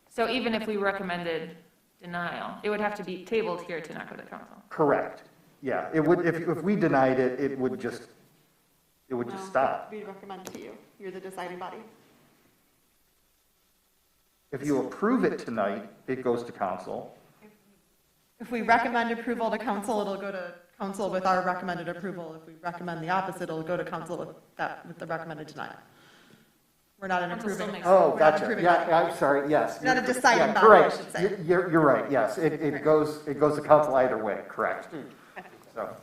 So even if we recommended denial, it would have to be tabled here to not go to council. Correct. Yeah, it would. If we denied it, it would just stop. We recommend to you. You're the deciding body. If you approve it tonight, it goes to council. If we recommend approval to council, it'll go to council with our recommended approval. If we recommend the opposite, it'll go to council with the recommended denial. We're not an approving. Oh, gotcha. Yeah, I'm sorry. Yes. We're not a deciding body, correct. I should say. You're right. Yes, it goes to council either way. Correct. So,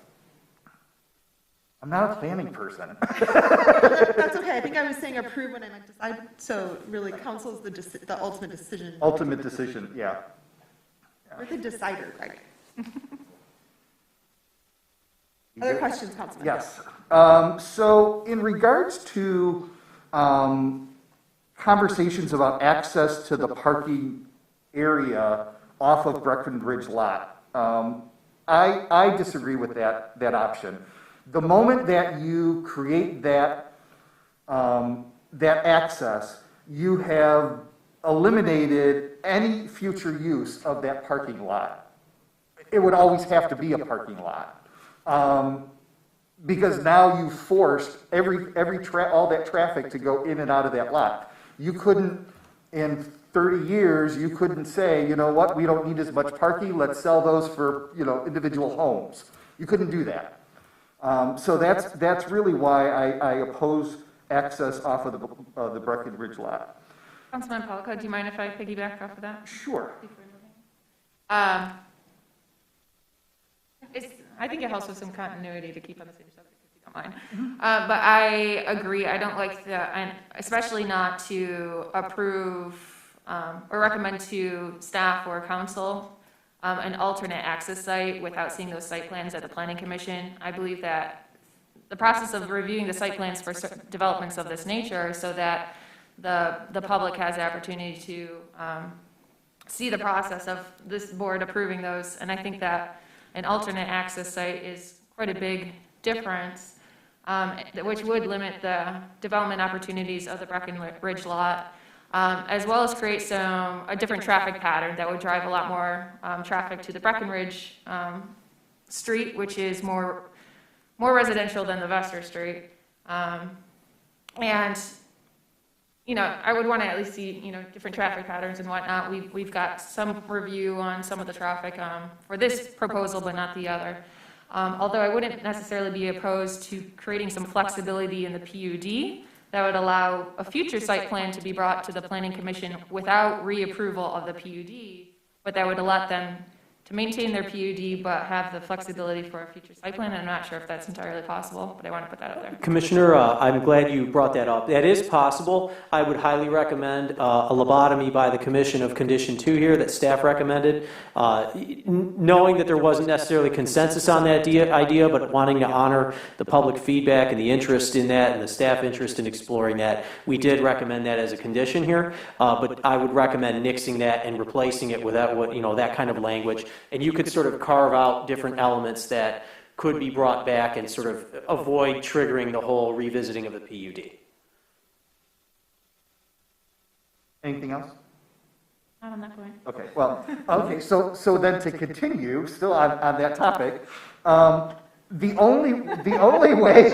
I'm not a planning person. That's okay. I think I was saying approve when I meant decide. So really, council's the ultimate decision. Ultimate decision, yeah. We're the decider, right? Other questions, Councilman? Yes. So in regards to conversations about access to the parking area off of Breckenridge lot, I disagree with that option. The moment that you create that access, you have eliminated any future use of that parking lot. It would always have to be a parking lot. Because now you've forced all that traffic to go in and out of that lot. You couldn't, in 30 years, you couldn't say, you know what, we don't need as much parking, let's sell those for, individual homes. You couldn't do that. So that's really why I oppose access off of the Breckenridge lot. Councilman Polka, do you mind if I piggyback off of that? Sure. I think it helps with some continuity to keep on the same subject, if you don't mind. But I agree. I don't like that, especially not to approve or recommend to staff or council an alternate access site without seeing those site plans at the Planning Commission. I believe that the process of reviewing the site plans for developments of this nature so that the public has the opportunity to see the process of this board approving those. And I think that an alternate access site is quite a big difference, which would limit the development opportunities of the Breckenridge lot, as well as create a different traffic pattern that would drive a lot more traffic to the Breckenridge street, which is more residential than the Vester Street. And I would want to at least see, different traffic patterns and whatnot. We've got some review on some of the traffic for this proposal, but not the other. Although I wouldn't necessarily be opposed to creating some flexibility in the PUD that would allow a future site plan to be brought to the Planning Commission without reapproval of the PUD, but that would allow them to maintain their PUD but have the flexibility for a future site plan. I'm not sure if that's entirely possible, but I want to put that out there. Commissioner, I'm glad you brought that up. That is possible. I would highly recommend a lobotomy by the commission of condition 2 here that staff recommended. Knowing that there wasn't necessarily consensus on that idea, but wanting to honor the public feedback and the interest in that and the staff interest in exploring that, we did recommend that as a condition here. But I would recommend nixing that and replacing it with that kind of language. And you could sort of carve out different elements that could be brought back and sort of avoid triggering the whole revisiting of the PUD. Anything else? Not on that point. Okay, well, okay, so then to continue, still on that topic, the only way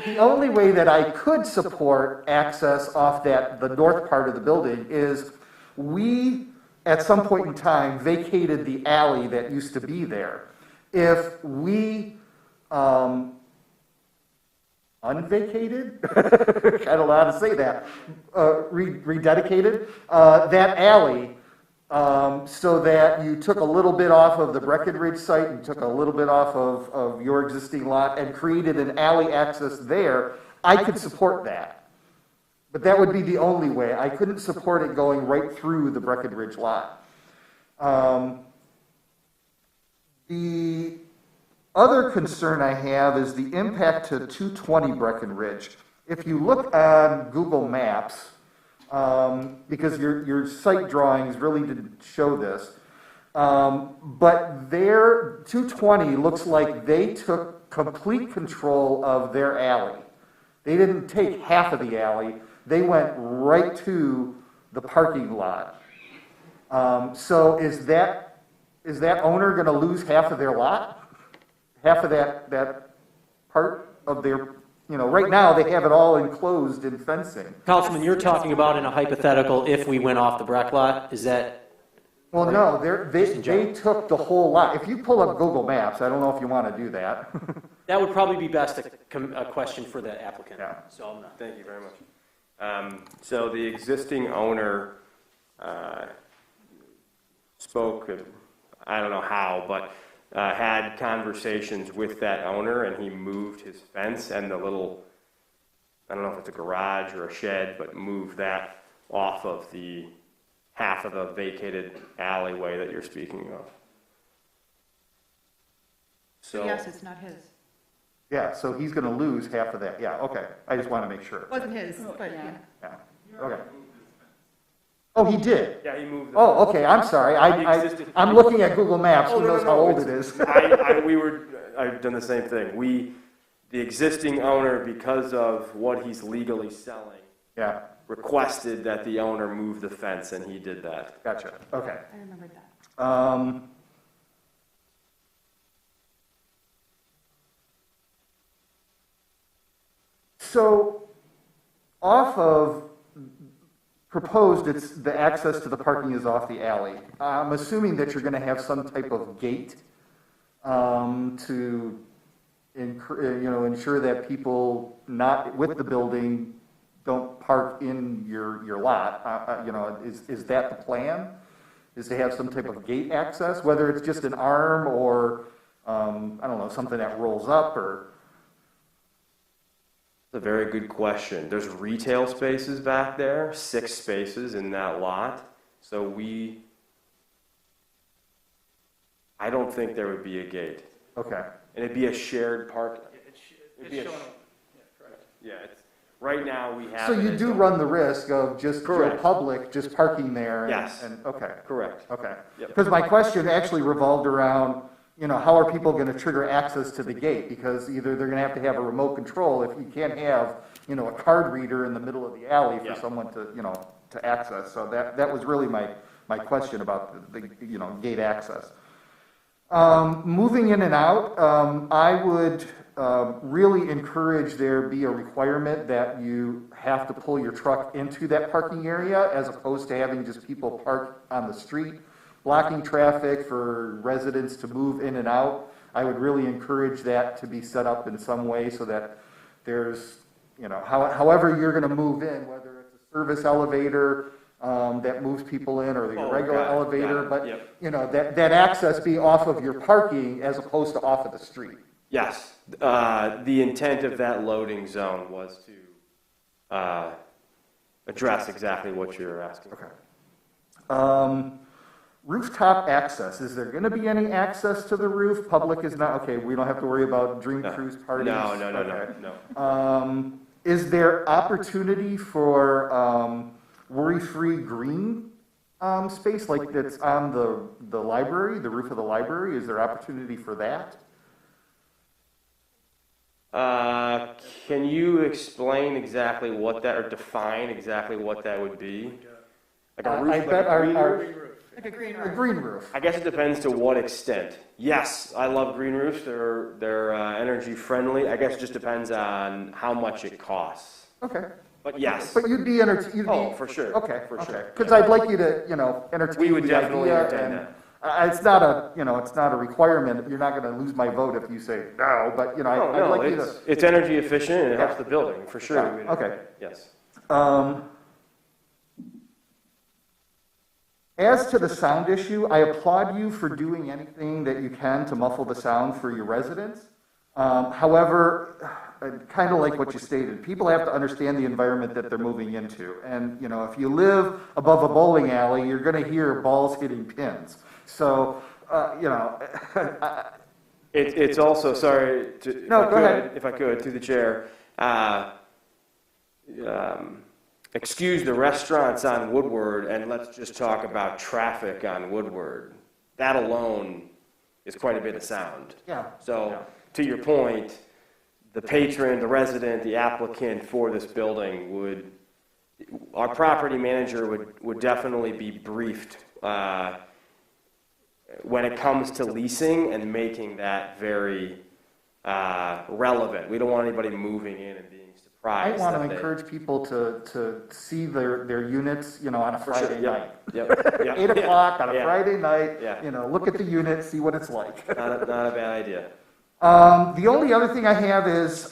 the only way that I could support access off the north part of the building is we, at some point in time, vacated the alley that used to be there. If we unvacated, I don't know how to say that, rededicated that alley so that you took a little bit off of the Breckenridge site and took a little bit off of your existing lot and created an alley access there, I could support that. But that would be the only way. I couldn't support it going right through the Breckenridge lot. The other concern I have is the impact to 220 Breckenridge. If you look on Google Maps, because your site drawings really didn't show this, but their 220 looks like they took complete control of their alley. They didn't take half of the alley. They went right to the parking lot. So is that owner going to lose half of their lot? Half of that part of their, right now they have it all enclosed in fencing. Councilman, you're talking about in a hypothetical if we went off the Breck lot, is that? Well, no, they took the whole lot. If you pull up Google Maps, I don't know if you want to do that. That would probably be best a question for the applicant. Yeah. So thank you very much. So the existing owner spoke, I don't know how, but had conversations with that owner, and he moved his fence and the little, I don't know if it's a garage or a shed, but moved that off of the half of the vacated alleyway that you're speaking of. So Yes, it's not his. Yeah, so he's gonna lose half of that, yeah, okay, I just wanna make sure. It wasn't his, but yeah. Yeah, okay. Oh, he did? Yeah, he moved. Oh, okay, I'm sorry, I'm looking at Google Maps, who knows how old it is. I've done the same thing. The existing owner, because of what he's legally selling, yeah, requested that the owner move the fence, and he did that. Gotcha, okay. I remembered that. So, off of proposed, it's the access to the parking is off the alley. I'm assuming that you're going to have some type of gate to ensure that people not with the building don't park in your lot. Is that the plan? Is to have some type of gate access, whether it's just an arm or I don't know, something that rolls up or. That's a very good question. There's retail spaces back there, 6 spaces in that lot. So I don't think there would be a gate. Okay. And it'd be a shared park. Yeah, right now we have. So you do run the risk of just the public just parking there. Yes. Okay. Correct. Okay. Yep. Because my question actually revolved around, how are people going to trigger access to the gate? Because either they're going to have a remote control if you can't have, a card reader in the middle of the alley for someone to access. So that was really my question about the gate access. Moving in and out, I would really encourage there be a requirement that you have to pull your truck into that parking area as opposed to having just people park on the street, blocking traffic for residents to move in and out. I would really encourage that to be set up in some way so that there's, however you're going to move in, whether it's a service elevator that moves people in or the regular elevator, but that access be off of your parking as opposed to off of the street. Yes. The intent of that loading zone was to address exactly what you're asking. Okay. Rooftop access, is there going to be any access to the roof? Public is not, okay, we don't have to worry about dream cruise parties? No. Is there opportunity for worry-free green space like that's on the library, the roof of the library? Is there opportunity for that? Can you explain exactly what that, or define exactly what that would be? Like a roof, Like a green roof. A green roof. I guess it depends to what extent. Yes, I love green roofs. They're energy friendly. I guess it just depends on how much it costs. Okay. But yes. But you'd be entertained. Oh, for sure. Okay. For sure. Because I'd like you to, entertain We would the definitely idea, entertain and that. it's not a requirement. You're not going to lose my vote if you say no. But I'd like you to. It's energy efficient and it helps the building for sure. Yeah. Okay. Yes. As to the sound issue, I applaud you for doing anything that you can to muffle the sound for your residents. However, kind of like what you stated, people have to understand the environment that they're moving into. And, if you live above a bowling alley, you're going to hear balls hitting pins. So, It's also, sorry, if I could, through the chair, excuse the restaurants on Woodward and let's just talk about traffic on Woodward. That alone is quite a bit of sound. Yeah. So, to your point, the patron, the resident, the applicant for this building our property manager would definitely be briefed when it comes to leasing and making that very relevant. We don't want anybody moving in and being surprised. I want to encourage people to see their units, on a Friday night. Yep. 8 o'clock on a Friday night, look at the unit, see what it's like. Not a bad idea. The only other thing I have is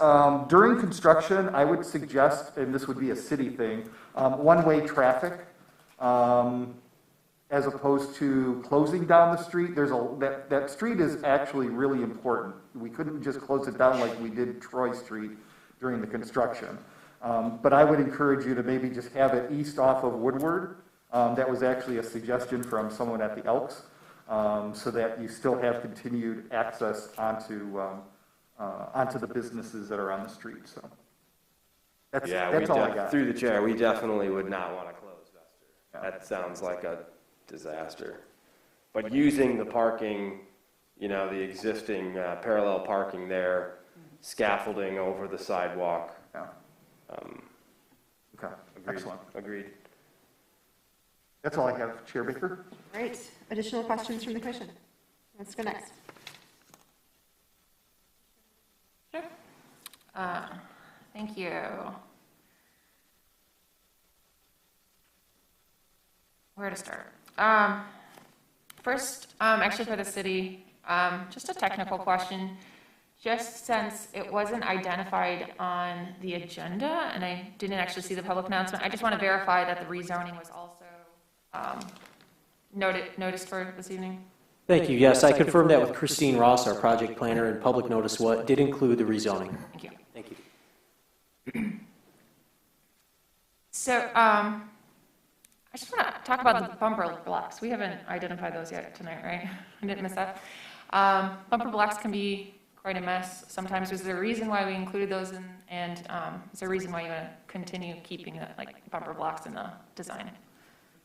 during construction, I would suggest, and this would be a city thing, one-way traffic. as opposed to closing down the street. That street is actually really important. We couldn't just close it down like we did Troy Street during the construction. But I would encourage you to maybe just have it east off of Woodward. That was actually a suggestion from someone at the Elks, so that you still have continued access onto the businesses that are on the street. So that's all I got. Through the chair, we definitely would not want to close Vester. That sounds like a disaster. But using the parking, the existing parallel parking there, scaffolding over the sidewalk. Yeah. Okay. Agreed. Excellent. Agreed. That's all I have, Chair Baker. Great. Additional questions from the commission? Let's go next. Sure. Thank you. Where to start? First, actually for the city, just a technical question. Just since it wasn't identified on the agenda, and I didn't actually see the public announcement, I just want to verify that the rezoning was also noticed for this evening. Thank you. Yes, I confirmed that with Christine Ross, our project planner, and public notice did include the rezoning. Thank you. Thank you. So, I just want to talk about the bumper blocks. We haven't identified those yet tonight, right? I didn't miss that. Bumper blocks can be quite a mess sometimes. Was there a reason why we included those in, and is there a reason why you want to continue keeping bumper blocks in the design?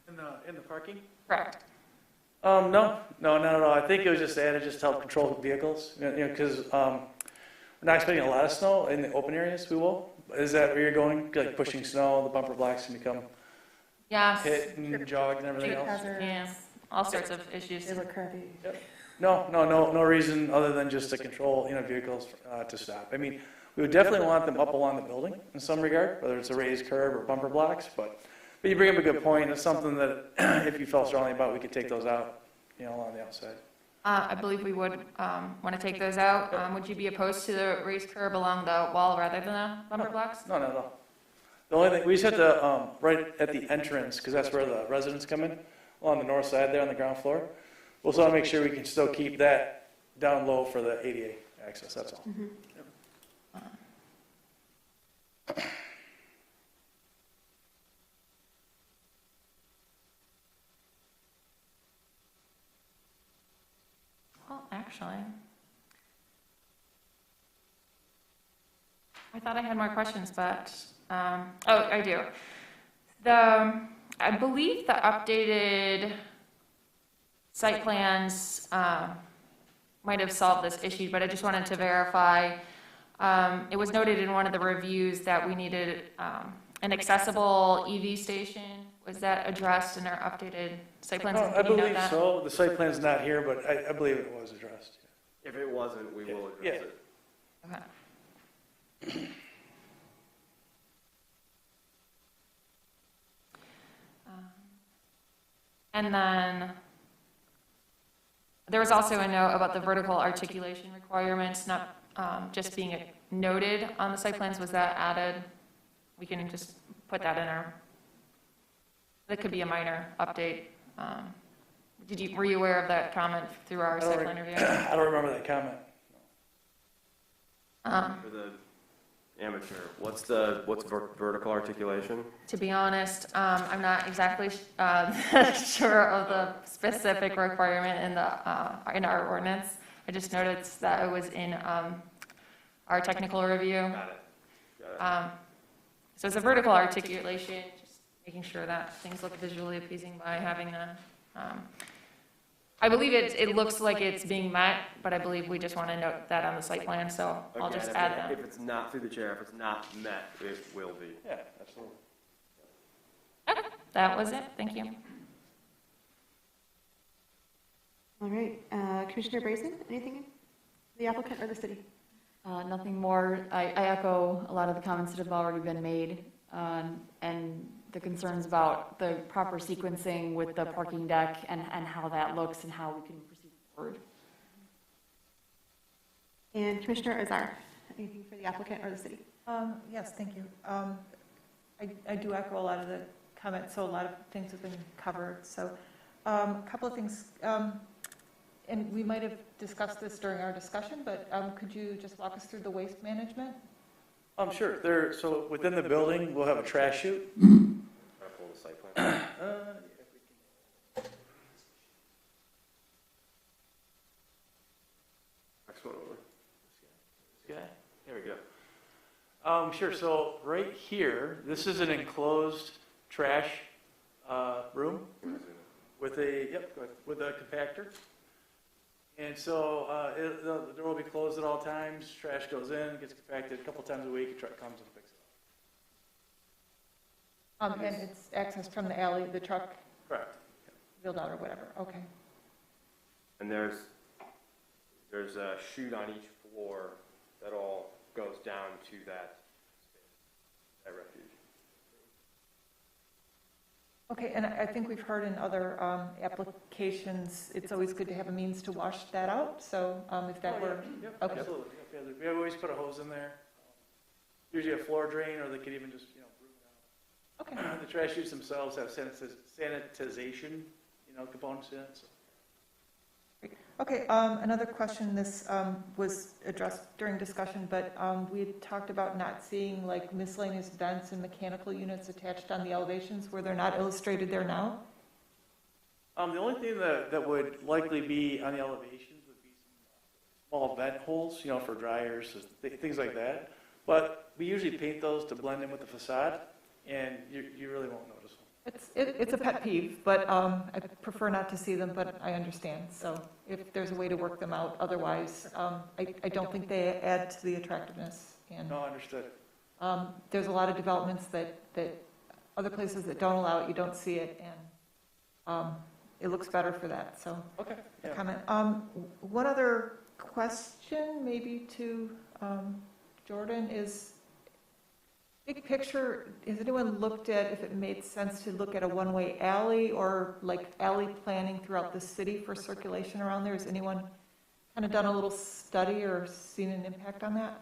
In the parking? Correct. No, not at all. I think it was just added just to help control vehicles, because we're not expecting a lot of snow in the open areas. We will. Is that where you're going? Like pushing snow, the bumper blocks can become hit and jogged and everything else. Yeah, all sorts of issues. They look crappy. Yep. No reason other than just to control vehicles to stop. I mean, we would definitely want them up along the building in some regard, whether it's a raised curb or bumper blocks. But you bring up a good point. It's something that if you felt strongly about, we could take those out, along the outside. I believe we would want to take those out. Would you be opposed to the raised curb along the wall rather than the bumper blocks? No. The only thing, we just have to, right at the entrance, because that's where the residents come in, along the north side there on the ground floor. We'll also want to make sure we can still keep that down low for the ADA access, that's all. Mm-hmm. Yep. Well, actually, I thought I had more questions, but, I do. I believe the updated site plans might have solved this issue, but I just wanted to verify. It was noted in one of the reviews that we needed an accessible EV station. Was that addressed in our updated site plans? I believe so. The site plan's not here, but I believe it was addressed. If it wasn't, we will address it. Okay. And then there was also a note about the vertical articulation requirements not just being noted on the site plans. Was that added? We can just put that in our, that could be a minor update. Were you aware of that comment through our site plan review? I don't remember that comment. For the amateur, what's vertical articulation? To be honest, I'm not exactly sure of the specific requirement in our ordinance. I just noticed that it was in our technical review. Got it. So it's a vertical articulation, just making sure that things look visually appeasing by having a. I believe it looks like it's being met, but I believe we just want to note that on the site plan, so I'll just add that. If it's not through the chair, if it's not met, it will be. Yeah, absolutely. Okay, that was it. Thank you. All right. Commissioner Brazen, anything? The applicant or the city? Nothing more. I echo a lot of the comments that have already been made, and the concerns about the proper sequencing with the parking deck and how that looks and how we can proceed forward. And Commissioner Azar, anything for the applicant or the city? Yes, thank you. I do echo a lot of the comments, so a lot of things have been covered. So A couple of things, and we might have discussed this during our discussion, but could you just walk us through the waste management? Sure. So within the building, we'll have a trash chute. Pull the site plan. Next one over. This guy? There we go. Sure. So right here, this is an enclosed trash room with a compactor. And so the door will be closed at all times. Trash goes in, gets compacted a couple times a week. A truck comes and picks it up. And it's accessed from the alley, the truck? Correct. Wheeled out or whatever, okay. And there's a chute on each floor that all goes down to that refuge. Okay, and I think we've heard in other applications, it's always good to have a means to wash that out, so if that were... Yep, okay. absolutely. Yep, we always put a hose in there. Usually a floor drain, or they could even just, broom it out. Okay. The trash chutes themselves have sanitization, components in it. So. Okay, another question, this was addressed during discussion, but we had talked about not seeing like miscellaneous vents and mechanical units attached on the elevations where they're not illustrated there now? The only thing that would likely be on the elevations would be some small vent holes, for dryers, things like that. But we usually paint those to blend in with the facade, and you really won't notice them. It's a pet peeve, but I prefer not to see them, but I understand. So if there's a way to work them out, otherwise, I don't think they add to the attractiveness. And no, understood. There's a lot of developments that other places that don't allow it, you don't see it, and it looks better for that. So okay, yeah. Comment. One other question, maybe to Jordan, is big picture, has anyone looked at if it made sense to look at a one-way alley or like alley planning throughout the city for circulation around there? Has anyone kind of done a little study or seen an impact on that?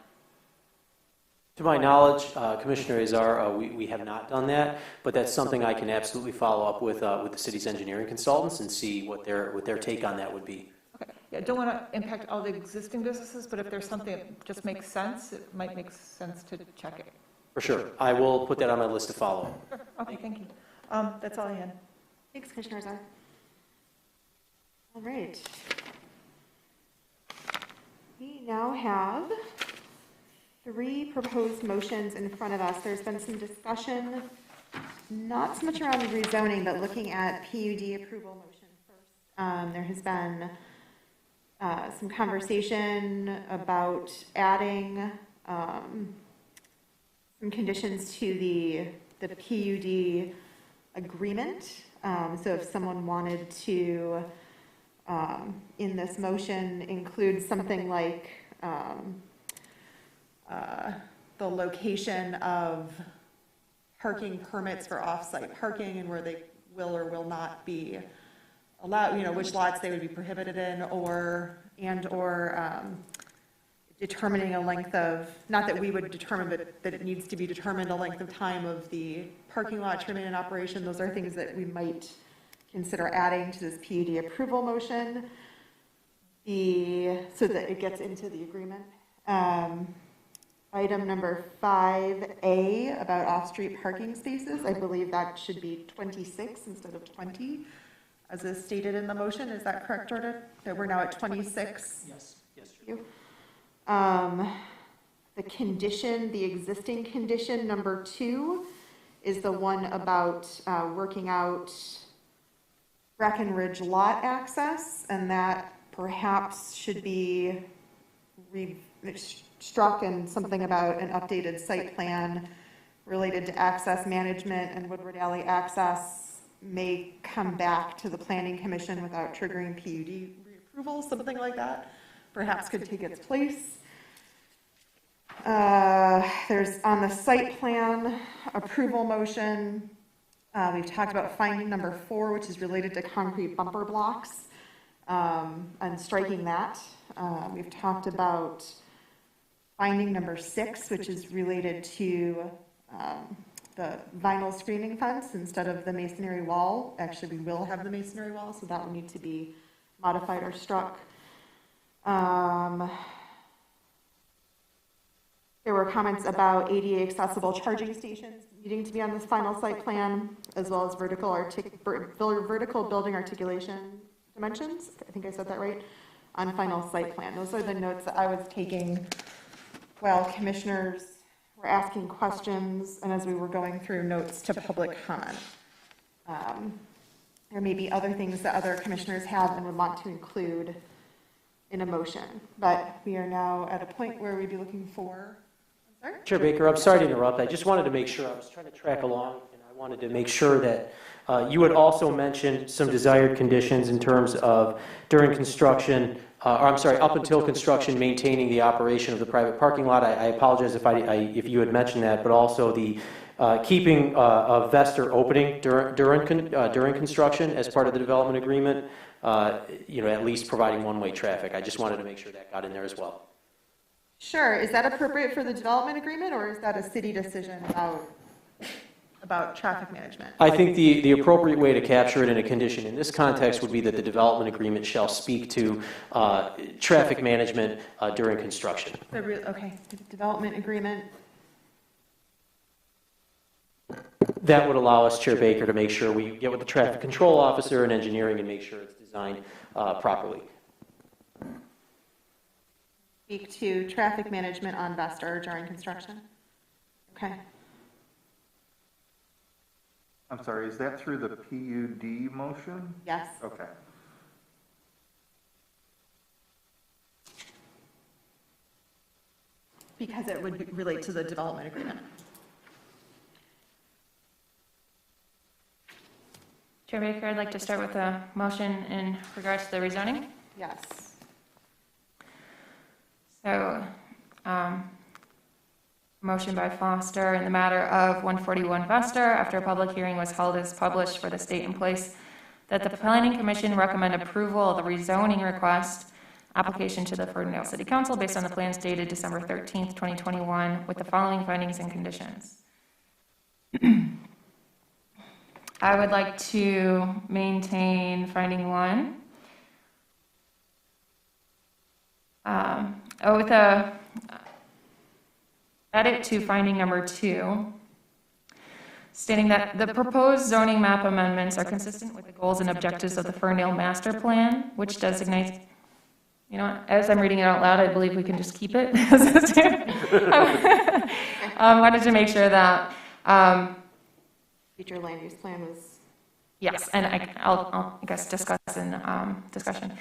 To my knowledge, Commissioner Azar, we have not done that, but that's something I can absolutely follow up with the city's engineering consultants and see what their take on that would be. Okay. Yeah, I don't want to impact all the existing businesses, but if there's something that just makes sense, it might make sense to check it. For sure. I will put that on my list to follow. Sure. Okay, thank you. That's all I had. Thanks, Commissioner Azar. All right. We now have 3 proposed motions in front of us. There's been some discussion, not so much around rezoning, but looking at PUD approval motion first. There has been some conversation about adding some conditions to the PUD agreement. So if someone wanted to, in this motion, include something like the location of parking permits for off-site parking and where they will or will not be allowed, which lots they would be prohibited in, or determining a length of, not that we would determine, but that it needs to be determined a length of time of the parking lot to remain in operation. Those are things that we might consider adding to this PUD approval motion, so that it gets into the agreement. Item number 5A about off-street parking spaces, I believe that should be 26 instead of 20, as is stated in the motion. Is that correct, Jordan? That we're now at 26? Yes. The existing condition, number 2, is the one about working out Breckenridge lot access, and that perhaps should be struck, and something about an updated site plan related to access management and Woodward Alley access may come back to the Planning Commission without triggering PUD reapproval, something like that. Perhaps could take its place. There's on the site plan approval motion, we've talked about finding number 4, which is related to concrete bumper blocks, and striking that. We've talked about finding number 6, which is related to the vinyl screening fence instead of the masonry wall. Actually, we will have the masonry wall, so that will need to be modified or struck. There were comments about ADA accessible charging stations needing to be on this final site plan, as well as vertical building articulation dimensions. I think I said that right, on final site plan. Those are the notes that I was taking while commissioners were asking questions and as we were going through notes to public comment. There may be other things that other commissioners have and would want to include in a motion, but we are now at a point where we'd be looking for. Chair Baker, I'm sorry to interrupt. I just wanted to make sure, I was trying to track along, and I wanted to make sure that you had also mentioned some desired conditions in terms of during construction, up until construction, maintaining the operation of the private parking lot. I apologize if you had mentioned that, but also the keeping a Vester opening during construction as part of the development agreement, at least providing one-way traffic. I just wanted to make sure that got in there as well. Sure. Is that appropriate for the development agreement, or is that a city decision about traffic management? I think the appropriate way to capture it in a condition in this context would be that the development agreement shall speak to traffic management during construction. Okay, development agreement. That would allow us, Chair Baker, to make sure we get with the traffic control officer and engineering and make sure it's designed properly. Speak to traffic management on Vester during construction. Okay. I'm sorry, is that through the PUD motion? Yes. Okay. Because it would relate to the development agreement. Chair Baker, I'd like to start with a motion in regards to the rezoning. Yes. So, motion by Foster in the matter of 141 Vester, after a public hearing was held as published for the state in place, that the Planning Commission recommend approval of the rezoning request application to the Ferndale City Council based on the plans dated December 13th, 2021, with the following findings and conditions. I would like to maintain finding 1. With a edit to finding number 2, stating that the proposed zoning map amendments are consistent with the goals and objectives of the Ferndale Master Plan, which designates, as I'm reading it out loud, I believe we can just keep it. I wanted to make sure that future land use plan was. Yes, and I'll discuss in discussion.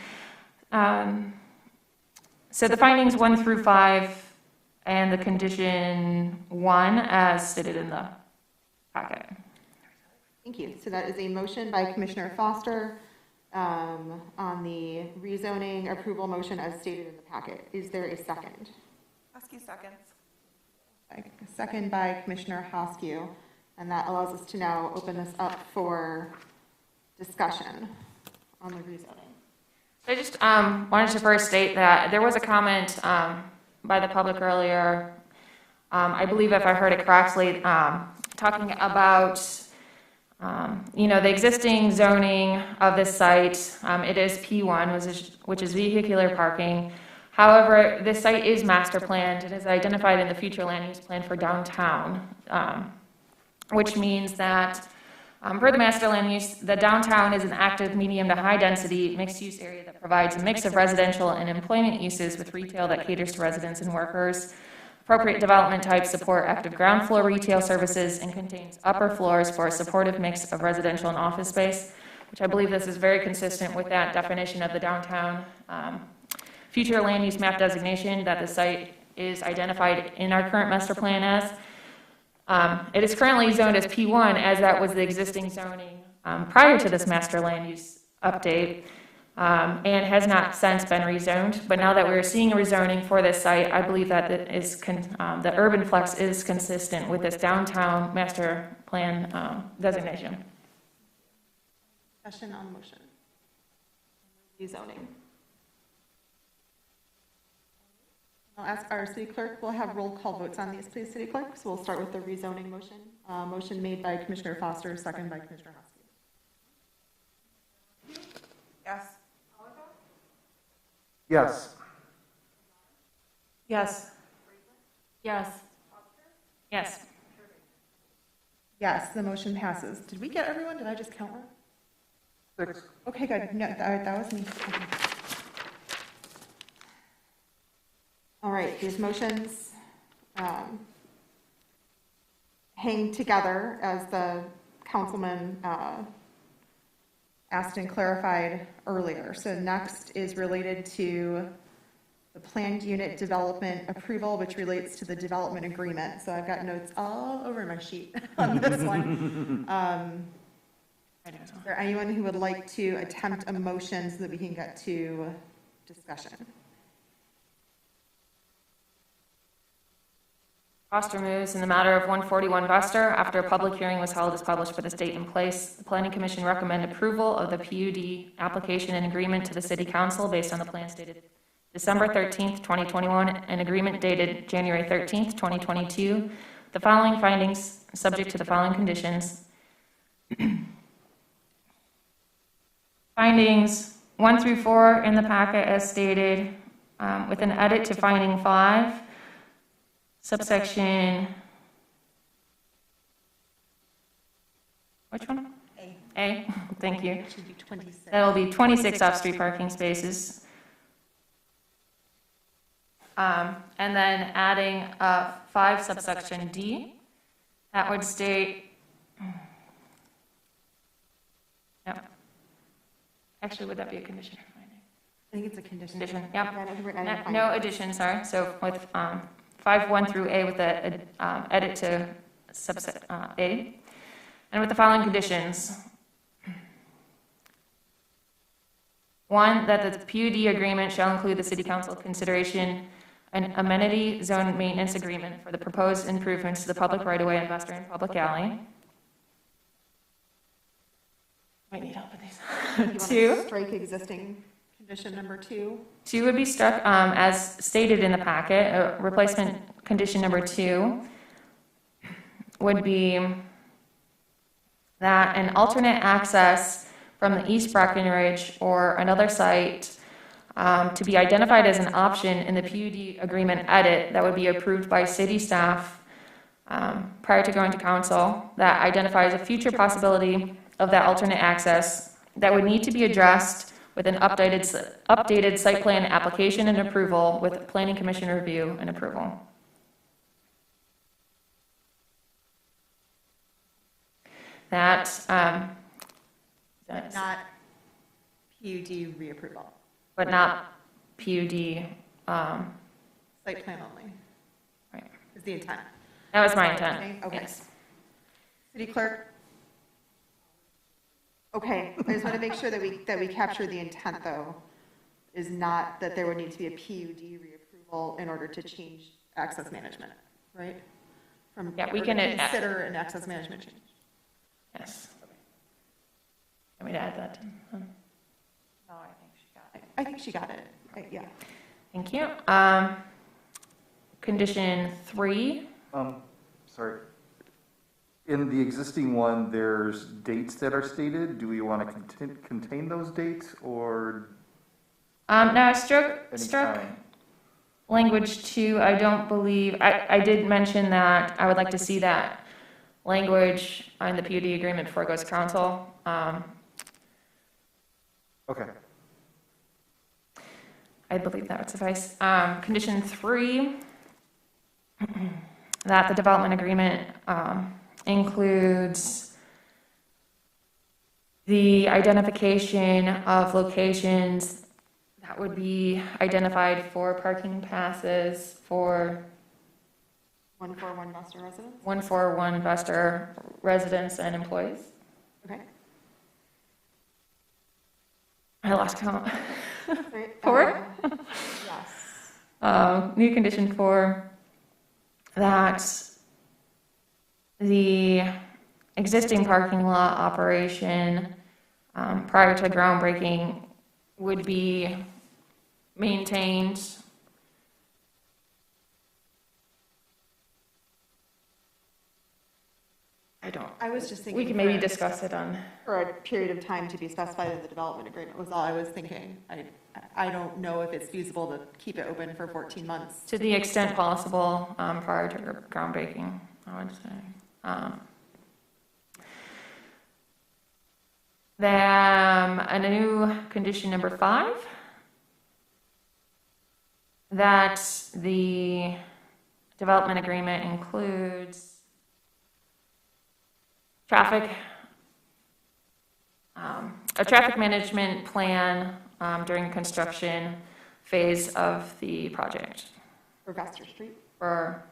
So the findings 1 through 5 and the condition 1 as stated in the packet. Thank you. So that is a motion by Commissioner Foster on the rezoning approval motion as stated in the packet. Is there a second? Hoskew seconds. A second by Commissioner Hoskew. And that allows us to now open this up for discussion on the rezoning. I just wanted to first state that there was a comment by the public earlier, I believe if I heard it correctly, talking about, the existing zoning of this site. It is P1, which is vehicular parking. However, this site is master planned and is identified in the future land use plan for downtown, which means that per the master land use, the downtown is an active medium to high density mixed use area that provides a mix of residential and employment uses with retail that caters to residents and workers. Appropriate development types support active ground floor retail services and contains upper floors for a supportive mix of residential and office space, which I believe this is very consistent with that definition of the downtown future land use map designation that the site is identified in our current master plan as. It is currently zoned as P1, as that was the existing zoning prior to this master land use update, and has not since been rezoned. But now that we're seeing a rezoning for this site, I believe that the urban flex is consistent with this downtown master plan designation. Discussion on the motion. Rezoning. I'll ask our city clerk, we'll have roll call votes on these, please, city clerk. So we'll start with the rezoning motion. Motion made by Commissioner Foster, second by Commissioner Hosky. Yes. Yes. Yes. Yes. Yes. Yes, the motion passes. Did we get everyone? Did I just count one? 6. Okay, good. No, that was me. Okay. All right, these motions hang together as the councilman asked and clarified earlier. So next is related to the planned unit development approval, which relates to the development agreement. So I've got notes all over my sheet on this one. Is there anyone who would like to attempt a motion so that we can get to discussion? Foster moves in the matter of 141 Vester, after a public hearing was held as published for this date and place. The Planning Commission recommend approval of the PUD application and agreement to the City Council based on the plan stated December 13th, 2021, and agreement dated January 13th, 2022. The following findings, subject to the following conditions. Findings 1 through 4 in the packet as stated, with an edit to finding 5. Subsection, which one? A, thank you. That'll be 26 off-street parking spaces. And then adding 5 subsection D, that would state, no. Actually, would that be a condition or finding? I think it's a condition. Condition, Yeah, I think we're adding No addition, sorry. So with 5.1 through A with the edit to subset A. And with the following conditions. 1, that the PUD agreement shall include the City Council consideration an amenity zone maintenance agreement for the proposed improvements to the public right-of-way and Vester and public alley. Might need help with these. 2. Strike existing condition number 2. 2 would be struck as stated in the packet. Replacement condition number 2 would be that an alternate access from the East Breckenridge or another site to be identified as an option in the PUD agreement edit that would be approved by city staff prior to going to council, that identifies a future possibility of that alternate access that would need to be addressed with an updated site plan application and approval with planning commission review and approval. That's Not PUD reapproval. but not PUD. Site plan only. Right. Is the intent. That was my intent. Okay. Yes. City clerk? Okay, I just want to make sure that we capture the intent, though, is not that there would need to be a PUD reapproval in order to change access management, right? Yeah, we or can consider an access management change. Yes. Can we add that? No, I think she got it. I think she got it. Yeah. Thank you. Condition 3. Sorry. In the existing one, there's dates that are stated. Do we want to contain those dates or? No, I struck Anytime. language 2. I don't believe, I did mention that I would like to see that language on the PUD agreement before it goes to council. Okay. I believe that would suffice. Condition 3, that the development agreement includes the identification of locations that would be identified for parking passes for 141 Vester residents? 141 Vester residents and employees. Okay. I lost count. Right. 4? Yes. New condition 4, that the existing parking lot operation prior to groundbreaking would be maintained I was just thinking. We can maybe discuss it on. For a period of time to be specified in the development agreement was all I was thinking. I don't know if it's feasible to keep it open for 14 months. To the extent possible, prior to groundbreaking, I would say. Then, a new condition number 5, that the development agreement includes a traffic management plan during construction phase of the project. For Vester Street? Or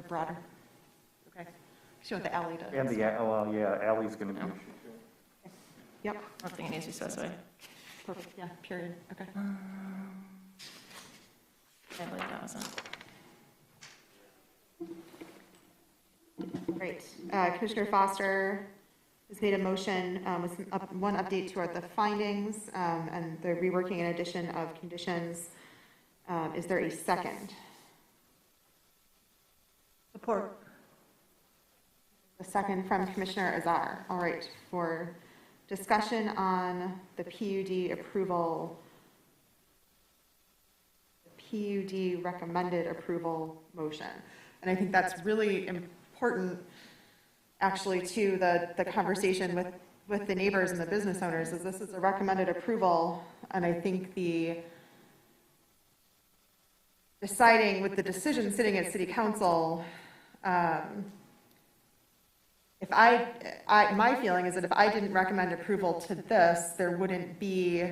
broader? Okay. So you want the alley to? And alley's going to be an issue too. Yep. I don't think it needs to be specified. Perfect, yeah, period, okay. I believe that was it. Great. Commissioner Foster has made a motion with one update to the findings and the reworking and addition of conditions. Is there a second? Support. A second from Commissioner Azar. All right, for discussion on the PUD approval, the PUD recommended approval motion. And I think that's really important, actually, to the conversation with the neighbors and the business owners, is this is a recommended approval, and I think the deciding with the decision sitting at City Council, if my feeling is that if I didn't recommend approval to this, there wouldn't be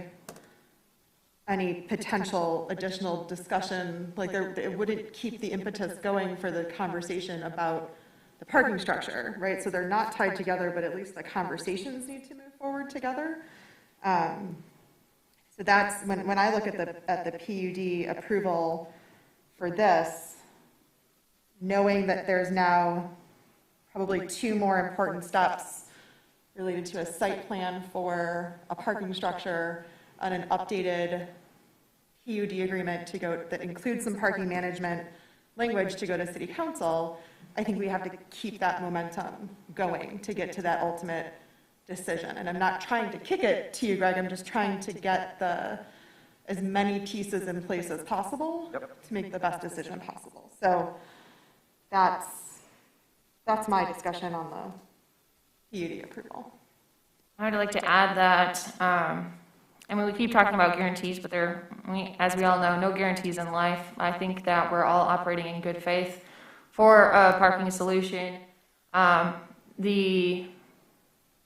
any potential additional discussion, like it wouldn't keep the impetus going for the conversation about the parking structure, right? So they're not tied together, but at least the conversations need to move forward together. So that's, when I look at the PUD approval for this, knowing that there's now probably 2 more important steps related to a site plan for a parking structure on an updated PUD agreement to go, that includes some parking management language to go to City Council, I think we have to keep that momentum going to get to that ultimate decision. And I'm not trying to kick it to you, Greg, I'm just trying to get as many pieces in place as possible to make the best decision possible. So that's my discussion on the PUD approval. I'd like to add that, I mean, we keep talking about guarantees, but as we all know, no guarantees in life. I think that we're all operating in good faith for a parking solution. The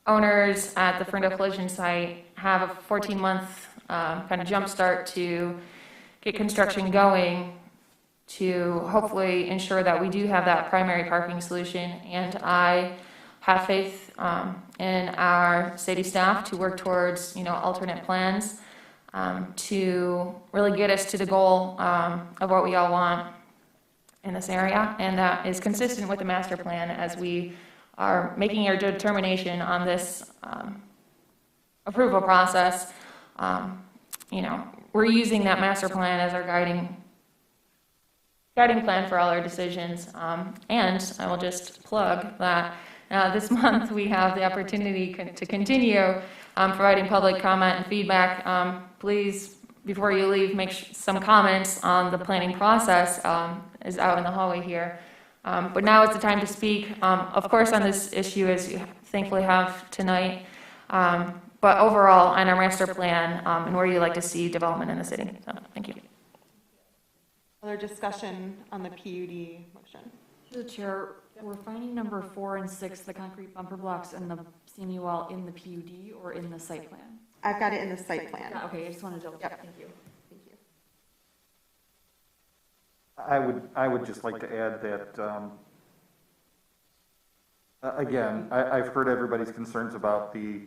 owners at the Ferndale collision site have a 14-month kind of jumpstart to get construction going to hopefully ensure that we do have that primary parking solution. And I have faith in our city staff to work towards, alternate plans to really get us to the goal of what we all want in this area, and that is consistent with the master plan as we are making our determination on this approval process. We're using that master plan as our guiding plan for all our decisions. And I will just plug that this month we have the opportunity to continue providing public comment and feedback. Please, before you leave, make some comments on the planning process is out in the hallway here. But now is the time to speak, of course, on this issue, as you thankfully have tonight, but overall on our master plan and where you'd like to see development in the city. So, thank you. Other discussion on the PUD motion? Through the chair, we're finding number 4 and 6, the concrete bumper blocks and the CMU wall in the PUD or in the site plan? I've got it in the site plan. Yeah, okay, I just wanted to double check. Thank you. Thank you. I would just like to add that, again, I've heard everybody's concerns about the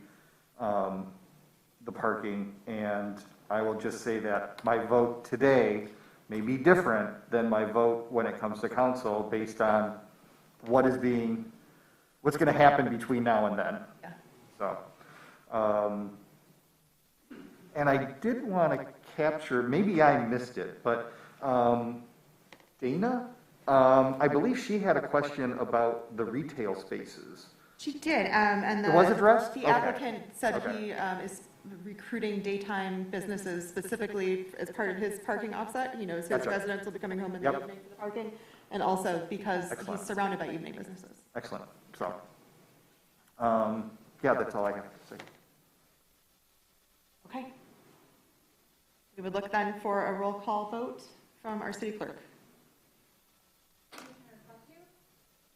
parking, and I will just say that my vote today may be different than my vote when it comes to council based on what's going to happen between now and then. Yeah. So, and I did want to capture, maybe I missed it, but Dana, I believe she had a question about the retail spaces. She did, and It was addressed? the Okay. applicant said Okay. he is recruiting daytime businesses specifically as part of his parking offset. He knows his Gotcha. residents will be coming home in Yep. the evening for the parking, and also because Excellent. he's surrounded by evening businesses. Excellent. So, yeah, that's all I have to say. Okay. We would look then for a roll call vote from our city clerk.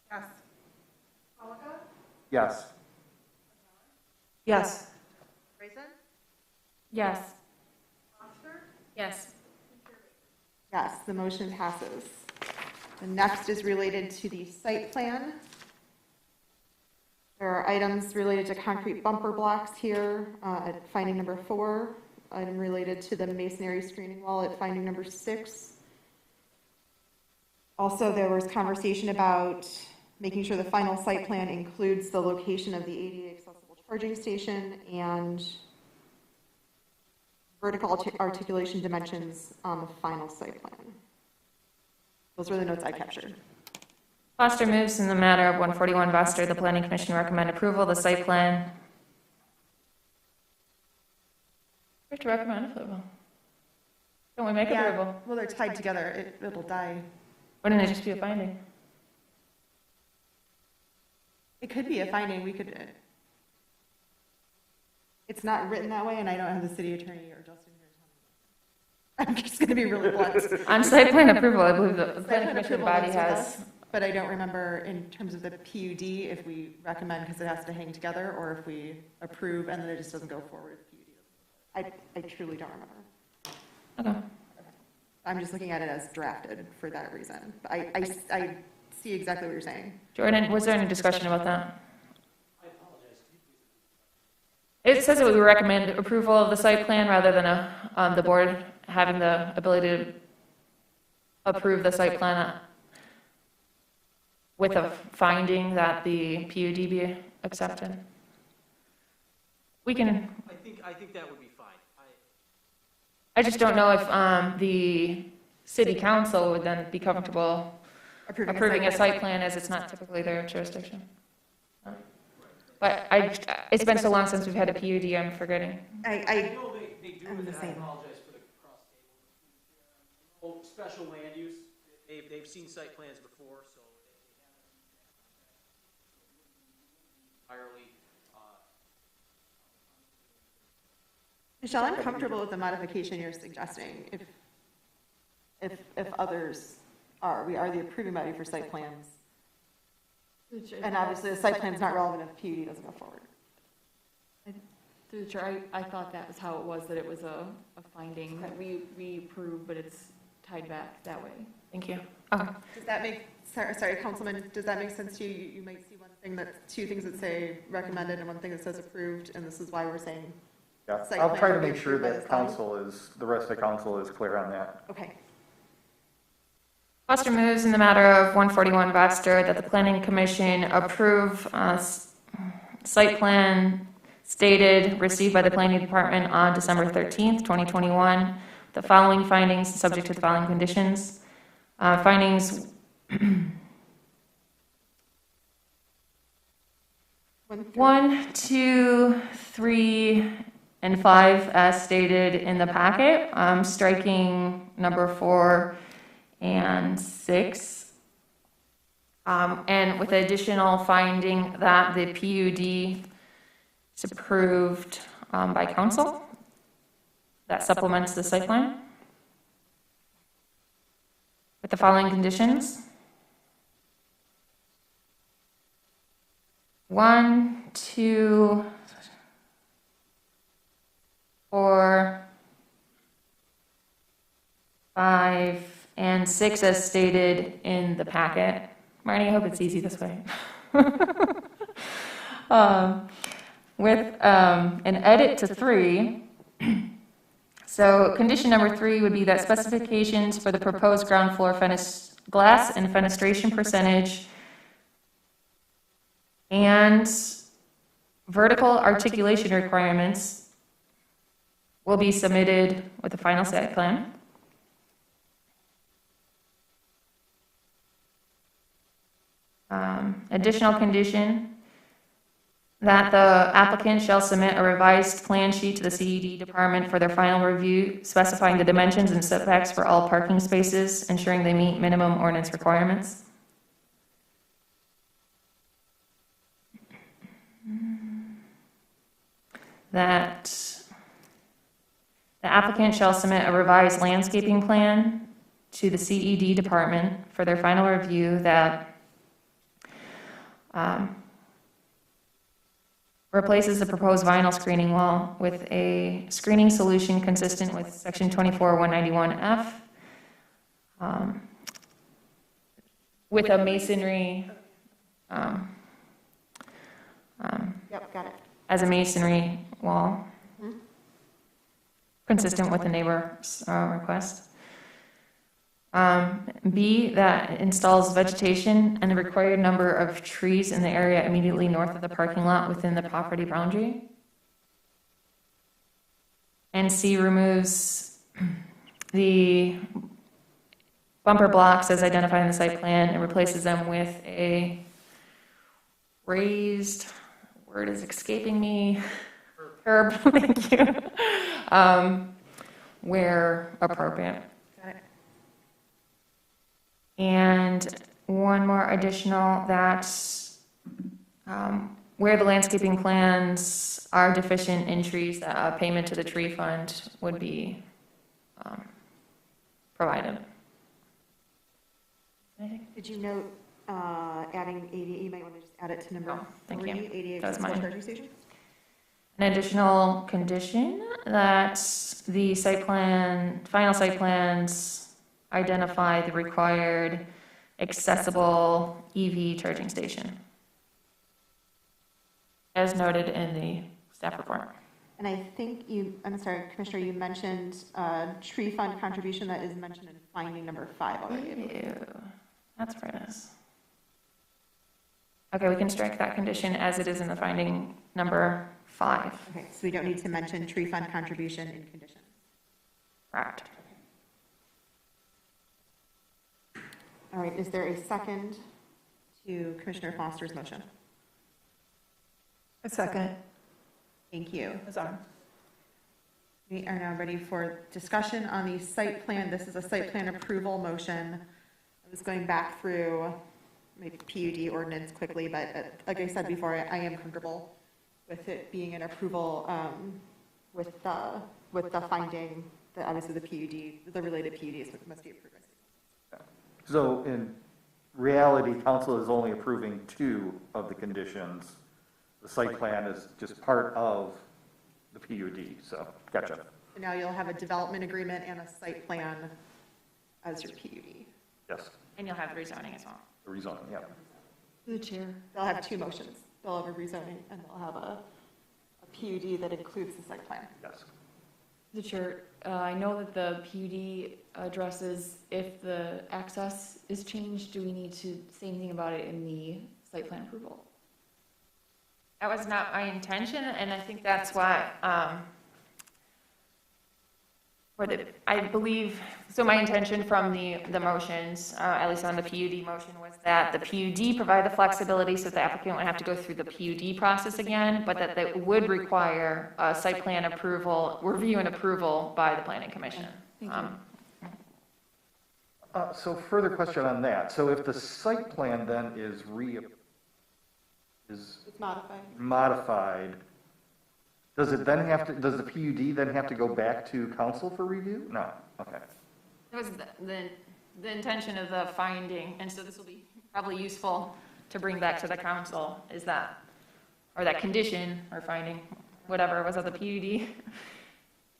Yes. Yes. Yes. Yes. Yes. Yes, the motion passes. The next is related to the site plan. There are items related to concrete bumper blocks here at finding number 4, item related to the masonry screening wall at finding number 6. Also, there was conversation about making sure the final site plan includes the location of the ADA accessible charging station and vertical articulation dimensions on the final site plan. Those were the notes I captured. Foster moves in the matter of 141 Buster. The Planning Commission recommend approval of the site plan. We have to recommend approval. Don't we make approval? Well, they're tied together. It'll die. Wouldn't it just be a finding? It could be a finding. We could. It's not written that way, and I don't have the city attorney or Justin here. I'm just going to be really blunt. On site plan approval, I believe the Site Planning plan Commission approval body is with has. us, but I don't remember in terms of the PUD if we recommend because it has to hang together, or if we approve and then it just doesn't go forward. I truly don't remember. Okay. I'm just looking at it as drafted for that reason. I see exactly what you're saying. Jordan, was there any discussion about that? It says that we recommend approval of the site plan rather than the board having the ability to approve the site plan with a finding that the PUD be accepted. We can, I think that would be fine. I just don't know if the city council would then be comfortable approving a site plan as it's not typically their jurisdiction. But it's been so long since we've had a PUD, I'm forgetting. I know they do I'm with the that. I same. apologize for the cross table. Special land use, they've seen site plans before, so they haven't entirely. Michelle, I'm comfortable with the modification you're suggesting. If others are, we are the approving body for site plans. And obviously, the site plan's not relevant if PUD doesn't go forward. Through the chair, I thought that was how it was, that it was a finding that we approve, but it's tied back that way. Thank you. Okay. Does that make, sorry, Councilman, does that make sense to you? You might see two things that say recommended and one thing that says approved, and this is why we're saying. Yeah, site I'll plan try to will be make sure approved by that this body. the rest of council is clear on that. Okay. Foster moves in the matter of 141 Baxter that the Planning Commission approve site plan stated received by the Planning Department on December 13th, 2021. The following findings, subject to the following conditions. Findings 1, 2, 3, and 5 as stated in the packet. Striking number 4 and 6. And with additional finding that the PUD is approved by council. That supplements the site plan. With the following conditions. 1, 2, 4, 5, and 6 as stated in the packet. Marnie, I hope it's easy this way. With an edit to 3. So condition number 3 would be that specifications for the proposed ground floor glass and fenestration percentage and vertical articulation requirements will be submitted with the final site plan. Additional condition that the applicant shall submit a revised plan sheet to the CED department for their final review, specifying the dimensions and setbacks for all parking spaces, ensuring they meet minimum ordinance requirements. That the applicant shall submit a revised landscaping plan to the CED department for their final review that replaces the proposed vinyl screening wall with a screening solution consistent with section 24-191F, with a masonry, Yep, got it. as a masonry wall, consistent with the neighbor's request. B, that installs vegetation and the required number of trees in the area immediately north of the parking lot within the property boundary. And C, removes the bumper blocks as identified in the site plan and replaces them with a raised, word is escaping me, curb, thank you, where appropriate. And one more additional, that where the landscaping plans are deficient in trees, that a payment to the tree fund would be provided. Did you note adding ADA? You might want to just add it to number thank 3, you. ADA That was accessible mine. charging stations. An additional condition that the final site plans identify the required accessible EV charging station, as noted in the staff report. And I think I'm sorry, Commissioner, you mentioned tree fund contribution that is mentioned in finding number 5 already. That's where it is. Okay, we can strike that condition as it is in the finding number 5. Okay, so we don't need to mention tree fund contribution in conditions. Correct. All right, is there a second to Commissioner Foster's motion? A second. Thank you. Azar. We are now ready for discussion on the site plan. This is a site plan approval motion. I was going back through my PUD ordinance quickly, but like I said before, I am comfortable with it being an approval with the finding that obviously the PUD, the related PUDs must be approved. So in reality, council is only approving 2 of the conditions. The site plan is just part of the PUD, so gotcha. So now you'll have a development agreement and a site plan as your PUD. Yes, And you'll have the rezoning as well. the rezoning, yeah. The chair. They'll have 2 motions. They'll have a rezoning and they'll have a PUD that includes the site plan. Yes. The chair, I know that the PUD addresses if the access is changed, do we need to say anything about it in the site plan approval? That was not my intention, and I think that's why, I believe, so my intention from the motions, at least on the PUD motion, was that the PUD provide the flexibility so the applicant would have to go through the PUD process again, but that they would require a site plan approval, review and approval by the planning commission. So further question on that. So if the site plan then is It's modified. modified, does it then have to, does the PUD then have to go back to council for review? No, okay. That was the intention of the finding, and so this will be probably useful to bring back to the council, is that, or that condition or finding, whatever was at the PUD,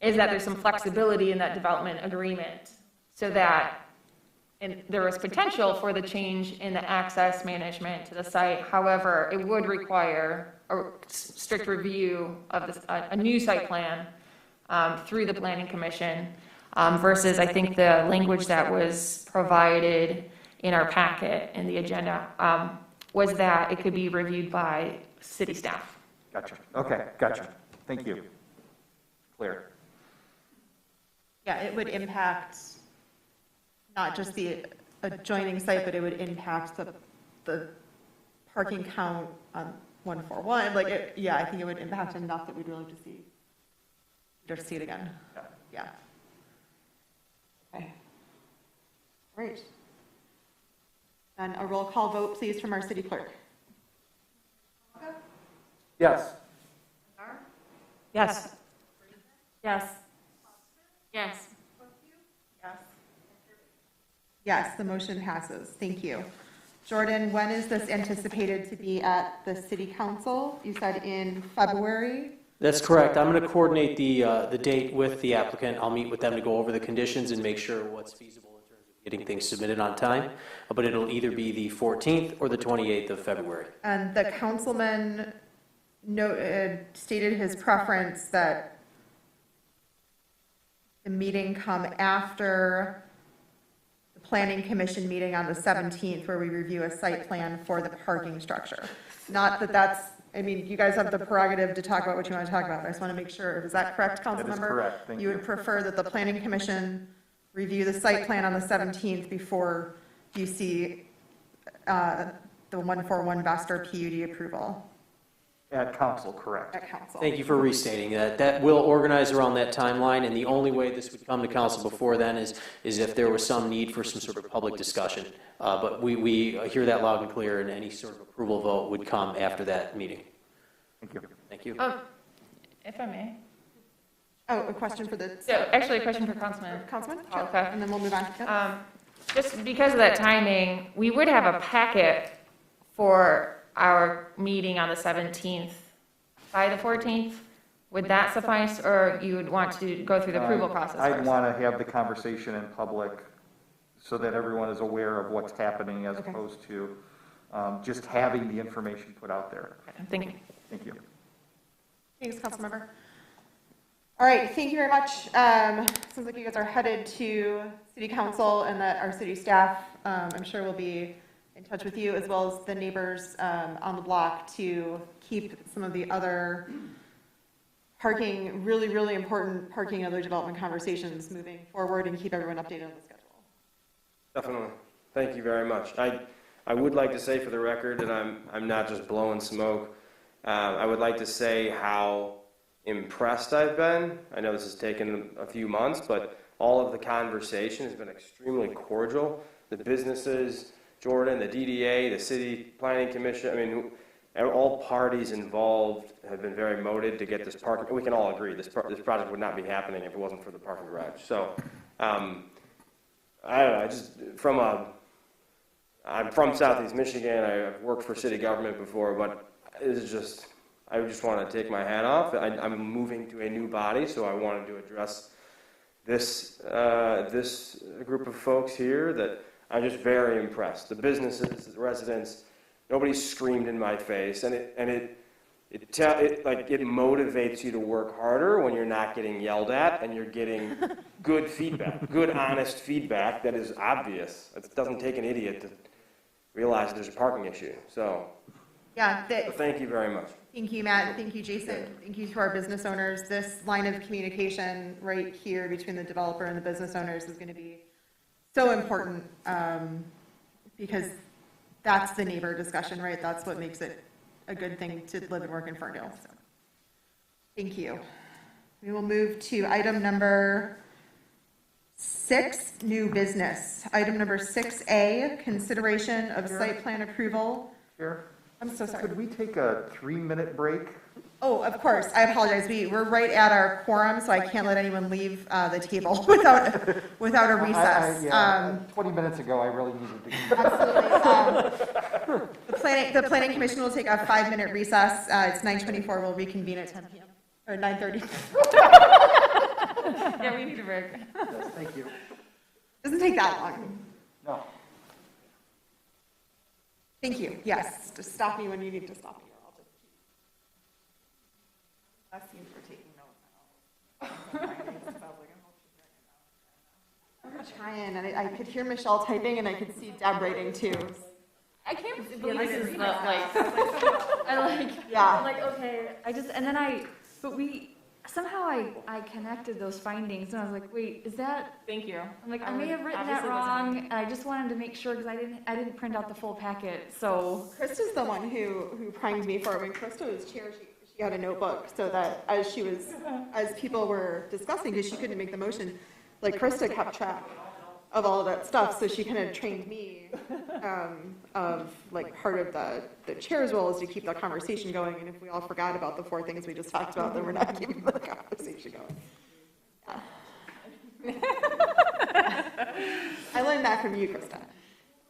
is that there's some flexibility in that development agreement, so that there was potential for the change in the access management to the site. However, it would require a strict review of a new site plan through the planning commission, versus I think the language that was provided in our packet in the agenda was that it could be reviewed by city staff. Gotcha. Okay, gotcha. Thank you. Clear. Yeah, it would impact not just the adjoining site, but it would impact the parking count on 141, like, I think it would impact enough that we'd really just see it again. Yeah. Okay. Great. And a roll call vote, please, from our city clerk. Yes. Yes. Yes. Yes. Yes, the motion passes. Thank you. Jordan, when is this anticipated to be at the city council? You said in February? That's correct. I'm going to coordinate the date with the applicant. I'll meet with them to go over the conditions and make sure what's feasible in terms of getting things submitted on time. But it'll either be the 14th or the 28th of February. And the councilman stated his preference that the meeting come after the planning commission meeting on the 17th, where we review a site plan for the parking structure. Not that that's, I mean, you guys have the prerogative to talk about what you want to talk about, but I just want to make sure, is that correct, council member? That is correct, thank you. You would prefer that the planning commission review the site plan on the 17th before you see the 141 Vester PUD approval? At council, correct. At council. Thank you for restating that. That will organize around that timeline, and the only way this would come to council before then is if there was some need for some sort of public discussion. But we hear that loud and clear, and any sort of approval vote would come after that meeting. Thank you. Thank you. If I may. Oh, a question for the... So actually a question for Councilman. Councilman? Sure. Okay. And then we'll move on. Yep. Just because of that timing, we would have a packet for our meeting on the 17th by the 14th. Would that suffice, or you would want to go through the approval process I'd first? want to have the conversation in public so that everyone is aware of what's happening as opposed to just having the information put out there. Thank you. Thank you. Thanks, Councilmember. All right, thank you very much. Seems like you guys are headed to City Council, and that our city staff, I'm sure, will be in touch with you, as well as the neighbors on the block, to keep some of the other parking, really, really important parking and other development conversations moving forward, and keep everyone updated on the schedule. Definitely. Thank you very much. I would like to say for the record that I'm not just blowing smoke. I would like to say how impressed I've been. I know this has taken a few months, but all of the conversation has been extremely cordial. The businesses, Jordan, the DDA, the City Planning Commission, I mean, all parties involved have been very motivated to get this parking. We can all agree this project would not be happening if it wasn't for the parking garage. So, I don't know, I'm from Southeast Michigan. I've worked for city government before, but it's just, I just want to take my hat off. I'm moving to a new body, so I wanted to address this group of folks here that I'm just very impressed. The businesses, the residents, nobody screamed in my face, and it motivates you to work harder when you're not getting yelled at and you're getting good feedback, good honest feedback that is obvious. It doesn't take an idiot to realize there's a parking issue. So, so thank you very much. Thank you, Matt. Thank you, Jason. Thank you to our business owners. This line of communication right here between the developer and the business owners is going to be so important, because that's the neighbor discussion, right? That's what makes it a good thing to live and work in Ferndale. So, thank you. We will move to item number 6, new business. Item number 6A, consideration of site plan approval. Chair? I'm so sorry. Could we take a 3-minute break? Oh, of course. I apologize. We're right at our quorum, so I can't let anyone leave the table without a recess. 20 minutes ago, I really needed to. Absolutely. The planning commission will take a 5-minute recess. It's 9:24. We'll reconvene at 10 p.m. or 9:30. Yeah, we need a break. Yes, thank you. Doesn't take that long. No. Thank you. Yes, just stop me when you need to stop me. I'll just keep. Bless you for taking notes. I'm trying, and I could hear Michelle typing, and I could see Deb writing too. I can't believe this is the, like, Yeah. I'm like, okay, but somehow I connected those findings, and I was like, wait, is that? Thank you. I'm like, I may have written that wrong. I just wanted to make sure, because I didn't print out the full packet, so. Krista's the one who primed me for it. When Krista was chair, she had a notebook so that as people were discussing, because she couldn't make the motion, like Krista kept track of all of that stuff, so she kind of trained me of like part of the chair's role is to keep the conversation going, and if we all forgot about the 4 things we just talked about, then we're not keeping the conversation going. Yeah. I learned that from you, Krista.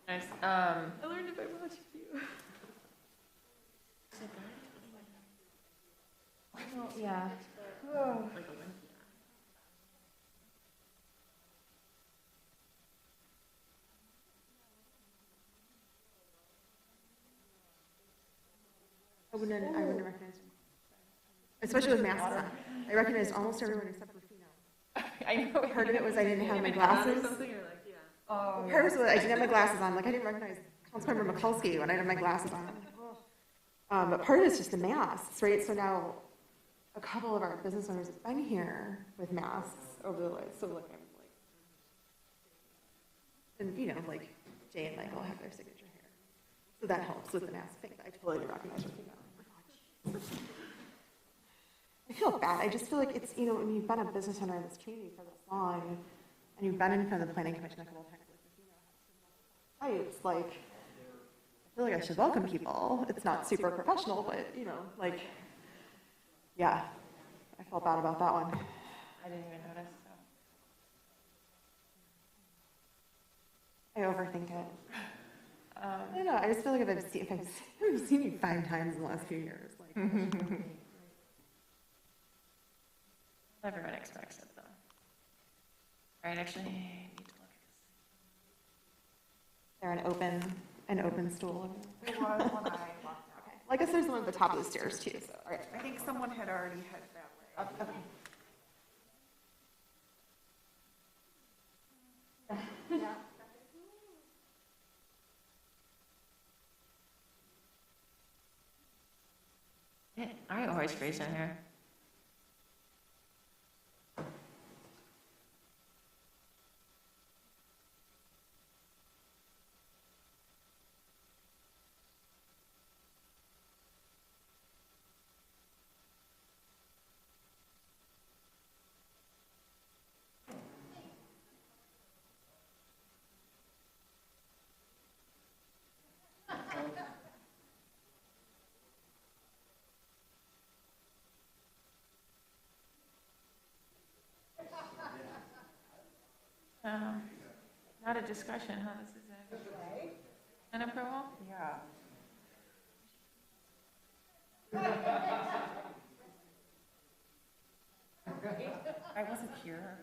Nice. I learned it by watching you. Well, yeah. Oh. I wouldn't recognize him. Especially with masks on. I recognized almost everyone except for Fino. I know. Part of it was I didn't have my glasses. Oh, Part of it was I didn't have my glasses on. Like I didn't recognize Councilmember Mikulski when I had my glasses on. But part of it's just the masks, right? So now a couple of our business owners have been here with masks over the last, so like I'm like, and you know, like Jay and Michael have their signature here. So that helps with the mask thing. I totally recognize what you know. I feel bad. I just feel like it's, you know, when you've been a business owner in this community for this long, and you've been in front of the planning commission a couple of times, it's like, I feel like I should welcome people. It's not super professional, but, you know, like, yeah, I felt bad about that one. I didn't even notice. I overthink it. I don't know. I just feel like if I've seen you 5 times in the last few years, like. Everyone expects it, though. All right, actually, I need to look at this. They're an open stool. There was when I walked out. Okay. Well, I guess there's one at the top of the stairs too. So, all right. I think someone had already headed that way. Okay. Yeah. I always freeze in here. Not a discussion, huh? This is an approval? Yeah. I wasn't here.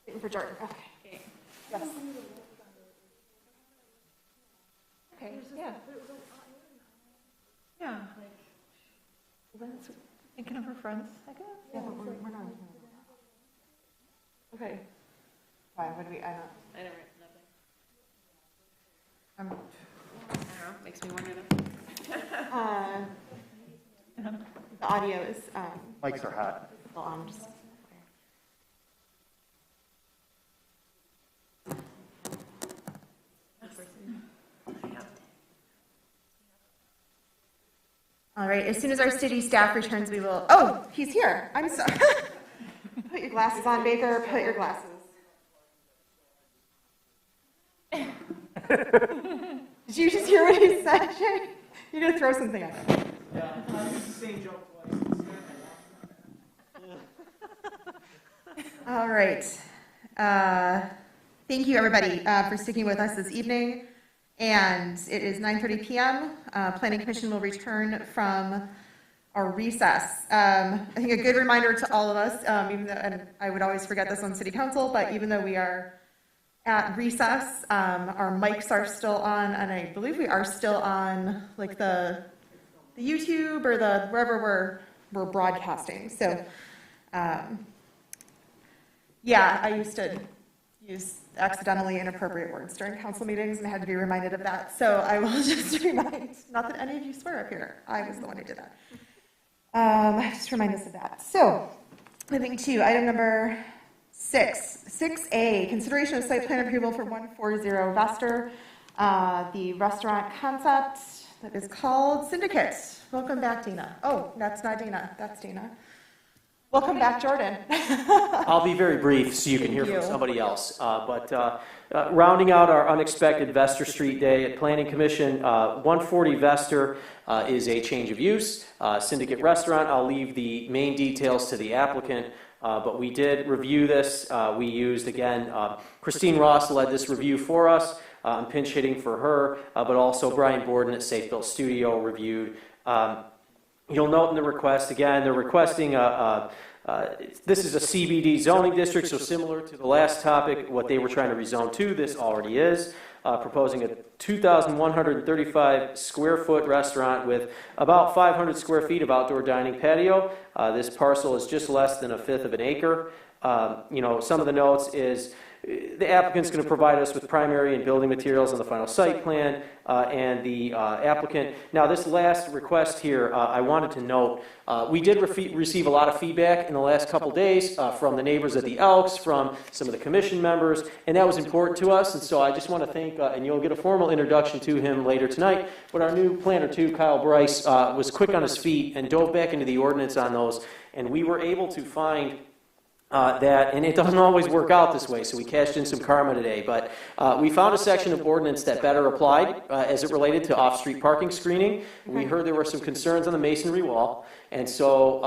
Waiting for Jordan. Okay. Yes. Okay, yeah. Yeah. Lynn's thinking of her friends, I guess? Yeah, but we're not. Okay. Why would we? I don't. I don't know. I don't know, makes me wonder though. The audio is. Mics are hot. Well, I'm just. All right, as soon as our city staff returns, we will, oh, he's here. I'm sorry. Put your glasses on, Baker. Put your glasses. Did you just hear what he said, Jay? You're going to throw something at him. Yeah, I used the same joke twice. All right. Thank you, everybody, for sticking with us this evening. And it is 9:30 p.m. Planning Commission will return from our recess. I think a good reminder to all of us, even though, and I would always forget this on City Council, but even though we are at recess, our mics are still on, and I believe we are still on like the YouTube or the wherever we're broadcasting. So, yeah, I used to use accidentally inappropriate words during council meetings, and I had to be reminded of that. So I will just remind, not that any of you swear up here, I was the one who did that. Just remind us of that. So, moving to item number 6A, consideration of site plan approval for 140 Vester, the restaurant concept that is called Syndicate. Welcome back, Dina. Oh, that's not Dina, that's Dina. Welcome back, Jordan. I'll be very brief so you can hear Thank from you. somebody else. But rounding out our unexpected Vester Street Day at Planning Commission, 140 Vester is a change of use. Syndicate Restaurant, I'll leave the main details to the applicant. But we did review this. We used, again, Christine Ross led this review for us. I'm pinch hitting for her, but also Brian Borden at Safe Built Studio reviewed. You'll note in the request, again, they're requesting this is a CBD zoning district, so similar to the last topic, what they were trying to rezone to, this already is. Proposing a 2,135 square foot restaurant with about 500 square feet of outdoor dining patio. This parcel is just less than 1/5 of an acre. Some of the notes is the applicant's going to provide us with primary and building materials on the final site plan, and the applicant. Now, this last request here, I wanted to note, we did receive a lot of feedback in the last couple days from the neighbors at the Elks, from some of the commission members, and that was important to us. And so I just want to thank, and you'll get a formal introduction to him later tonight, but our new planner too, Kyle Bryce, was quick on his feet and dove back into the ordinance on those, and we were able to find that, and it doesn't always work out this way, so we cashed in some karma today, but we found a section of ordinance that better applied as it related to off-street parking screening. We heard there were some concerns on the masonry wall, and so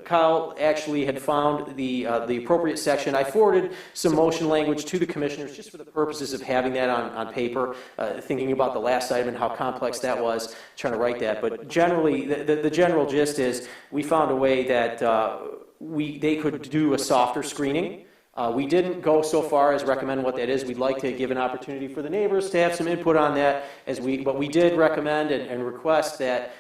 Kyle actually had found the appropriate section. I forwarded some motion language to the commissioners just for the purposes of having that on paper, thinking about the last item and how complex that was, trying to write that. But generally, the general gist is we found a way that they could do a softer screening. We didn't go so far as recommend what that is. We'd like to give an opportunity for the neighbors to have some input on that, but we did recommend and request that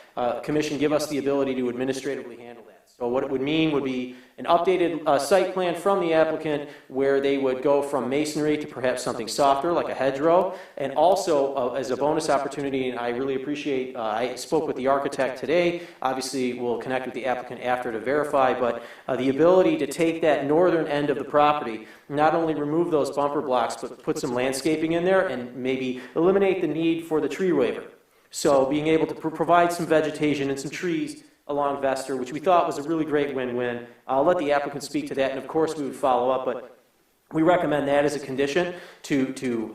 Commission give us the ability to administratively handle that. So what it would mean would be an updated site plan from the applicant where they would go from masonry to perhaps something softer like a hedgerow, and also as a bonus opportunity, and I really appreciate, I spoke with the architect today, obviously we'll connect with the applicant after to verify, but the ability to take that northern end of the property, not only remove those bumper blocks, but put some landscaping in there and maybe eliminate the need for the tree waiver. So being able to provide some vegetation and some trees along Vester, which we thought was a really great win-win. I'll let the applicant speak to that, and of course we would follow up, but we recommend that as a condition to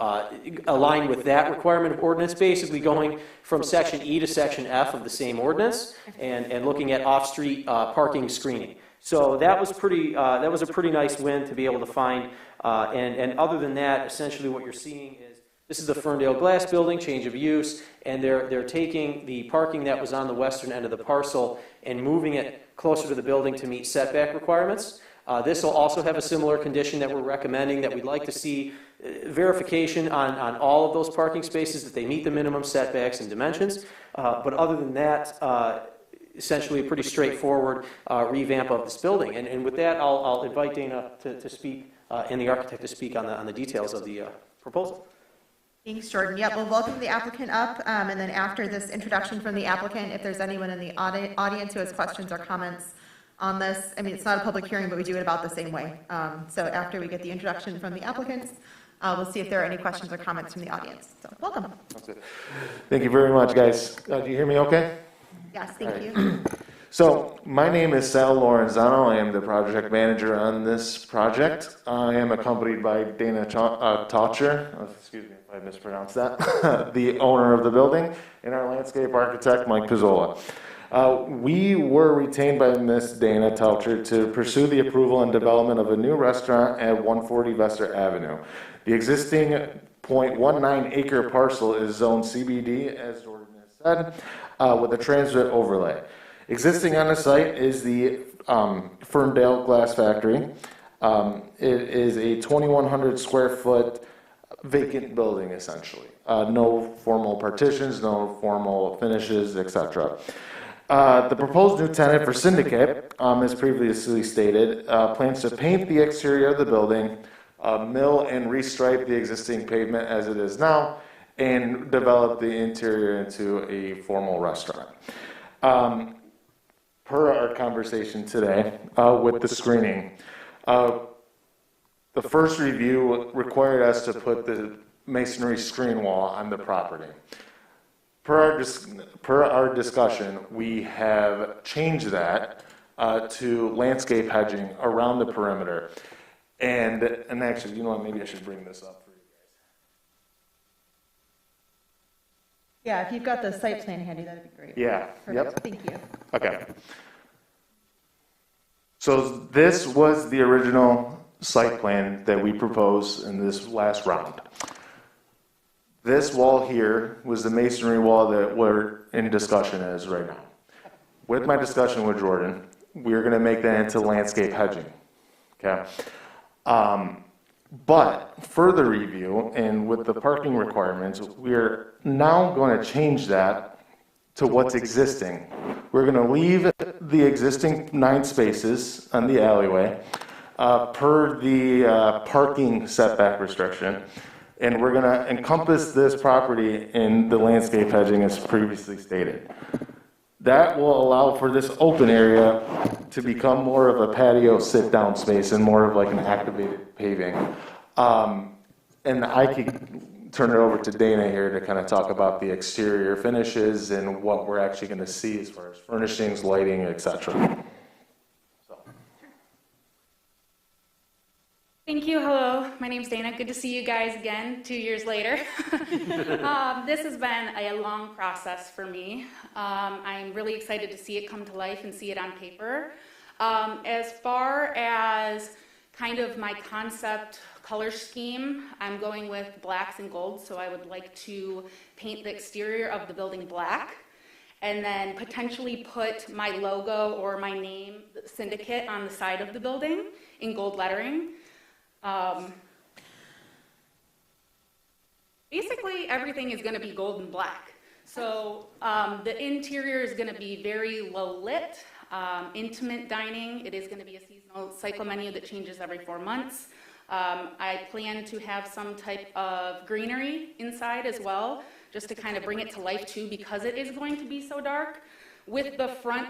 align with that requirement of ordinance, basically going from Section E to Section F of the same ordinance and looking at off-street parking screening. So that was a pretty nice win to be able to find, and other than that, essentially what you're seeing is this is the Ferndale Glass Building, change of use, and they're taking the parking that was on the western end of the parcel and moving it closer to the building to meet setback requirements. This will also have a similar condition that we're recommending, that we'd like to see verification on all of those parking spaces, that they meet the minimum setbacks and dimensions. But other than that, essentially a pretty straightforward revamp of this building. And with that, I'll invite Dana to speak and the architect to speak on the details of the proposal. Thanks, Jordan. Yep, we'll welcome the applicant up, and then after this introduction from the applicant, if there's anyone in the audience who has questions or comments on this, I mean, it's not a public hearing, but we do it about the same way. So after we get the introduction from the applicants, we'll see if there are any questions or comments from the audience. So welcome. Thank you very much, guys. Do you hear me okay? Yes, thank you. So my name is Sal Lorenzano. I am the project manager on this project. I am accompanied by Dana Taucher. Excuse me. if I mispronounced that, the owner of the building, and our landscape architect, Mike Pizzola. We were retained by Ms. Dana Telcher to pursue the approval and development of a new restaurant at 140 Vester Avenue. The existing .19 acre parcel is zoned CBD, as Jordan has said, with a transit overlay. Existing on the site is the Ferndale Glass Factory. It is a 2,100 square foot vacant building, essentially. No formal partitions, no formal finishes, etc. The proposed new tenant for Syndicate, as previously stated, plans to paint the exterior of the building, mill and restripe the existing pavement as it is now, and develop the interior into a formal restaurant. Per our conversation today with the screening, the first review required us to put the masonry screen wall on the property. Per our discussion, we have changed that to landscape hedging around the perimeter. And actually, you know what, maybe I should bring this up for you guys. Yeah, if you've got the site plan handy, that'd be great. Yeah, Perfect. yep. Thank you. Okay. So this was the original site plan that we proposed in this last round. This wall here was the masonry wall that we're in discussion as right now. With my discussion with Jordan, we're going to make that into landscape hedging. Okay. But further review and with the parking requirements, we're now going to change that to what's existing. We're going to leave the existing 9 spaces on the alleyway per the parking setback restriction. And we're going to encompass this property in the landscape hedging as previously stated. That will allow for this open area to become more of a patio sit-down space and more of like an activated paving. And I could turn it over to Dana here to kind of talk about the exterior finishes and what we're actually going to see as far as furnishings, lighting, etc. Thank you. Hello, my name's Dana. Good to see you guys again 2 years later. This has been a long process for me. I'm really excited to see it come to life and see it on paper. As far as kind of my concept color scheme, I'm going with blacks and golds, so I would like to paint the exterior of the building black and then potentially put my logo or my name, Syndicate, on the side of the building in gold lettering. Basically, everything is going to be gold and black. So the interior is going to be very low lit, intimate dining. It is going to be a seasonal cycle menu that changes every 4 months. I plan to have some type of greenery inside as well, just to kind of bring it to life too, because it is going to be so dark. With the front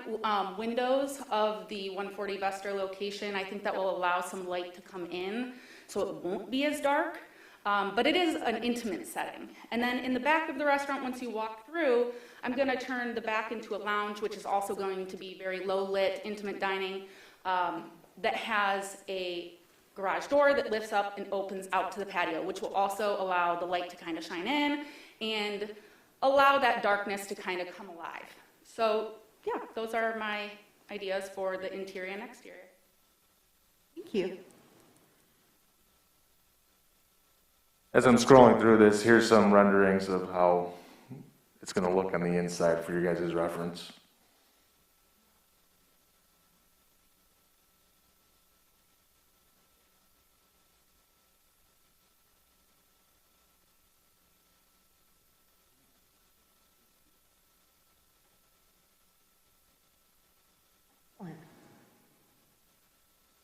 windows of the 140 Vester location, I think that will allow some light to come in, so it won't be as dark. But it is an intimate setting. And then in the back of the restaurant, once you walk through, I'm going to turn the back into a lounge, which is also going to be very low-lit, intimate dining, that has a garage door that lifts up and opens out to the patio, which will also allow the light to kind of shine in and allow that darkness to kind of come alive. So, yeah, those are my ideas for the interior and exterior. Thank you. As I'm scrolling through this, here's some renderings of how it's going to look on the inside for you guys' reference.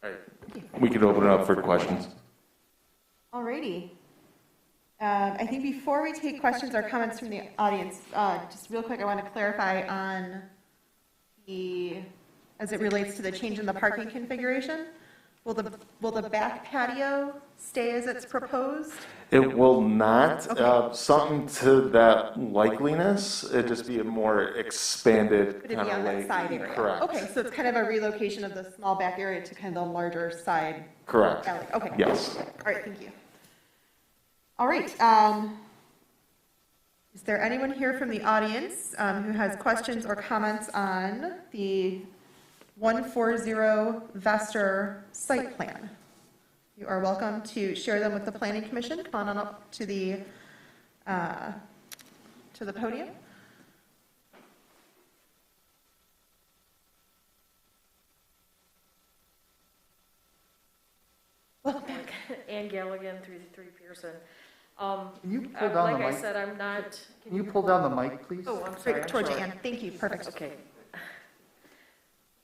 All right, we could open it up for questions. Alrighty. I think before we take questions or comments from the audience, just real quick, I want to clarify on as it relates to the change in the parking configuration. Will the back patio stay as it's proposed? It will not. Okay. Something to that likeliness. It'd just be a more expanded kind of that side area. Correct. Okay, so it's kind of a relocation of the small back area to kind of the larger side. Correct. Alley. Okay. Yes. All right, thank you. All right. Is there anyone here from the audience who has questions or comments on the 140 Vester site plan? You are welcome to share them with the Planning Commission. Come on up to the podium. Welcome back. Ann Galligan, 333 Pearson. Can you pull down Like the I mic? said, I'm not. Can you pull down the mic, please? Oh, I'm sorry. Right I'm towards you, short. Ann. Thank you. Perfect. Okay.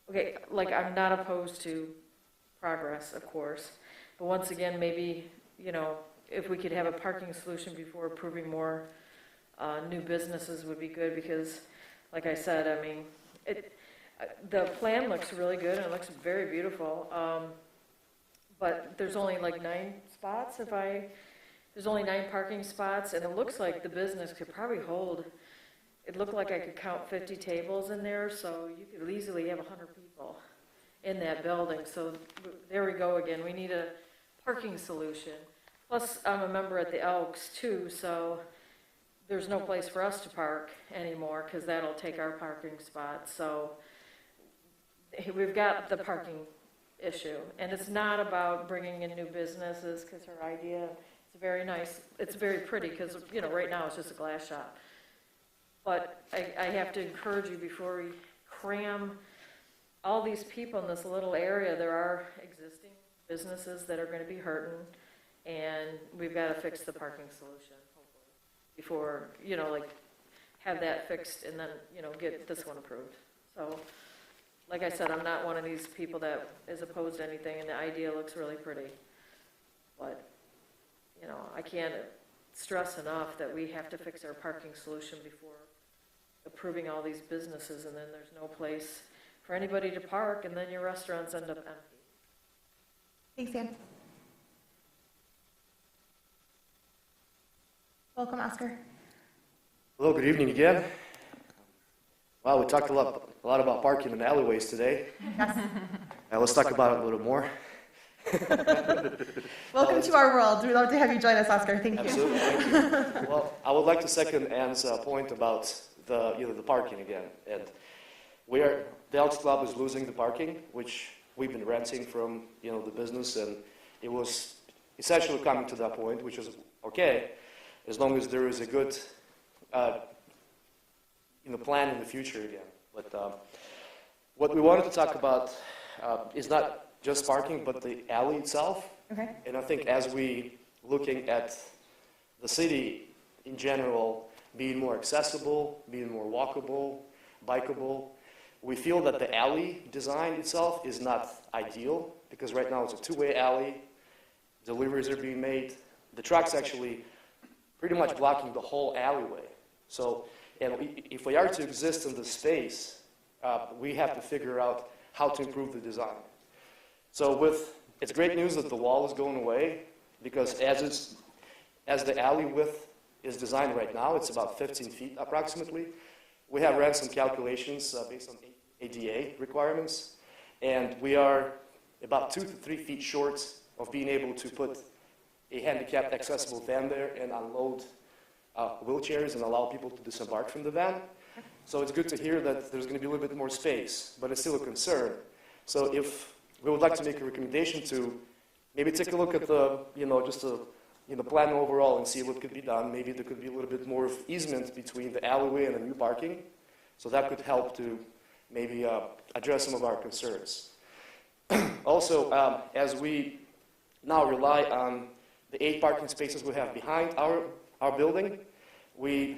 Okay, like I'm not opposed to progress, of course. But once again, maybe, you know, if we could have a parking solution before approving more new businesses would be good because, like I said, I mean, the plan looks really good and it looks very beautiful. But there's only like 9 spots there's only 9 parking spots and it looks like the business could probably hold, it looked like I could count 50 tables in there, so you could easily have 100 people in that building. So there we go again. We need a parking solution. Plus, I'm a member at the Elks too, so there's no place for us to park anymore because that'll take our parking spot. So we've got the parking issue. And it's not about bringing in new businesses because her idea, it's very nice. It's very pretty because, you know, right now it's just a glass shop. But I have to encourage you before we cram all these people in this little area, there are existing businesses that are going to be hurting, and we've got to fix the parking solution, hopefully, before, you know, like, have that fixed and then, you know, get this one approved. So, like I said, I'm not one of these people that is opposed to anything, and the idea looks really pretty. But, you know, I can't stress enough that we have to fix our parking solution before approving all these businesses, and then there's no place for anybody to park, and then your restaurants end up empty. Thanks, Ann. Welcome, Oscar. Hello, good evening again. Wow, we talked a lot about parking in alleyways today. Yes. Now let's talk about it a little more. Welcome to our world. We'd love to have you join us, Oscar. Thank you. Absolutely, thank you. Well, I would like to second Ann's point about the parking again. And the Elks Club is losing the parking, which we've been renting from, you know, the business, and it was essentially coming to that point, which is okay, as long as there is a good, plan in the future again. But what we wanted to talk about is not just parking, but the alley itself. Okay. And I think as we looking at the city in general being more accessible, being more walkable, bikeable, we feel that the alley design itself is not ideal because right now it's a two-way alley, deliveries are being made, the truck's actually pretty much blocking the whole alleyway. So, and if we are to exist in this space, we have to figure out how to improve the design. So it's great news that the wall is going away because as the alley width is designed right now, it's about 15 feet approximately. We have ran some calculations based on ADA requirements, and we are about 2 to 3 feet short of being able to put a handicapped accessible van there and unload wheelchairs and allow people to disembark from the van. So it's good to hear that there's going to be a little bit more space, but it's still a concern. So if we would like to make a recommendation to maybe take a look at the, plan overall and see what could be done. Maybe there could be a little bit more of easement between the alleyway and the new parking. So that could help to maybe address some of our concerns. Also, as we now rely on the 8 parking spaces we have behind our building, we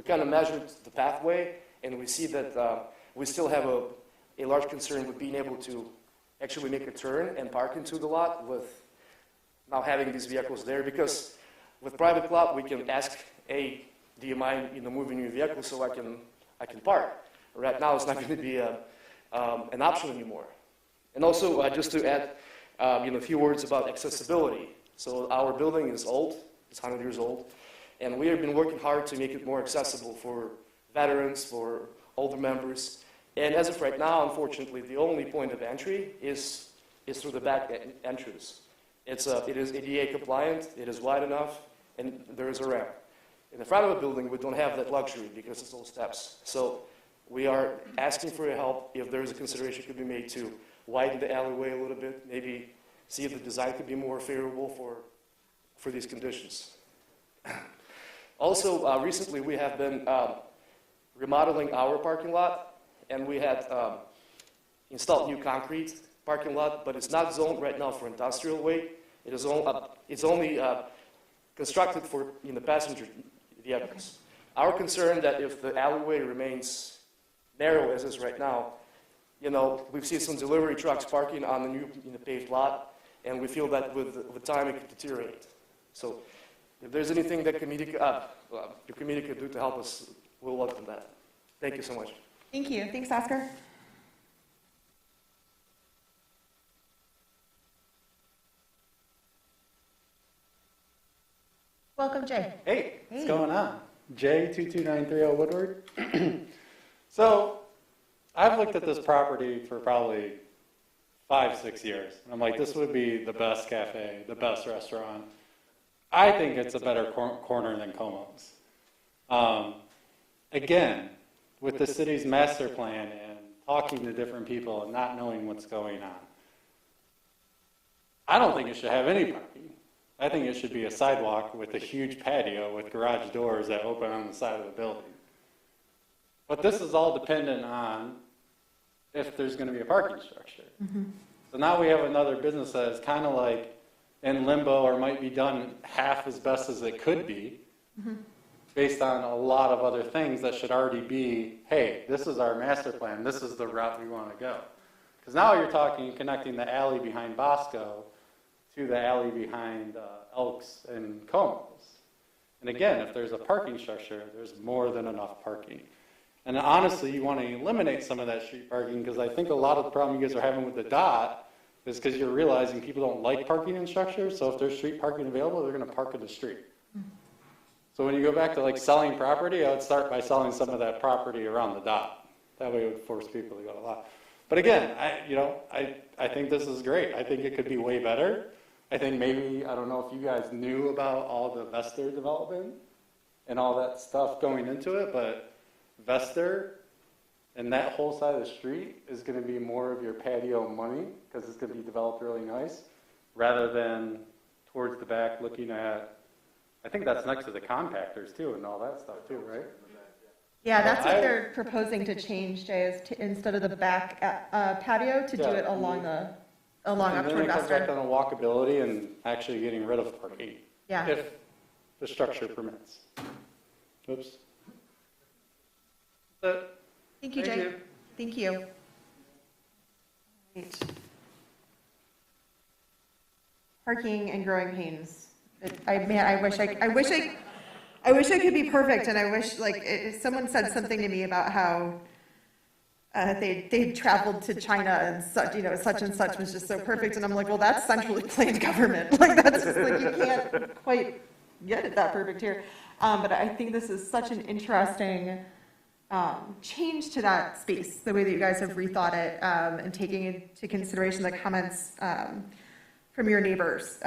kind of measured the pathway, and we see that we still have a large concern with being able to actually make a turn and park into the lot with now having these vehicles there, because with private lot we can ask, hey, do you mind moving your vehicle so I can park? Right now it's not going to be an option anymore. And also just to add a few words about accessibility. So our building is old, it's 100 years old, and we have been working hard to make it more accessible for veterans, for older members. And as of right now, unfortunately, the only point of entry is through the back entrance. It is ADA compliant, it is wide enough, and there is a ramp. in the front of a building, we don't have that luxury because it's all steps. So we are asking for your help if there is a consideration could be made to widen the alleyway a little bit, maybe see if the design could be more favorable for these conditions. Also, recently we have been remodeling our parking lot, and we had installed new concrete parking lot, but it's not zoned right now for industrial weight. It's only constructed for passenger vehicles. Our concern that if the alleyway remains narrow as is right now, we've seen some delivery trucks parking on the new paved lot, and we feel that with time it could deteriorate. So if there's anything that your committee could do to help us, we'll welcome that. Thank you so much. Thank you. Thanks, Oscar. Welcome, Jay. Hey, what's going on? Jay 22930 Woodward. So I've looked at this property for probably 5-6 years. And I'm like, this would be the best cafe, the best restaurant. I think it's a better corner than Como's. Again, with the city's master plan and talking to different people and not knowing what's going on, I don't think it should have any parking. I think it should be a sidewalk with a huge patio with garage doors that open on the side of the building. But this is all dependent on if there's going to be a parking structure. Mm-hmm. So now we have another business that is kind of like in limbo or might be done half as best as it could be, Mm-hmm. based on a lot of other things that should already be, hey, this is our master plan, this is the route we want to go. Because now you're talking connecting the alley behind Bosco to the alley behind Elks and Como's. And again, if there's a parking structure, there's more than enough parking. And honestly, you want to eliminate some of that street parking, because I think a lot of the problem you guys are having with the dot is because you're realizing people don't like parking in structures, so if there's street parking available, they're going to park in the street. So when you go back to like selling property, I would start by selling some of that property around the dot. That way it would force people to go to a lot. But again, I think this is great. I think it could be way better. I think maybe, I don't know if you guys knew about all the Vester development and all that stuff going into it, but Vester and that whole side of the street is going to be more of your patio money because it's going to be developed really nice, rather than towards the back looking at, I think that's next to the compactors too and all that stuff too, right? Yeah, that's what they're proposing to change, Jay, is to, instead of the back patio, to do it along up and then toward it comes back Vester. down to walkability and actually getting rid of parking. Yeah. If the structure permits. Oops. But Thank you, Jay. Thank you. Right. Parking and growing pains. I wish I could be perfect, and I wish, if someone said something to me about how they traveled to China and such and such was just so perfect, and I'm like, well, that's centrally planned government. That's just you can't quite get it that perfect here. But I think this is such an interesting change to that space, the way that you guys have rethought it, and taking into consideration the comments from your neighbors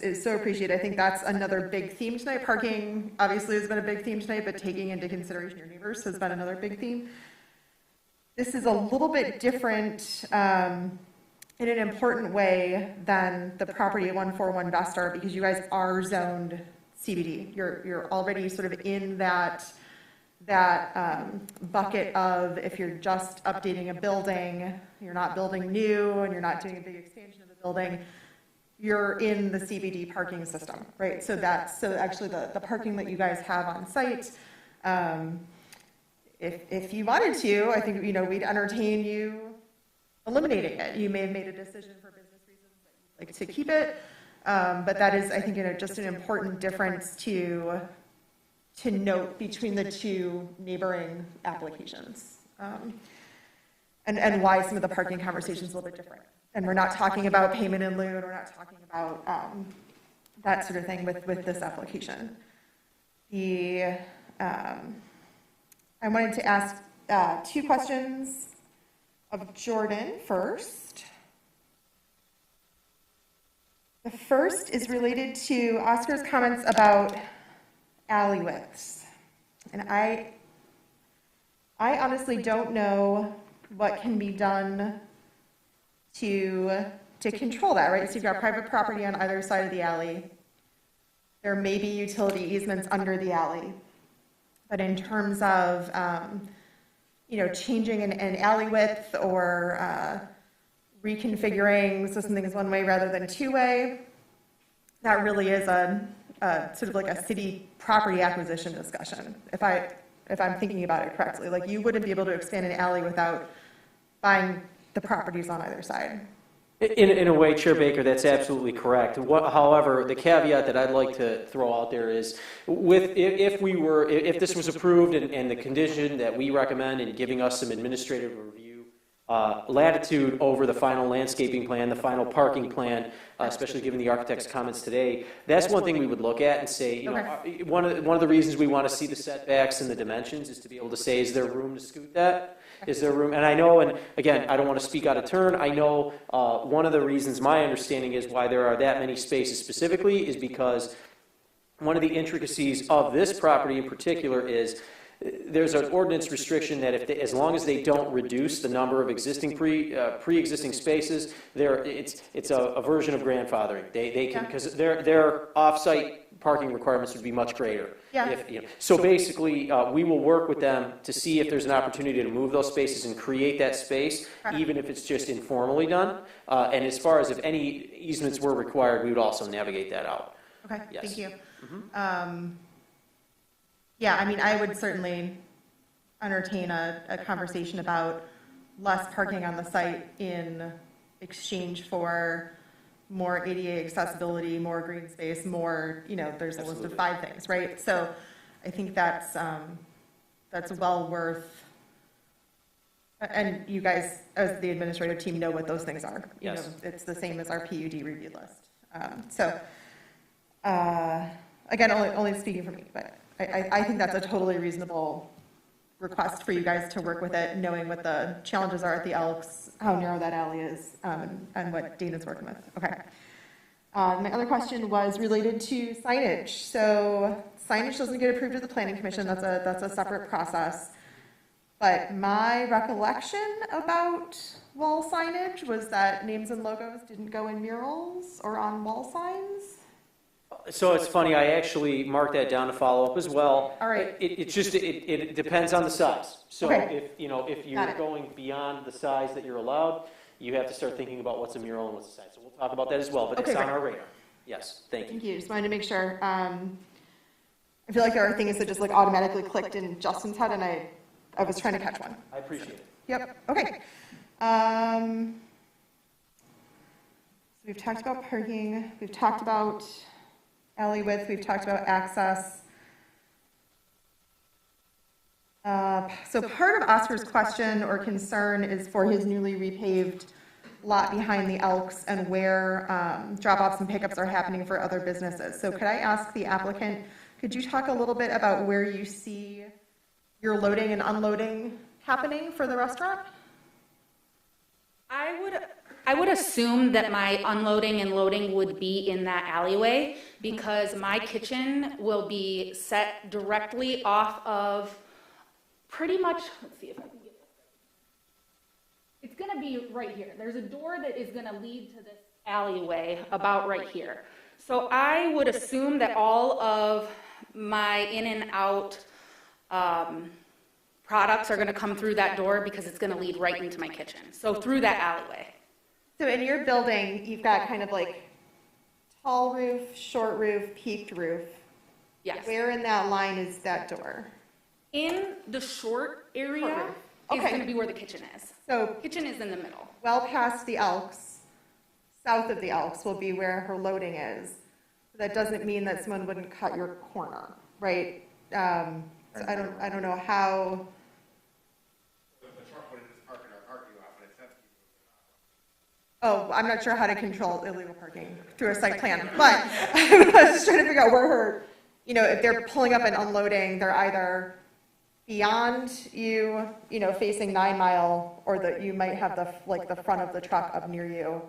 is so appreciated. I think that's another big theme tonight. Parking obviously has been a big theme tonight, but taking into consideration your neighbors has been another big theme. This is a little bit different in an important way than the property at 141 Vester, because you guys are zoned CBD. You're already sort of in that bucket of, if you're just updating a building, you're not building new, and you're not doing a big expansion of the building, you're in the CBD parking system, right? So actually the parking that you guys have on site, if you wanted to, I think, we'd entertain you eliminating it. You may have made a decision for business reasons that you'd like to keep it, but that is, I think, just an important difference to note between the two neighboring applications, and why some of the parking conversations are a little bit different. And we're not talking about payment in lieu, and we're not talking about that sort of thing with this application. I wanted to ask 2 questions of Jordan first. The first is related to Oscar's comments about alley widths. And I honestly don't know what can be done to control that, right? So you've got private property on either side of the alley. There may be utility easements under the alley. But in terms of, changing an alley width or reconfiguring so something is one way rather than two-way, that really is a sort of like a city property acquisition discussion, if I'm thinking about it correctly. Like, you wouldn't be able to expand an alley without buying the properties on either side. In a way, Chair Baker, that's absolutely correct. However, the caveat that I'd like to throw out there is, if this was approved and the condition that we recommend in giving us some administrative review latitude over the final landscaping plan, the final parking plan, especially given the architect's comments today, that's one thing we would look at and say, one of the reasons we want to see the setbacks and the dimensions is to be able to say, is there room to scoot that? Is there room? And I know, and again, I don't want to speak out of turn, I know one of the reasons, my understanding is why there are that many spaces specifically is because one of the intricacies of this property in particular is there's an ordinance restriction that as long as they don't reduce the number of existing pre-existing spaces, it's a version of grandfathering. They can, because their off-site parking requirements would be much greater. Yeah. So basically, we will work with them to see if there's an opportunity to move those spaces and create that space, even if it's just informally done. And as far as if any easements were required, we would also navigate that out. Okay, Yes. thank you. Yeah, I mean, I would certainly entertain a conversation about less parking on the site in exchange for more ADA accessibility, more green space, more, there's a list of 5 things, right? So I think that's well worth, and you guys, as the administrative team, know what those things are. Yes. It's the same as our PUD review list. Again, only speaking for me, but I think that's a totally reasonable request for you guys to work with it, knowing what the challenges are at the Elks, how narrow that alley is, and what Dana's working with. Okay. My other question was related to signage. So signage doesn't get approved at the Planning Commission. That's a separate process. But my recollection about wall signage was that names and logos didn't go in murals or on wall signs. So it's funny, I actually marked that down to follow up as well. All right. It depends on the size. So Okay. if you're going beyond the size that you're allowed, you have to start thinking about what's a mural and what's a sign. So we'll talk about that as well, but Okay, it's on great. our radar. Yes, thank you. Thank you. Just wanted to make sure. I feel like there are things that just like automatically clicked in Justin's head, and I was trying to catch one. I appreciate it. Yep. Okay. So we've talked about parking. We've talked about alley width. We've talked about access. So part of Oscar's question or concern is for his newly repaved lot behind the Elks and where drop-offs and pickups are happening for other businesses. So could I ask the applicant, could you talk a little bit about where you see your loading and unloading happening for the restaurant? I would assume that my unloading and loading would be in that alleyway because my kitchen will be set directly off of pretty much, let's see if I can get this. It's going to be right here. There's a door that is going to lead to this alleyway about right here. So I would assume that all of my in and out products are going to come through that door because it's going to lead right into my kitchen. So through that alleyway. So in your building, you've got kind of like tall roof, short roof, peaked roof. Yes. Where in that line is that door? In the short area is going to be where the kitchen is. So kitchen is in the middle. Well past the Elks, south of the Elks will be where her loading is. That doesn't mean that someone wouldn't cut your corner, right? So I don't know how. Oh, I'm not sure how to control illegal parking through a site plan, but I was just trying to figure out where her, if they're pulling up and unloading, they're either beyond you, facing 9 Mile, or that you might have the front of the truck up near you.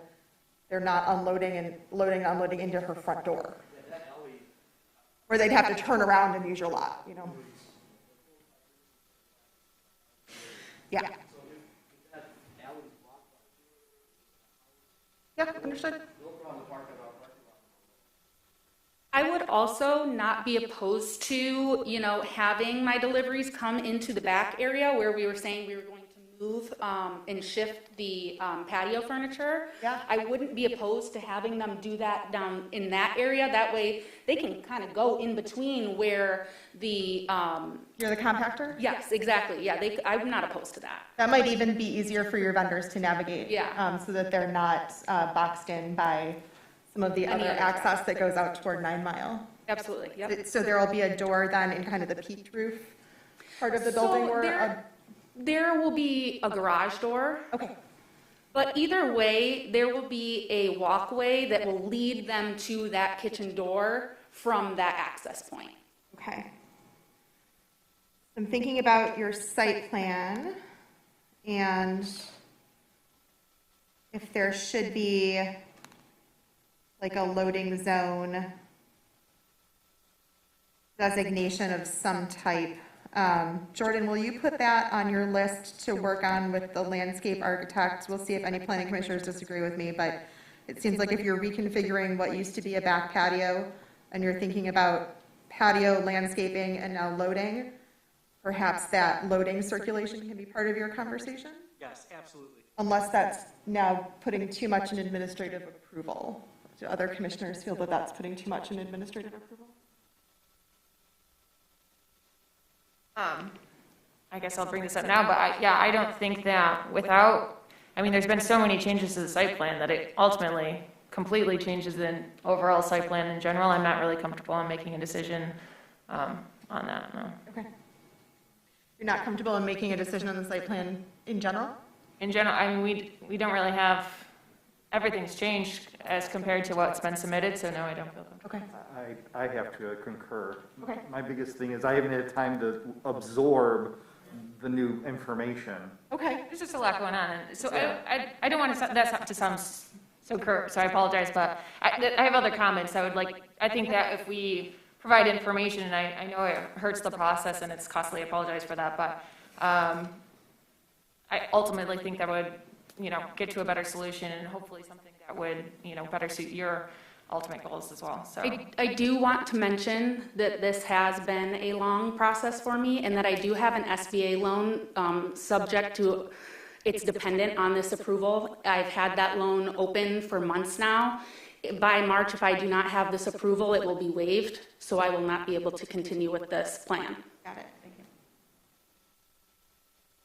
They're not unloading and loading and unloading into her front door. where they'd have to turn around and use your lot, Yeah. Yeah, understood. I would also not be opposed to, having my deliveries come into the back area where we were saying we were going to move and shift the patio furniture. Yeah. I wouldn't be opposed to having them do that down in that area. That way they can kind of go in between where the... You're the compactor? Yes, exactly. Yeah, I'm not opposed to that. That might even be easier for your vendors to navigate. Yeah. So that they're not boxed in by some of the Any other other access that goes out toward 9 Mile. Absolutely, yep. So there will be a door then in kind of the peaked roof part of the building So where... there will be a garage door. Okay. But either way, there will be a walkway that will lead them to that kitchen door from that access point. Okay. I'm thinking about your site plan and if there should be like a loading zone designation of some type. Jordan, will you put that on your list to work on with the landscape architect? We'll see if any planning commissioners disagree with me, but it seems like if you're reconfiguring what used to be a back patio and you're thinking about patio landscaping and now loading, perhaps that loading circulation can be part of your conversation? Yes, absolutely. Unless that's now putting too much in administrative approval. Do other commissioners feel that that's putting too much in administrative approval? I guess I'll bring this up now, but I don't think that without, there's been so many changes to the site plan that it ultimately completely changes the overall site plan in general. I'm not really comfortable in making a decision on that, no. Okay. You're not comfortable in making a decision on the site plan in general? In general, we don't really have, everything's changed as compared to what's been submitted, so no, I don't feel comfortable. Okay. I have to concur. Okay. My biggest thing is I haven't had time to absorb the new information. Okay. There's just a lot going on, and so I don't want that to sound so curt, so I apologize, but I have other comments. I think that if we provide information, and I know it hurts the process and it's costly, I apologize for that, but I ultimately think that would, get to a better solution and hopefully something that would, better suit your ultimate goals as well, so. I do want to mention that this has been a long process for me and that I do have an SBA loan subject to, it's dependent on this approval. I've had that loan open for months now. By March, if I do not have this approval, it will be waived, so I will not be able to continue with this plan. Got it. Thank you.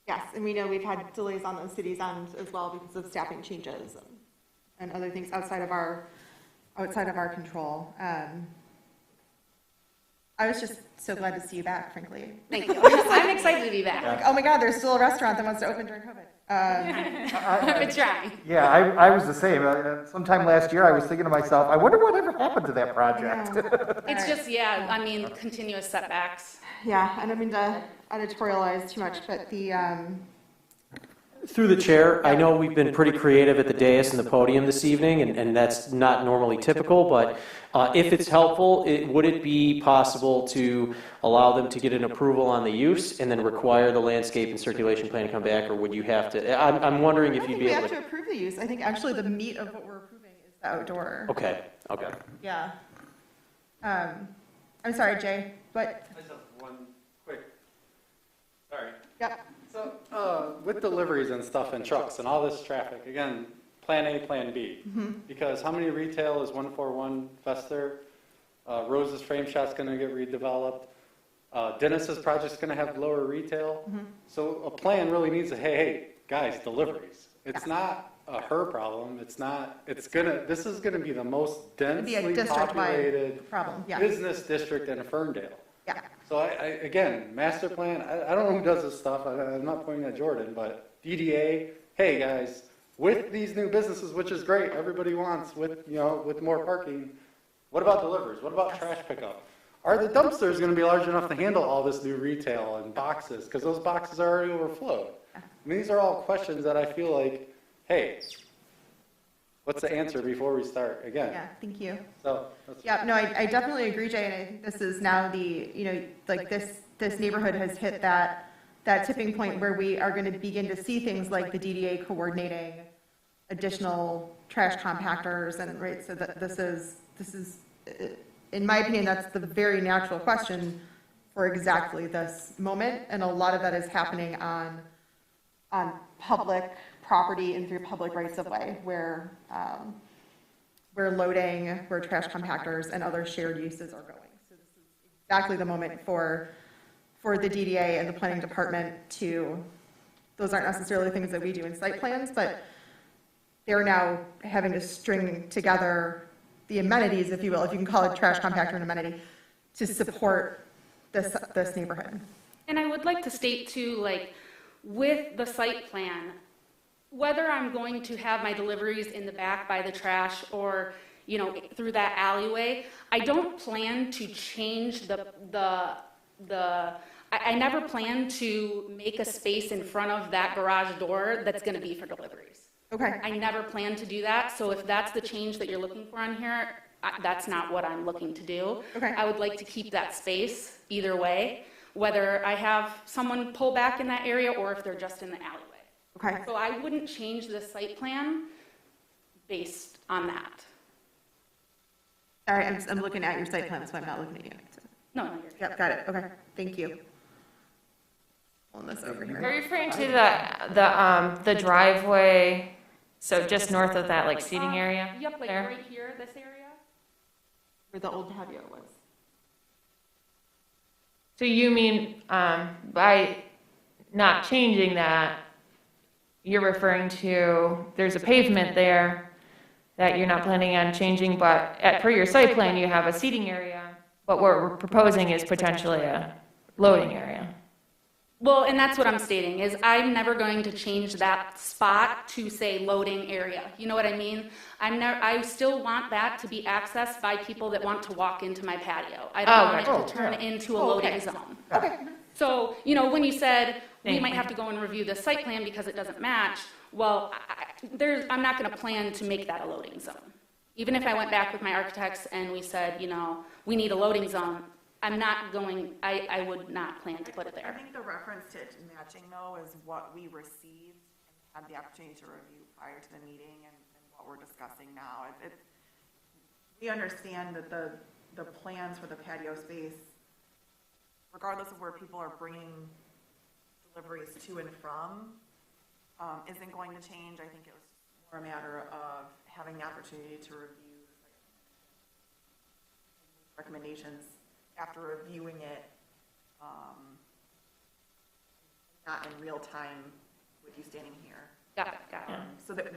Yes, and we know we've had delays on the city's end as well because of staffing changes and other things outside of our control. I was just so glad to see you back, frankly. Thank you. I'm excited to be back. Like, oh my God, there's still a restaurant that wants to open during COVID. I've been trying. Yeah, I was the same. Sometime last year, I was thinking to myself, I wonder what ever happened to that project. It's just, continuous setbacks. Yeah, I don't mean to editorialize too much, but Through the chair, I know we've been pretty creative at the dais and the podium this evening, and that's not normally typical, but if it's helpful, would it be possible to allow them to get an approval on the use and then require the landscape and circulation plan to come back, or would you have to? I'm wondering if you'd be able to. We have to approve the use. I think actually the meat of what we're approving is the outdoor. Okay. Yeah. I'm sorry, Jay, but. I just have one quick, sorry. Yep. So, with deliveries and stuff and trucks and all this traffic, again, plan A, plan B. Because how many retail is 141 Fester? Rose's Frame Shop's going to get redeveloped. Dennis's project's going to have lower retail. So a plan really needs to, hey, guys, deliveries. It's not a her problem. It's not, this is going to be the most densely populated problem. Yeah. business district in Ferndale. Yeah. So again, master plan, I don't know who does this stuff, I'm not pointing at Jordan, but DDA, hey guys, with these new businesses, which is great, everybody wants with more parking, what about deliveries? What about trash pickup? Are the dumpsters gonna be large enough to handle all this new retail and boxes? Because those boxes are already overflowed. I mean, these are all questions that I feel like, hey, what's the answer before we start again? Yeah, thank you. So, Yeah, no, I definitely agree, Jay, and I think this is now the, like this neighborhood has hit that tipping point where we are going to begin to see things like the DDA coordinating additional trash compactors, and right, so that this is, in my opinion, that's the very natural question for exactly this moment, and a lot of that is happening on public property and through public rights of way, where loading, where trash compactors and other shared uses are going. So this is exactly the moment for the DDA and the planning department to, those aren't necessarily things that we do in site plans, but they're now having to string together the amenities, if you will, if you can call it trash compactor an amenity, to support this neighborhood. And I would like to state too, like, with the site plan, whether I'm going to have my deliveries in the back by the trash or, you know, through that alleyway, I don't plan to change I never plan to make a space in front of that garage door that's going to be for deliveries. Okay. I never plan to do that, so if that's the change that you're looking for on here, that's not what I'm looking to do. Okay. I would like to keep that space either way, whether I have someone pull back in that area or if they're just in the alleyway. Okay. So I wouldn't change the site plan based on that. All right, I'm looking at your site plan, so I'm not looking at you. No, you're Yep, got it. Okay, thank you. Pulling this over here. Are you referring to the driveway, so just north of that, like, seating area? Yep, like there? right here, this area. Where the old patio was. So you mean, by not changing that, you're referring to, there's a pavement there that you're not planning on changing, but per your site plan, you have a seating area, but what we're proposing is potentially a loading area. Well, and that's what I'm stating, is I'm never going to change that spot to say loading area. You know what I mean? I still want that to be accessed by people that want to walk into my patio. I don't want it to turn into a loading zone. Okay. So, you know, when you said we might have to go and review the site plan because it doesn't match, well, I'm not going to plan to make that a loading zone. Even if I went back with my architects and we said, you know, we need a loading zone, I'm not going, I would not plan to put it I there. think the reference to matching, though, is what we received and had the opportunity to review prior to the meeting and what we're discussing now. We understand that the plans for the patio space, regardless of where people are bringing deliveries to and from, isn't going to change. I think it was more a matter of having the opportunity to review recommendations after reviewing it, not in real time with you standing here. Got it. So that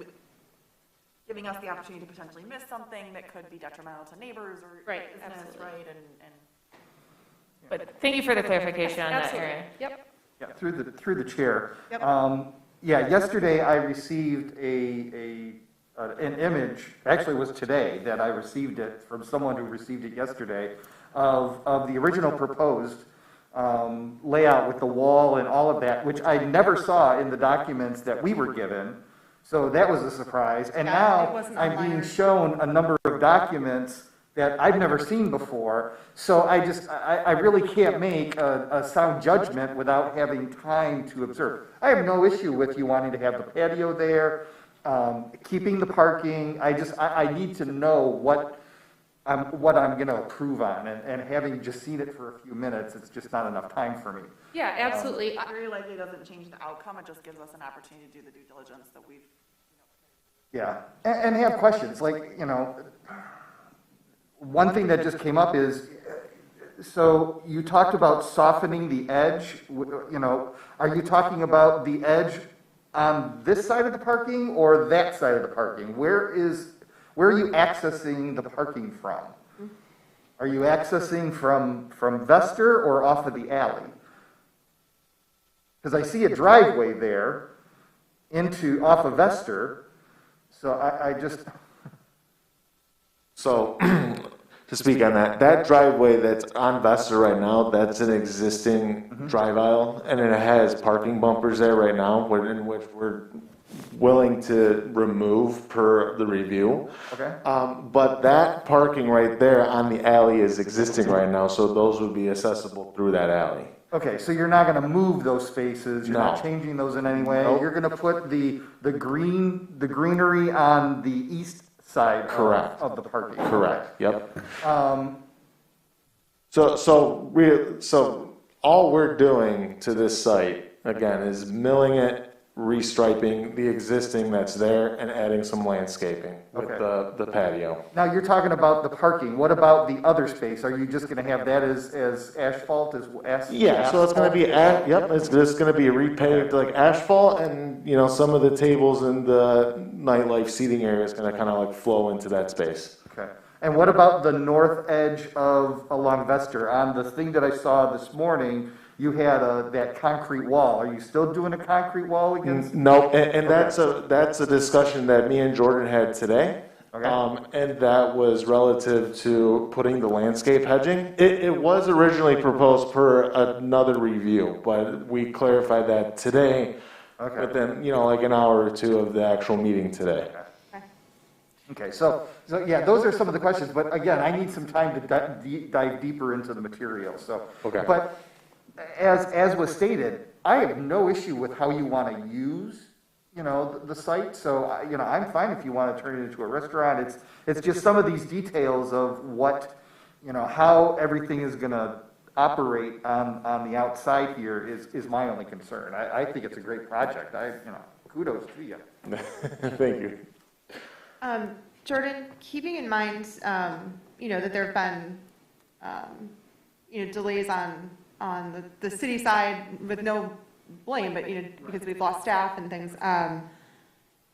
giving us the opportunity to potentially miss something that could be detrimental to neighbors or business, absolutely. right? But thank you for the clarification on that Absolutely. area. Yep. Yeah, through the chair. Yep. Yeah, yesterday I received an image, actually it was today that I received it from someone who received it yesterday, of the original proposed layout with the wall and all of that, which I never saw in the documents that we were given. So that was a surprise. And now I'm being shown a number of documents that I've never seen before. So I really can't make a sound judgment without having time to observe. I have no issue with you wanting to have the patio there, keeping the parking. I need to know what I'm going to approve on. And having just seen it for a few minutes, it's just not enough time for me. Yeah, absolutely. It very likely doesn't change the outcome. It just gives us an opportunity to do the due diligence that we've. Yeah, and have questions, like, one thing that just came up is, so you talked about softening the edge, are you talking about the edge on this side of the parking or that side of the parking? Where are you accessing the parking from? Are you accessing from Vester or off of the alley? Because I see a driveway there off of Vester, so I just... So to speak on that. That driveway that's on Vesta right now, that's an existing drive aisle, and it has parking bumpers there right now, in which we're willing to remove per the review. Okay. But that parking right there on the alley is existing right now, so those would be accessible through that alley. Okay, so you're not gonna move those spaces, you're not No. changing those in any way? Nope. You're gonna put the greenery on the east side Correct. of the parking? Correct, yep. Um, So all we're doing to this site, again, is milling it, restriping the existing that's there, and adding some landscaping with Okay. the patio. Now, you're talking about the parking, what about the other space? Are you just gonna have that as asphalt, Yeah, so it's gonna be, it's just gonna be repaved like asphalt, and, some of the tables in the nightlife seating area is gonna kind of like flow into that space. Okay. And what about the north edge along Vester? On the thing that I saw this morning, you had that concrete wall. Are you still doing a concrete wall against? No, and that's a discussion that me and Jordan had today. Okay. And that was relative to putting the landscape hedging. It was originally proposed per another review, but we clarified that today Okay. within, like an hour or two of the actual meeting today. Okay, so yeah, those are some of the questions, but again, I need some time to dive deeper into the material, so. Okay. But as was stated, I have no issue with how you want to use, the site, so, I'm fine if you want to turn it into a restaurant. It's just some of these details of what, how everything is gonna operate on the outside here is my only concern. I think it's a great project. Kudos to you. Thank you. Jordan, keeping in mind, that there have been, delays on the city side with no blame, but, because we've lost staff and things,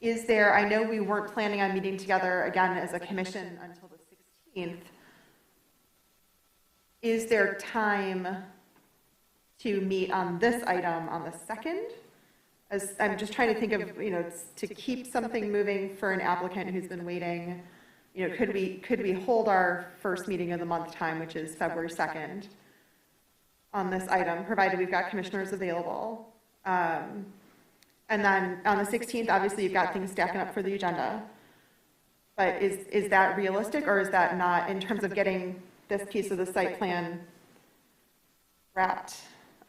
is there, I know we weren't planning on meeting together again as a commission until the 16th. Is there time to meet on this item on the 2nd? As I'm just trying to think of, to keep something moving for an applicant who's been waiting, could we hold our first meeting of the month time, which is February 2nd, on this item, provided we've got commissioners available? And then on the 16th, obviously you've got things stacking up for the agenda. But is that realistic, or is that not, in terms of getting this piece of the site plan wrapped?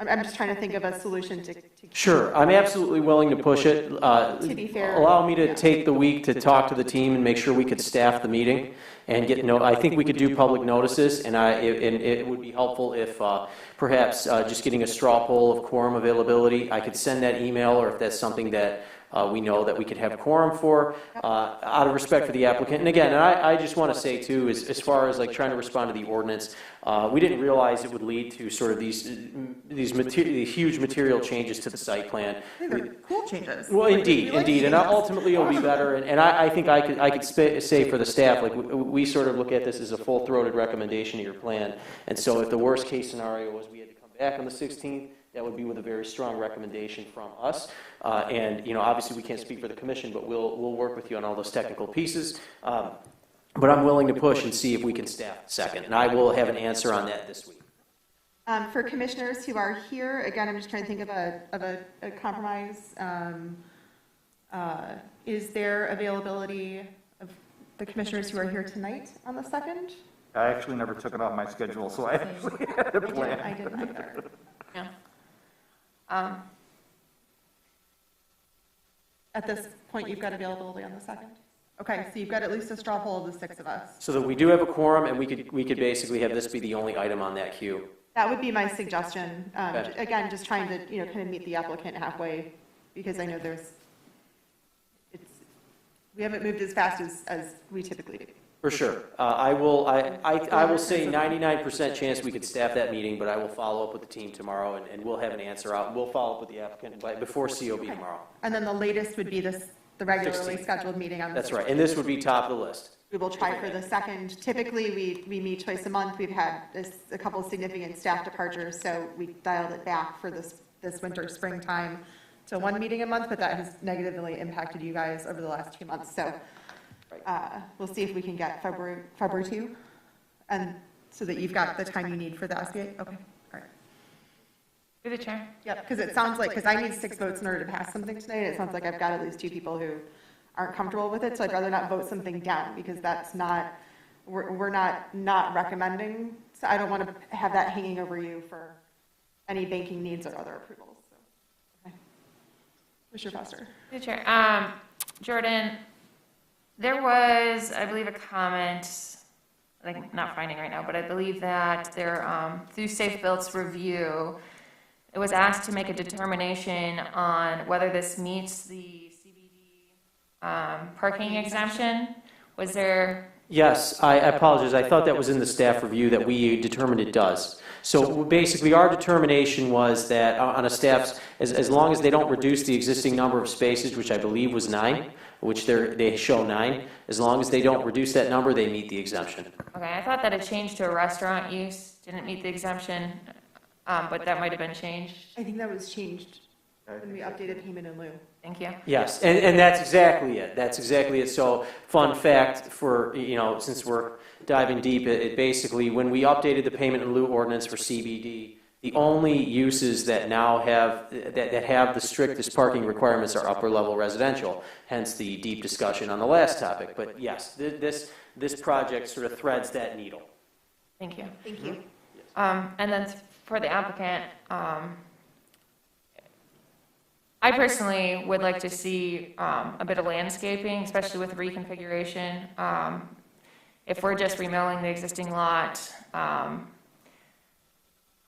I'm just trying to think of a solution to Sure, I'm absolutely willing to push it. To be fair. Allow me to take the week to talk to the team and make sure we could staff the meeting and I think we could do public notices, and it would be helpful if perhaps just getting a straw poll of quorum availability. I could send that email, or if that's something that we know that we could have quorum for, out of respect for the applicant. And again, I just want to say too, as far as like trying to respond to the ordinance, we didn't realize it would lead to sort of these huge material changes to the site plan. They're cool changes. Well, indeed, and ultimately it'll be better. And I think I could say for the staff, like we sort of look at this as a full-throated recommendation of your plan. And so if the worst case scenario was we had to come back on the 16th, that would be with a very strong recommendation from us. And, obviously we can't speak for the commission, but we'll work with you on all those technical pieces. But I'm willing to push and see if we can staff second. And I will have an answer on that this week. For commissioners who are here, again, I'm just trying to think of a compromise. Is there availability of the commissioners who are here tonight on the 2nd? I actually never took it off my schedule, so I actually had a plan. I didn't either. Yeah. At this point, you've got availability on the 2nd? Okay, so you've got at least a straw poll of the 6 of us. So that we do have a quorum, and we could basically have this be the only item on that queue. That would be my suggestion. Okay. Again, just trying to, kind of meet the applicant halfway, because I know we haven't moved as fast as we typically do. For sure. I will say 99% chance we could staff that meeting, but I will follow up with the team tomorrow, and we'll have an answer out. We'll follow up with the applicant before COB tomorrow. And then the latest would be the regularly 16th. scheduled meeting on the That's right, 16th. and this would be top of the list. We will try for the 2nd. Typically, we meet twice a month. We've had a couple of significant staff departures, so we dialed it back for this winter, springtime to one meeting a month, but that has negatively impacted you guys over the last 2 months. So we'll see if we can get February 2 And so that you've got the time you need for the SBA? Okay, all right. Through the chair. Yep, because it sounds like, because I need 6 votes in order to pass something tonight, and it sounds like I've got at least 2 people who aren't comfortable with it, so I'd rather not vote something down, because that's not, we're not recommending, so I don't want to have that hanging over you for any banking needs or other approvals. So, okay. Commissioner Foster. Through the chair. Jordan, there was, I believe, a comment, like not finding right now, but I believe that there, through Safe Built's review, it was asked to make a determination on whether this meets the CBD parking exemption. Was there? Yes, I apologize. I thought that was in the staff review that we determined it does. So basically, our determination was that on a staff's, as long as they don't reduce the existing number of spaces, which I believe was 9, which they show 9, as long as they don't reduce that number, they meet the exemption. Okay, I thought that it changed to a restaurant use, didn't meet the exemption, but that might have been changed. I think that was changed when we updated payment in lieu. Thank you. Yes, and that's exactly it. That's exactly it. So, fun fact for, since we're diving deep, it basically, when we updated the payment in lieu ordinance for CBD, the only uses that now have, that have the strictest parking requirements are upper level residential, hence the deep discussion on the last topic. But yes, this project sort of threads that needle. Thank you. Thank you. And then for the applicant, I personally would like to see a bit of landscaping, especially with reconfiguration. If we're just remilling the existing lot,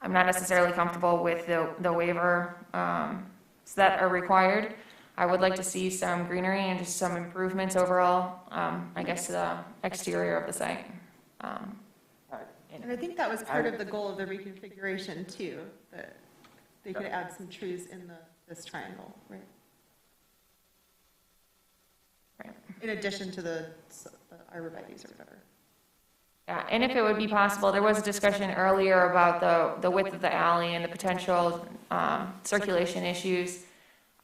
I'm not necessarily comfortable with the waiver that are required. I would like to see some greenery and just some improvements overall, I guess, to the exterior of the site. And I think that was part of the goal of the reconfiguration too, that they could add some trees in this triangle, right? Right. In addition to the arborvitaes or whatever. Yeah, and if it would be possible, there was a discussion earlier about the width of the alley and the potential circulation issues.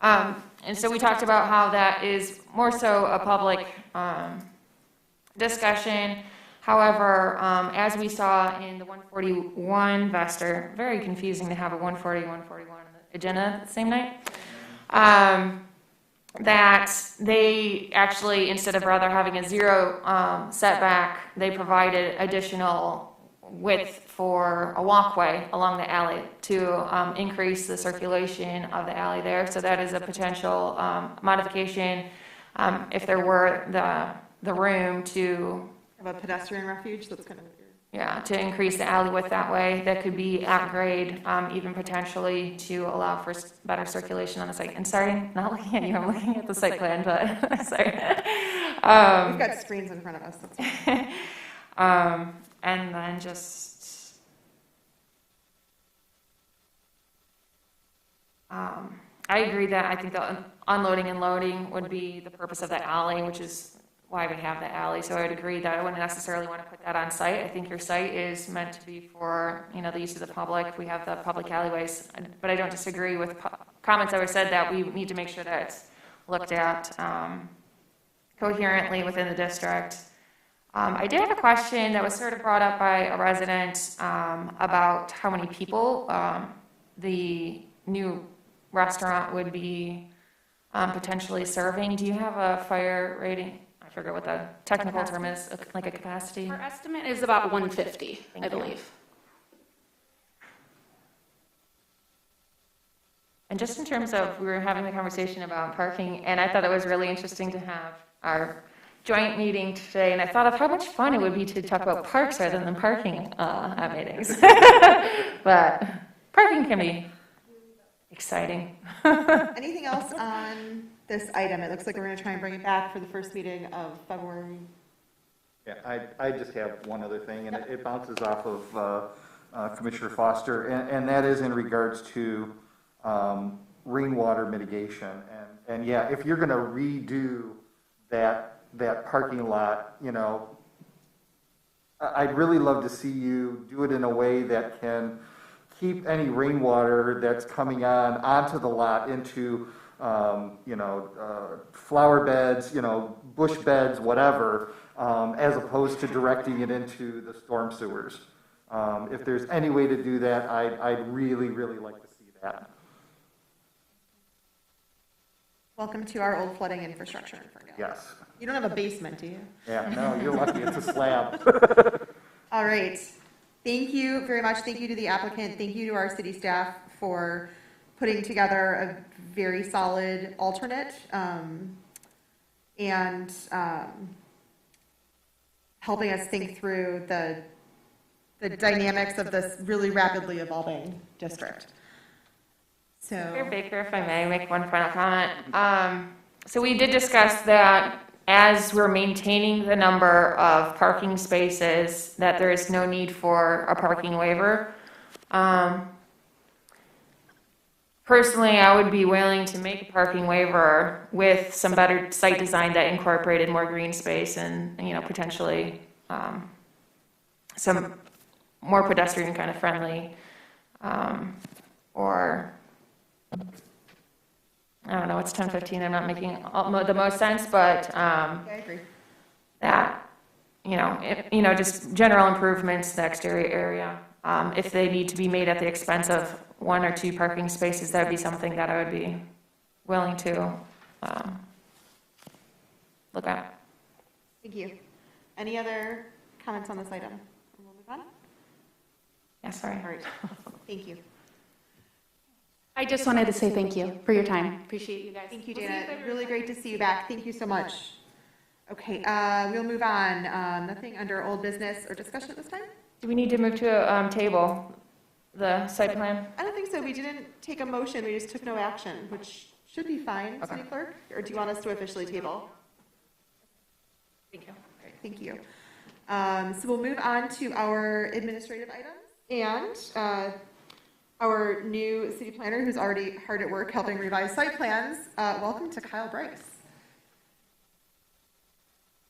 And so we talked about how that is more so a public discussion. However, as we saw in the 141 Vester, very confusing to have a 140, 141 on the agenda the same night, that they actually, instead of rather having a 0 setback, they provided additional width for a walkway along the alley to increase the circulation of the alley there. So that is a potential modification if there were the room to have a pedestrian refuge. That's kind of weird. Yeah, to increase the alley width that way. That could be at grade, even potentially to allow for better circulation on the site. And sorry, not looking at you, I'm looking at the site plan, but sorry. We've got screens in front of us. That's and then just, I agree that I think the unloading and loading would be the purpose of the alley, which is why we have the alley. So I would agree that I wouldn't necessarily want to put that on site. I think your site is meant to be for, the use of the public. We have the public alleyways, but I don't disagree with comments that were said that we need to make sure that it's looked at coherently within the district. I did have a question that was sort of brought up by a resident about how many people the new restaurant would be potentially serving. Do you have a fire rating? I forget what the technical term is, like a capacity. Our estimate is about 150, I believe. And just in terms of, we were having the conversation about parking, and I thought it was really interesting to have our joint meeting today, and I thought of how much fun it would be to talk about parks rather than parking at meetings. But parking can be exciting. Anything else on this item? It looks like we're going to try and bring it back for the first meeting of February. Yeah, I just have one other thing, and it bounces off of Commissioner Foster, and that is in regards to rainwater mitigation. And yeah, if you're going to redo that parking lot, I'd really love to see you do it in a way that can keep any rainwater that's coming onto the lot into flower beds, bush beds, whatever, as opposed to directing it into the storm sewers. If there's any way to do that, I'd really, really like to see that. Welcome to our old flooding infrastructure in Ferndale. Yes. You don't have a basement, do you? Yeah, no, you're lucky. It's a slab. All right. Thank you very much. Thank you to the applicant. Thank you to our city staff for putting together a very solid alternate and helping us think through the dynamics of this really rapidly evolving district. So, Mayor Baker, if I may make one final comment. So we did discuss that as we're maintaining the number of parking spaces, that there is no need for a parking waiver. Personally, I would be willing to make a parking waiver with some better site design that incorporated more green space and potentially some more pedestrian kind of friendly, or I don't know, it's 10:15, I'm not making the most sense, but I agree. that, just general improvements to the exterior area. If they need to be made at the expense of 1 or 2 parking spaces, that would be something that I would be willing to look at. Thank you. Any other comments on this item? We'll move on. Yeah, sorry. All right. Thank you. I just wanted to say thank you for your time. Appreciate you guys. Thank you, Dana. Really great to see you back. Thank you so much. Okay, we'll move on. Nothing under old business or discussion at this time? Do we need to move to a table, the site plan? I don't think so. We didn't take a motion. We just took no action, which should be fine, Okay. City Clerk. Or do you want us to officially table? Thank you. All right, thank you. So we'll move on to our administrative items and our new city planner who's already hard at work helping revise site plans. Welcome to Kyle Bryce.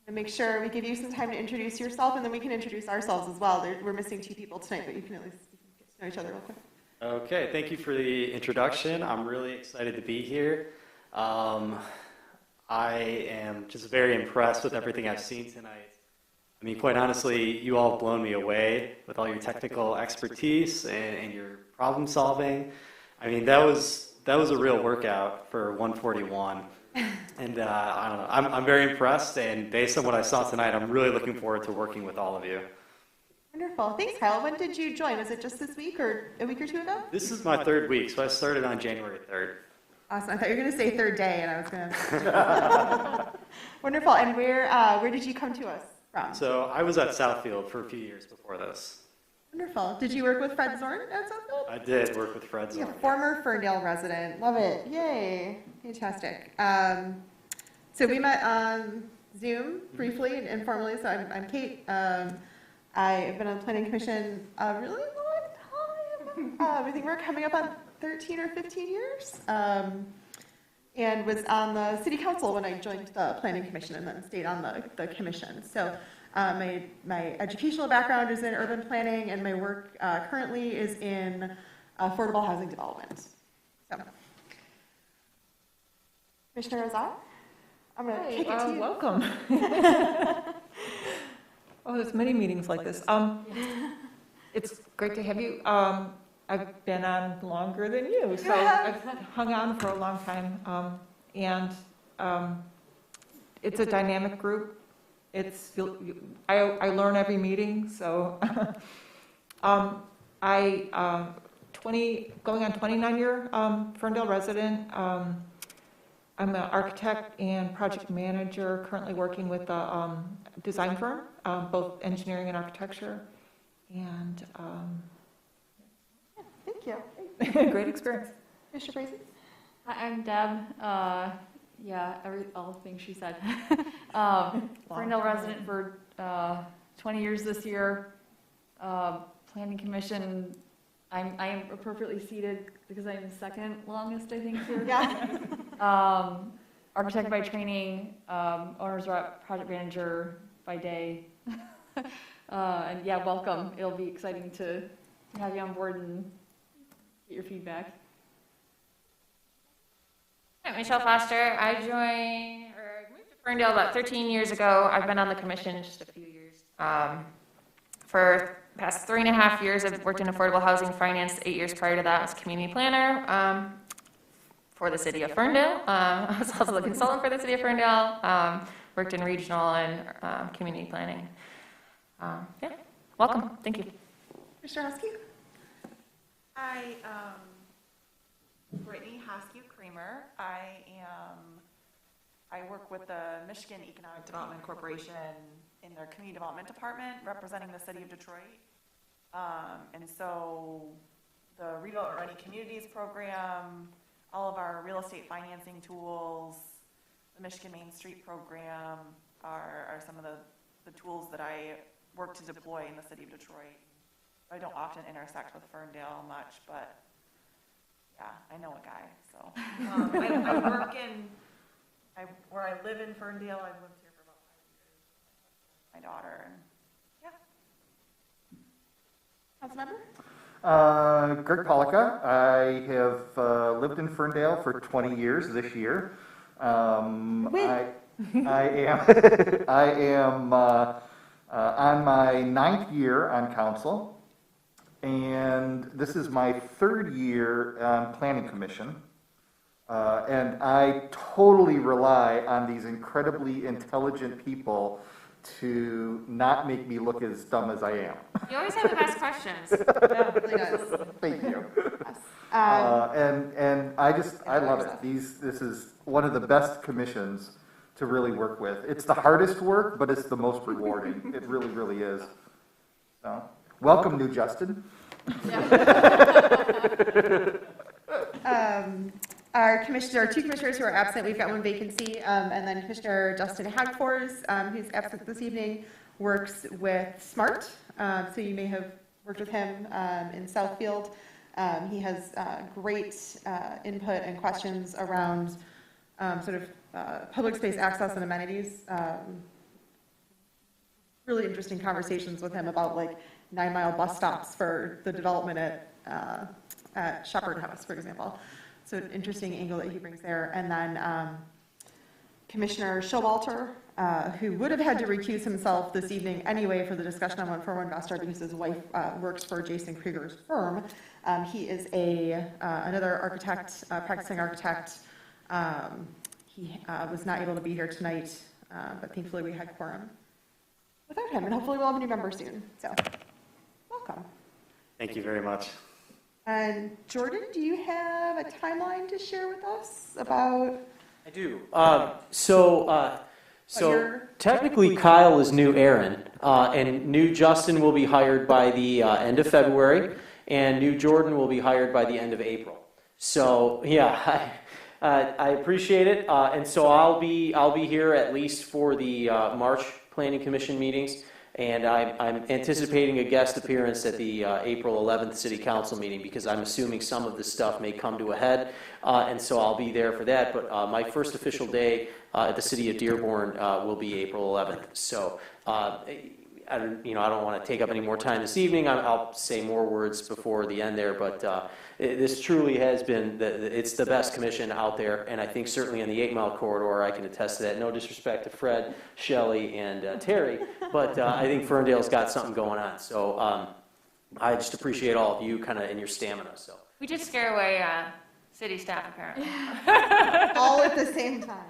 And make sure we give you some time to introduce yourself, and then we can introduce ourselves as well. We're missing 2 people tonight, but you can at least get to know each other real quick. Okay, thank you for the introduction. I'm really excited to be here. I am just very impressed with everything I've seen tonight. I mean, quite honestly, you all have blown me away with all your technical expertise and your problem solving. I mean, that was a real workout for 141. And I don't know, I'm very impressed, and based on what I saw tonight, I'm really looking forward to working with all of you. Wonderful. Thanks, Kyle. When did you join? Was it just this week or a week or 2 ago? This is my 3rd week, so I started on January 3rd. Awesome. I thought you were going to say 3rd day, and I was going to. Wonderful. And where did you come to us from? So I was at Southfield for a few years before this. Wonderful. Did you work with Fred Zorn at Southfield? I did work with Fred Yeah, Zorn. former Ferndale resident. Love it. Yay. Fantastic. So we met on Zoom briefly and informally. So I'm Kate. I've been on the Planning Commission a really long time. I think we're coming up on 13 or 15 years. And was on the City Council when I joined the Planning Commission and then stayed on the commission. So my educational background is in urban planning, and my work currently is in affordable housing development. So, Commissioner Azar, I'm going to kick it to you. Welcome. Oh, there's many meetings like this. It's great to have you. I've been on longer than you, so I've hung on for a long time. And it's a dynamic group. I learn every meeting, so going on 29-year Ferndale resident. I'm an architect and project manager, currently working with a design firm, both engineering and architecture. And thank you. Great experience. Mr. Bracy? Hi, I'm Deb. All the things she said. Ferndale resident for 20 years this year. Planning Commission, I am appropriately seated because I'm the second longest, I think, here. Yeah. Architect by training, owner's rep, project manager by day. And yeah, welcome. It'll be exciting to have you on board and get your feedback. Michelle Foster. I moved to Ferndale about 13 years ago. I've been on the commission just a few years. For the past 3.5 years, I've worked in affordable housing finance. 8 years prior to that, I was community planner for the city of Ferndale. I was also the consultant for the city of Ferndale. Worked in regional and community planning. Yeah, welcome. Thank you. Mr. Husky? Hi, Brittany Hoskew-Kramer. I work with the Michigan Economic Development Corporation in their community development department, representing the city of Detroit. And so the Rebuild Ready Communities program, all of our real estate financing tools, the Michigan Main Street program are some of the tools that I work to deploy in the city of Detroit. I don't often intersect with Ferndale much, but yeah, I know a guy. So I work where I live in Ferndale. I've lived here for about 5 years with my daughter, and yeah. Councilmember? Greg Polika. I have lived in Ferndale for 20 years this year. I am on my 9th year on council, and this is my 3rd year on planning commission. And I totally rely on these incredibly intelligent people to not make me look as dumb as I am. You always have the best questions. Thank you. And I love it. This is one of the best commissions to really work with. It's the hardest work, but it's the most rewarding. It really, really is. So, welcome, new Justin. Our two commissioners who are absent, we've got one vacancy, and then Commissioner Justin Hagfors, who's absent this evening, works with SMART. So you may have worked with him in Southfield. He has great input and questions around sort of public space access and amenities. Really interesting conversations with him about like 9-mile bus stops for the development at Shepherd House, for example. So an interesting angle that he brings there. And then Commissioner Showalter, who would have had to recuse himself this evening anyway for the discussion on 141 Vestar because his wife works for Jason Krieger's firm. He is another architect, practicing architect. He was not able to be here tonight, but thankfully we had quorum without him, and hopefully we'll have a new member soon. So, welcome. Thank you very much. And Jordan, do you have a timeline to share with us about? I do. So technically Kyle is new Aaron, and new Justin will be hired by the end of February, and new Jordan will be hired by the end of April. So yeah, I appreciate it, and so I'll be here at least for the March Planning Commission meetings. And I'm anticipating a guest appearance at the April 11th City Council meeting because I'm assuming some of this stuff may come to a head, and so I'll be there for that. But my first official day at the City of Dearborn will be April 11th. So I don't want to take up any more time this evening. I'll say more words before the end there, but this truly has been it's the best commission out there, and I think certainly in the 8-mile corridor I can attest to that. No disrespect to Fred, Shelley, and Terry, but I think Ferndale's got something going on. So I just appreciate all of you kind of in your stamina. So We did scare away city staff apparently. All at the same time.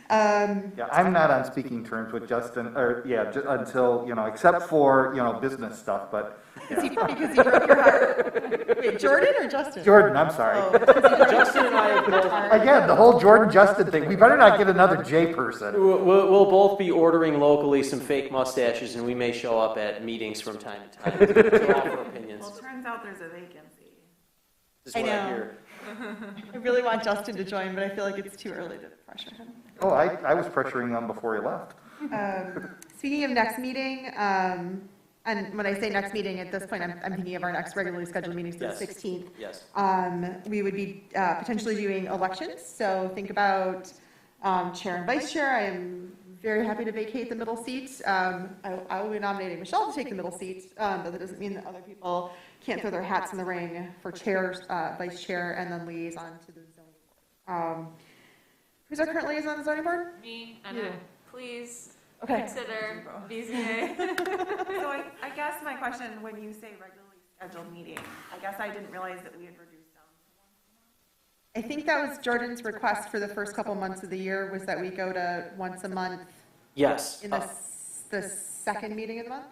Yeah, I'm not on speaking terms with Justin, until, except for, business stuff, but. Because he broke your heart. Wait, Jordan or Justin? Jordan, I'm sorry. Justin and I have both. Again, the whole Jordan-Justin thing, we better not get another J person. We'll both be ordering locally some fake mustaches, and we may show up at meetings from time to time to offer opinions. Well, it turns out there's a vacancy. This is what I hear. I really want Justin to join, but I feel like it's too early to pressure him. Oh, I was pressuring him before he left. Speaking of next meeting, and when I say next meeting, at this point, I'm thinking of our next regularly scheduled meeting, so the 16th. Yes. We would be potentially doing elections, so think about chair and vice chair. I am very happy to vacate the middle seat. I will be nominating Michelle to take the middle seat, but that doesn't mean that other people can't throw their hats in the ring for chair, vice chair, and then liaison to the zoning Who's our current liaison on the zoning board? Me, and You. please Okay. consider BZA. So I guess my question, when you say regularly scheduled meeting, I guess I didn't realize that we had reduced down. I think that was Jordan's request for the first couple months of the year, was that we go to once a month Yes. in the second meeting of the month?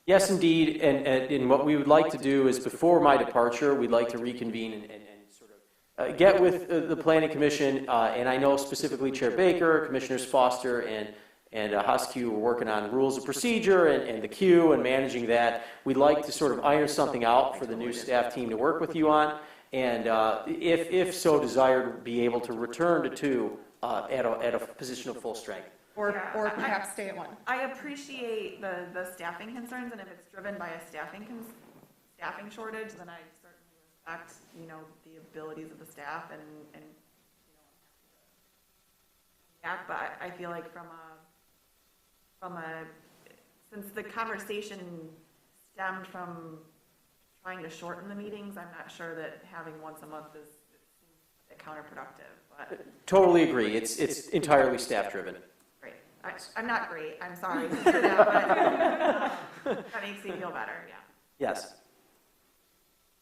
Yes, indeed, and what we would like to do is before my departure, we'd like to reconvene and sort of get with the Planning Commission, and I know specifically Chair Baker, Commissioners Foster, and Husky were working on rules of procedure and the queue and managing that. We'd like to sort of iron something out for the new staff team to work with you on, and if so desired, be able to return to two at a position of full strength. Or perhaps stay at one. I appreciate the staffing concerns, and if it's driven by a staffing shortage, then I certainly respect, the abilities of the staff and but I feel like since the conversation stemmed from trying to shorten the meetings, I'm not sure that having once a month is counterproductive. But Totally agree. It's entirely staff driven. great. I'm not great. I'm sorry to hear that, but that makes me feel better. Yeah. Yes.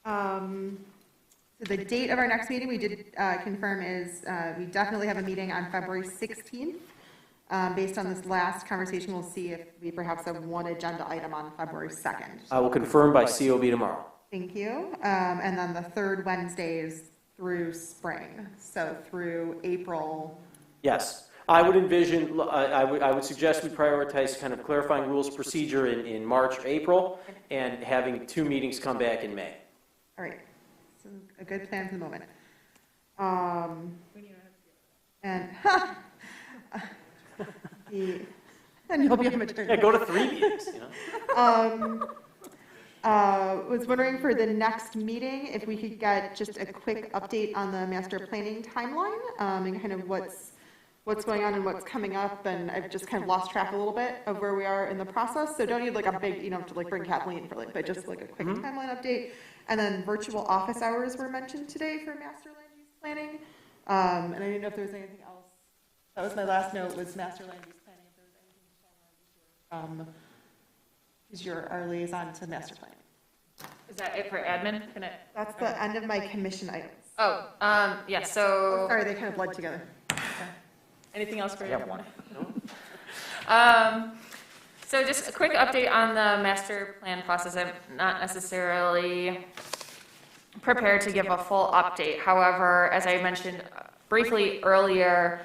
So the date of our next meeting, we did confirm, is we definitely have a meeting on February 16th. Based on this last conversation, we'll see if we perhaps have one agenda item on February 2nd. I will confirm by COB tomorrow. Thank you. And then the third Wednesday is through spring, so through April. Yes. I would envision, I would suggest we prioritize kind of clarifying rules of procedure in March or April and having two meetings come back in May. All right. So a good plan for the moment. And and you'll be on maternity. Yeah, go to 3 meetings, Was wondering for the next meeting, if we could get just a quick update on the master planning timeline, and kind of what's going on and what's coming up, and I've just kind of lost track a little bit of where we are in the process, so don't need like a big, to like bring Kathleen for but just like a quick timeline update. And then virtual office hours were mentioned today for master land use planning, and I didn't know if there was anything else. That was my last note, was master land use planning, if there was anything who's our liaison to master planning. Is that it for admin? That's the end of my commission items. Oh, yeah, so. Sorry, they kind of bled together. Anything else for you? I have one. So just a quick update on the master plan process. I'm not necessarily prepared to give a full update. However, as I mentioned briefly earlier,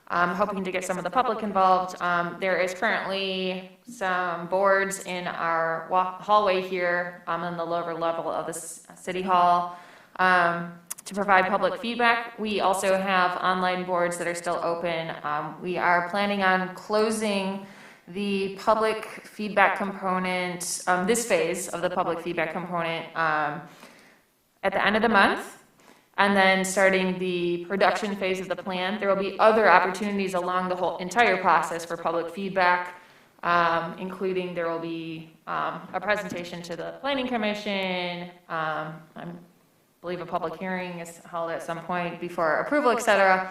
I'm hoping to get some of the public involved. There is currently some boards in our hallway here in the lower level of the city hall to provide public feedback. We also have online boards that are still open. We are planning on closing the public feedback component, this phase of the public feedback component at the end of the month, and then starting the production phase of the plan. There will be other opportunities along the whole entire process for public feedback, including there will be a presentation to the Planning Commission. I believe a public hearing is held at some point before approval, et cetera.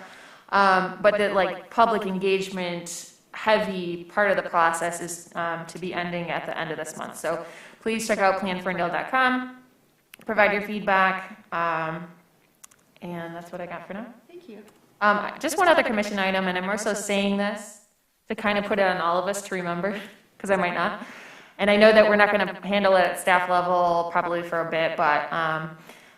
But the public engagement heavy part of the process is to be ending at the end of this month. So please check out planferndale.com, provide your feedback, and that's what I got for now. Thank you. Just one other commission item, and I'm more so saying this to kind of put it on all of us to remember, because I might not. And I know that we're not going to handle it at staff level probably for a bit, but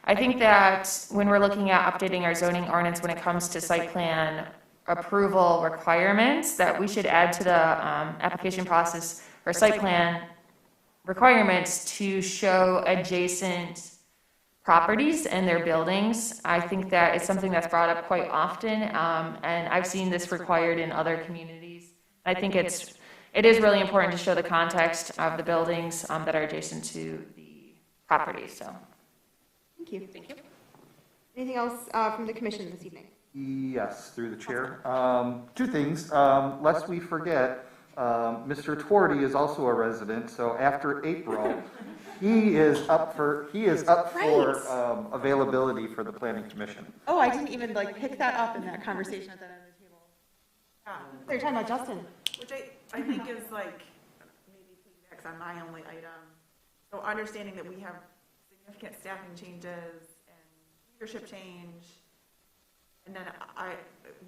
I think that when we're looking at updating our zoning ordinance when it comes to site plan approval requirements, that we should add to the application process or site plan requirements to show adjacent properties and their buildings. I think that it's something that's brought up quite often, and I've seen this required in other communities. I think it is really important to show the context of the buildings that are adjacent to the property. So, thank you. Thank you. Anything else from the commission this evening? Yes, through the chair. Two things. Lest we forget, Mr. Twardy is also a resident, so after April, He is up for availability for the planning commission. Oh, I didn't even like pick that up in that conversation at the end of the table. Yeah. They're talking about Justin. Which I think is like maybe piggybacks on my only item. So understanding that we have significant staffing changes and leadership change, and then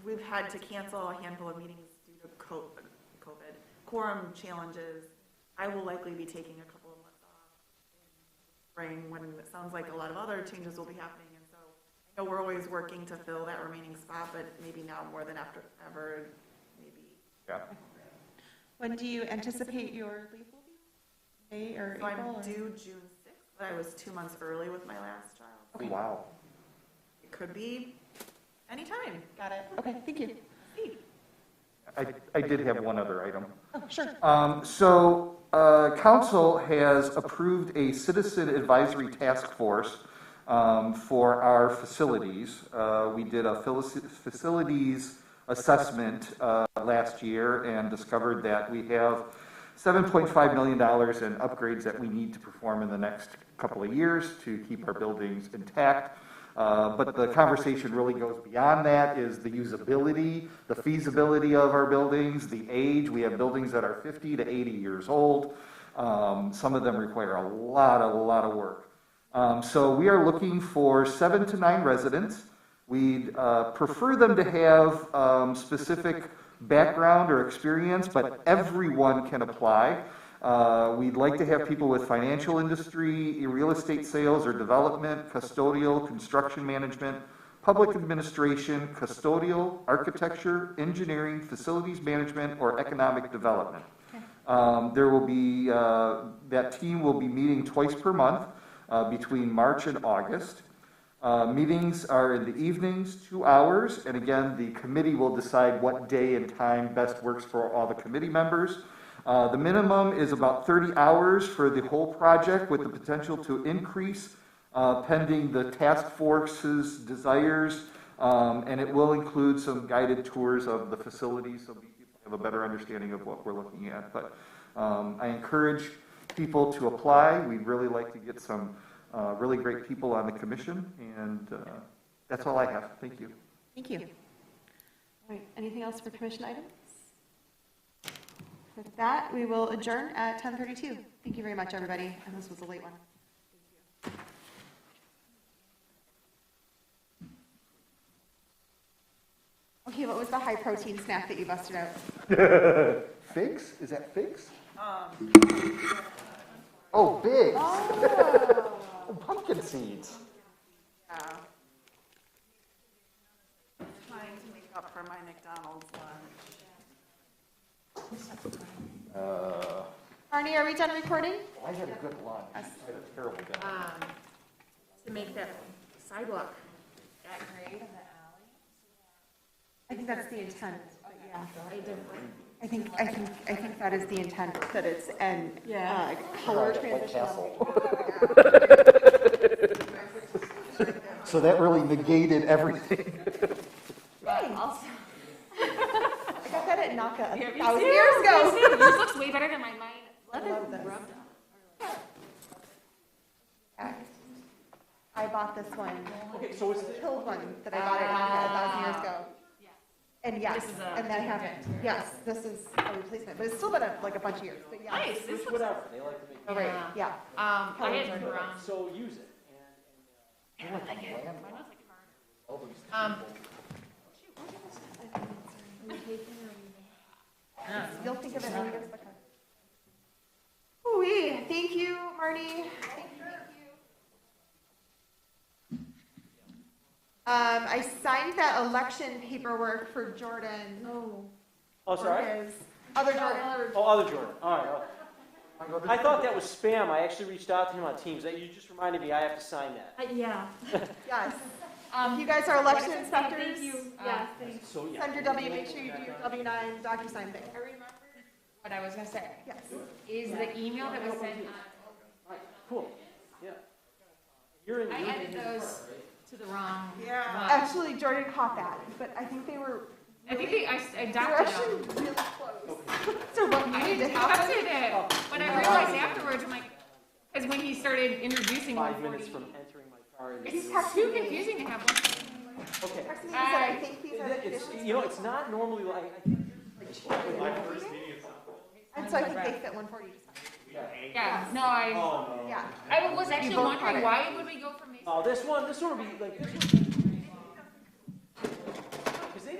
we've had to cancel a handful of meetings due to COVID, quorum challenges. I will likely be taking a couple of months off in spring when it sounds like a lot of other changes will be happening. And so I know we're always working to fill that remaining spot, but maybe now more than ever, maybe. Yeah. When do you anticipate your leave will be? May or So April? I'm due June 6th, but I was 2 months early with my last child. Okay. Wow. It could be anytime. Got it. Okay, thank you. I did have one other item. Oh, sure. Council has approved a citizen advisory task force for our facilities. We did a facilities assessment last year and discovered that we have $7.5 million in upgrades that we need to perform in the next couple of years to keep our buildings intact. But the conversation really goes beyond that, is the usability, the feasibility of our buildings, the age. We have buildings that are 50 to 80 years old. Some of them require a lot of work. So we are looking for 7 to 9 residents. We'd prefer them to have specific background or experience, but everyone can apply. We'd like to have people with financial industry, real estate sales or development, custodial, construction management, public administration, custodial, architecture, engineering, facilities management, or economic development. There will be, that team will be meeting twice per month between March and August. Meetings are in the evenings, 2 hours, and again, the committee will decide what day and time best works for all the committee members. The minimum is about 30 hours for the whole project, with the potential to increase pending the task force's desires, and it will include some guided tours of the facilities so people have a better understanding of what we're looking at. But I encourage people to apply. We'd really like to get some really great people on the commission, and that's all I have. Thank you. Thank you. All right, anything else for commission items? With that, we will adjourn at 10:32. Thank you very much, everybody, and this was a late one. Okay, what was the high protein snack that you busted out? Figs? Is that figs? Oh, Bigs. Oh. Pumpkin seeds. Yeah. Trying to make up for my McDonald's lunch. Arnie, are we done recording? I had a good lunch. I had a terrible dinner. To make that sidewalk that grade. I think that's the intent, but yeah. I think that is the intent, that it's an color transition. So that really negated everything. Thanks. I got that at Naka 1,000 Me years too. ago. Yours looks way better than mine. I love this. I bought this one. Okay, so it's the killed one that I got at Naka 1,000 years ago. And yes, This is and that happened. Yes, this is a replacement, but it's still been like a bunch of years. But yeah. Nice. This looks whatever. They like to make. Oh, right. Yeah. I Colors had are brown. So use it. Yeah, I like it. Mine was like You'll think of it when you get to the car. Ooh-wee. Thank you, Marty. Thank you. I signed that election paperwork for Jordan. Oh, sorry? For his other Jordan. Oh, other Jordan. All right. I thought that was spam. I actually reached out to him on Teams. You just reminded me I have to sign that. Yeah. Yes. You guys are election inspectors. Thank you. Yeah, thanks. So, yeah. Send your W, make sure you do your W-9 DocuSign thing. I remember what I was gonna say. Yes. Is the email that was sent Cool. Yeah. You're in. I added those to the wrong one. Actually, Jordan caught that, but I think they were. I think I They were adopted actually them. really close. So what you need to I happen. adopted it. When I realized afterwards, I'm like, Because when he started introducing 5 minutes 140, from entering my car. it's too confusing to have one. Okay. I think these are It's, you know, it's not normally like. My first meeting is And so I think they fit 140. Yeah, no, I, Yeah. I was actually You both wondering, got it. why would we go from Mason? Oh, this one would be like, this one.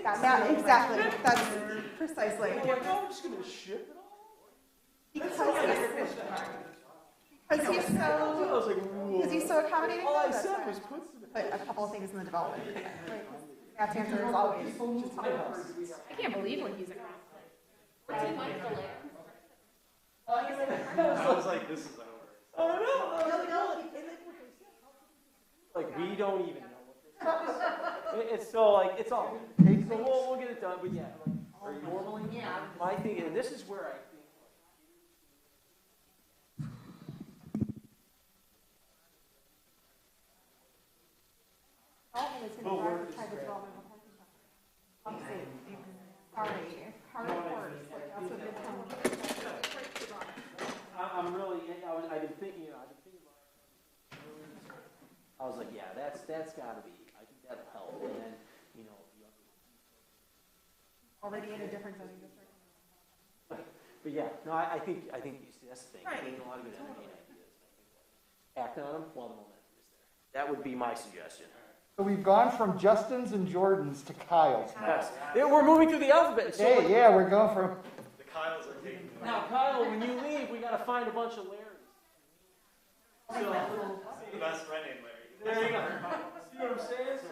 Yeah, exactly. That's precisely. Like, oh, I'm just gonna ship it all. Because he's so accommodating. All I that's said why was put some. Put a couple of things in the development. That's answer is always just how it works. I can't believe when he's a What's he like for later? I was like, this is over. Oh no! Like we don't even know what this is. It's so like it's all. So we'll get it done. But yeah, like normally, my thing, and this is where I think. We'll work this sorry, hard work. That's what I'm really. I've been thinking. I've been thinking about it. I was like, yeah, that's got to be. I think that'll help. And then, you know. already in a different zoning district. But yeah, no, I think you see that's the thing. Right. Getting a lot of good energy and ideas. Act on them while the momentum is there. That would be my suggestion. So we've gone from Justin's and Jordan's to Kyle's. Yes. Yeah, we're moving through the alphabet. So Hey, yeah, we're going from. The Kyles are taking. now, Kyle, when you leave, we got to find a bunch of Larrys. So, The best friend named Larry. there you go. See what I'm saying? So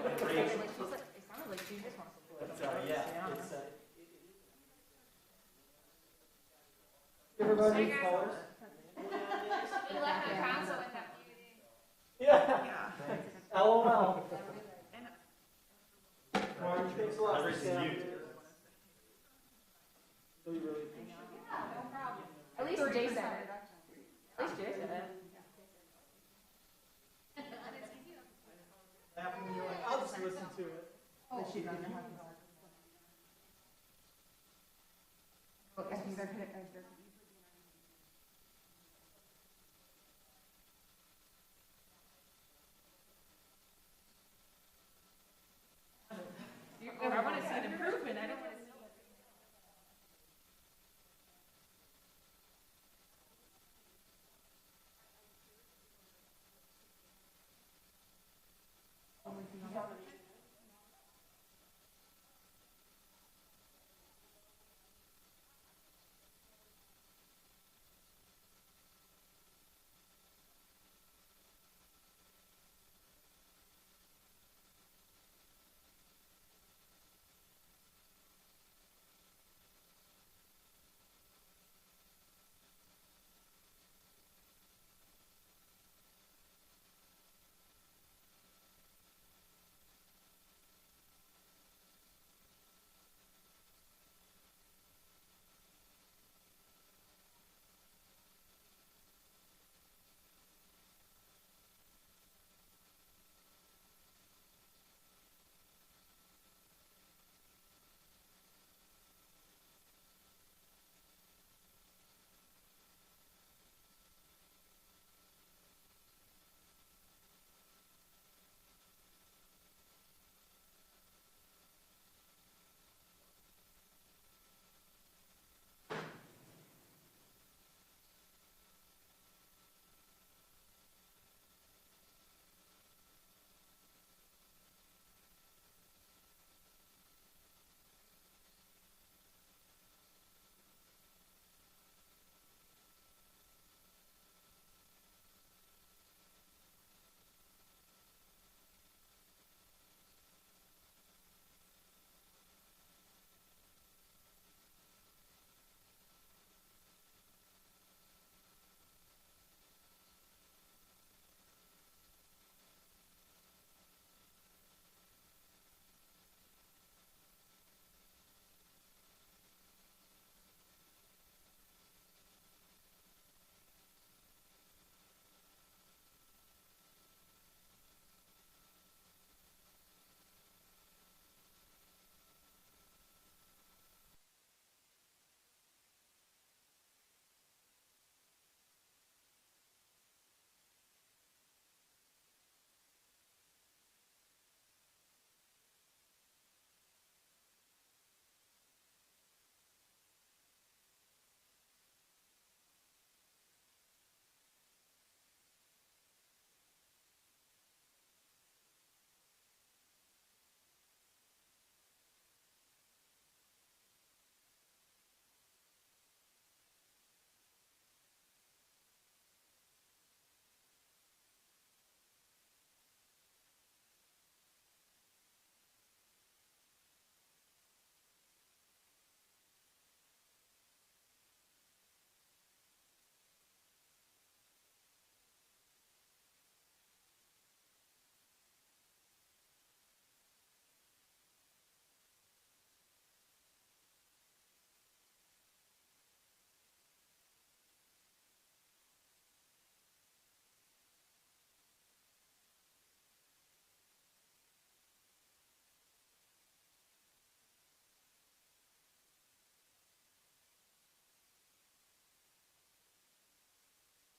it's like. Everybody colors. We left the council with that beauty. Yeah. LOL. Marge, thanks a lot for staying on. We really appreciate it. At least Jason. At least Jason. I'll just listen to it.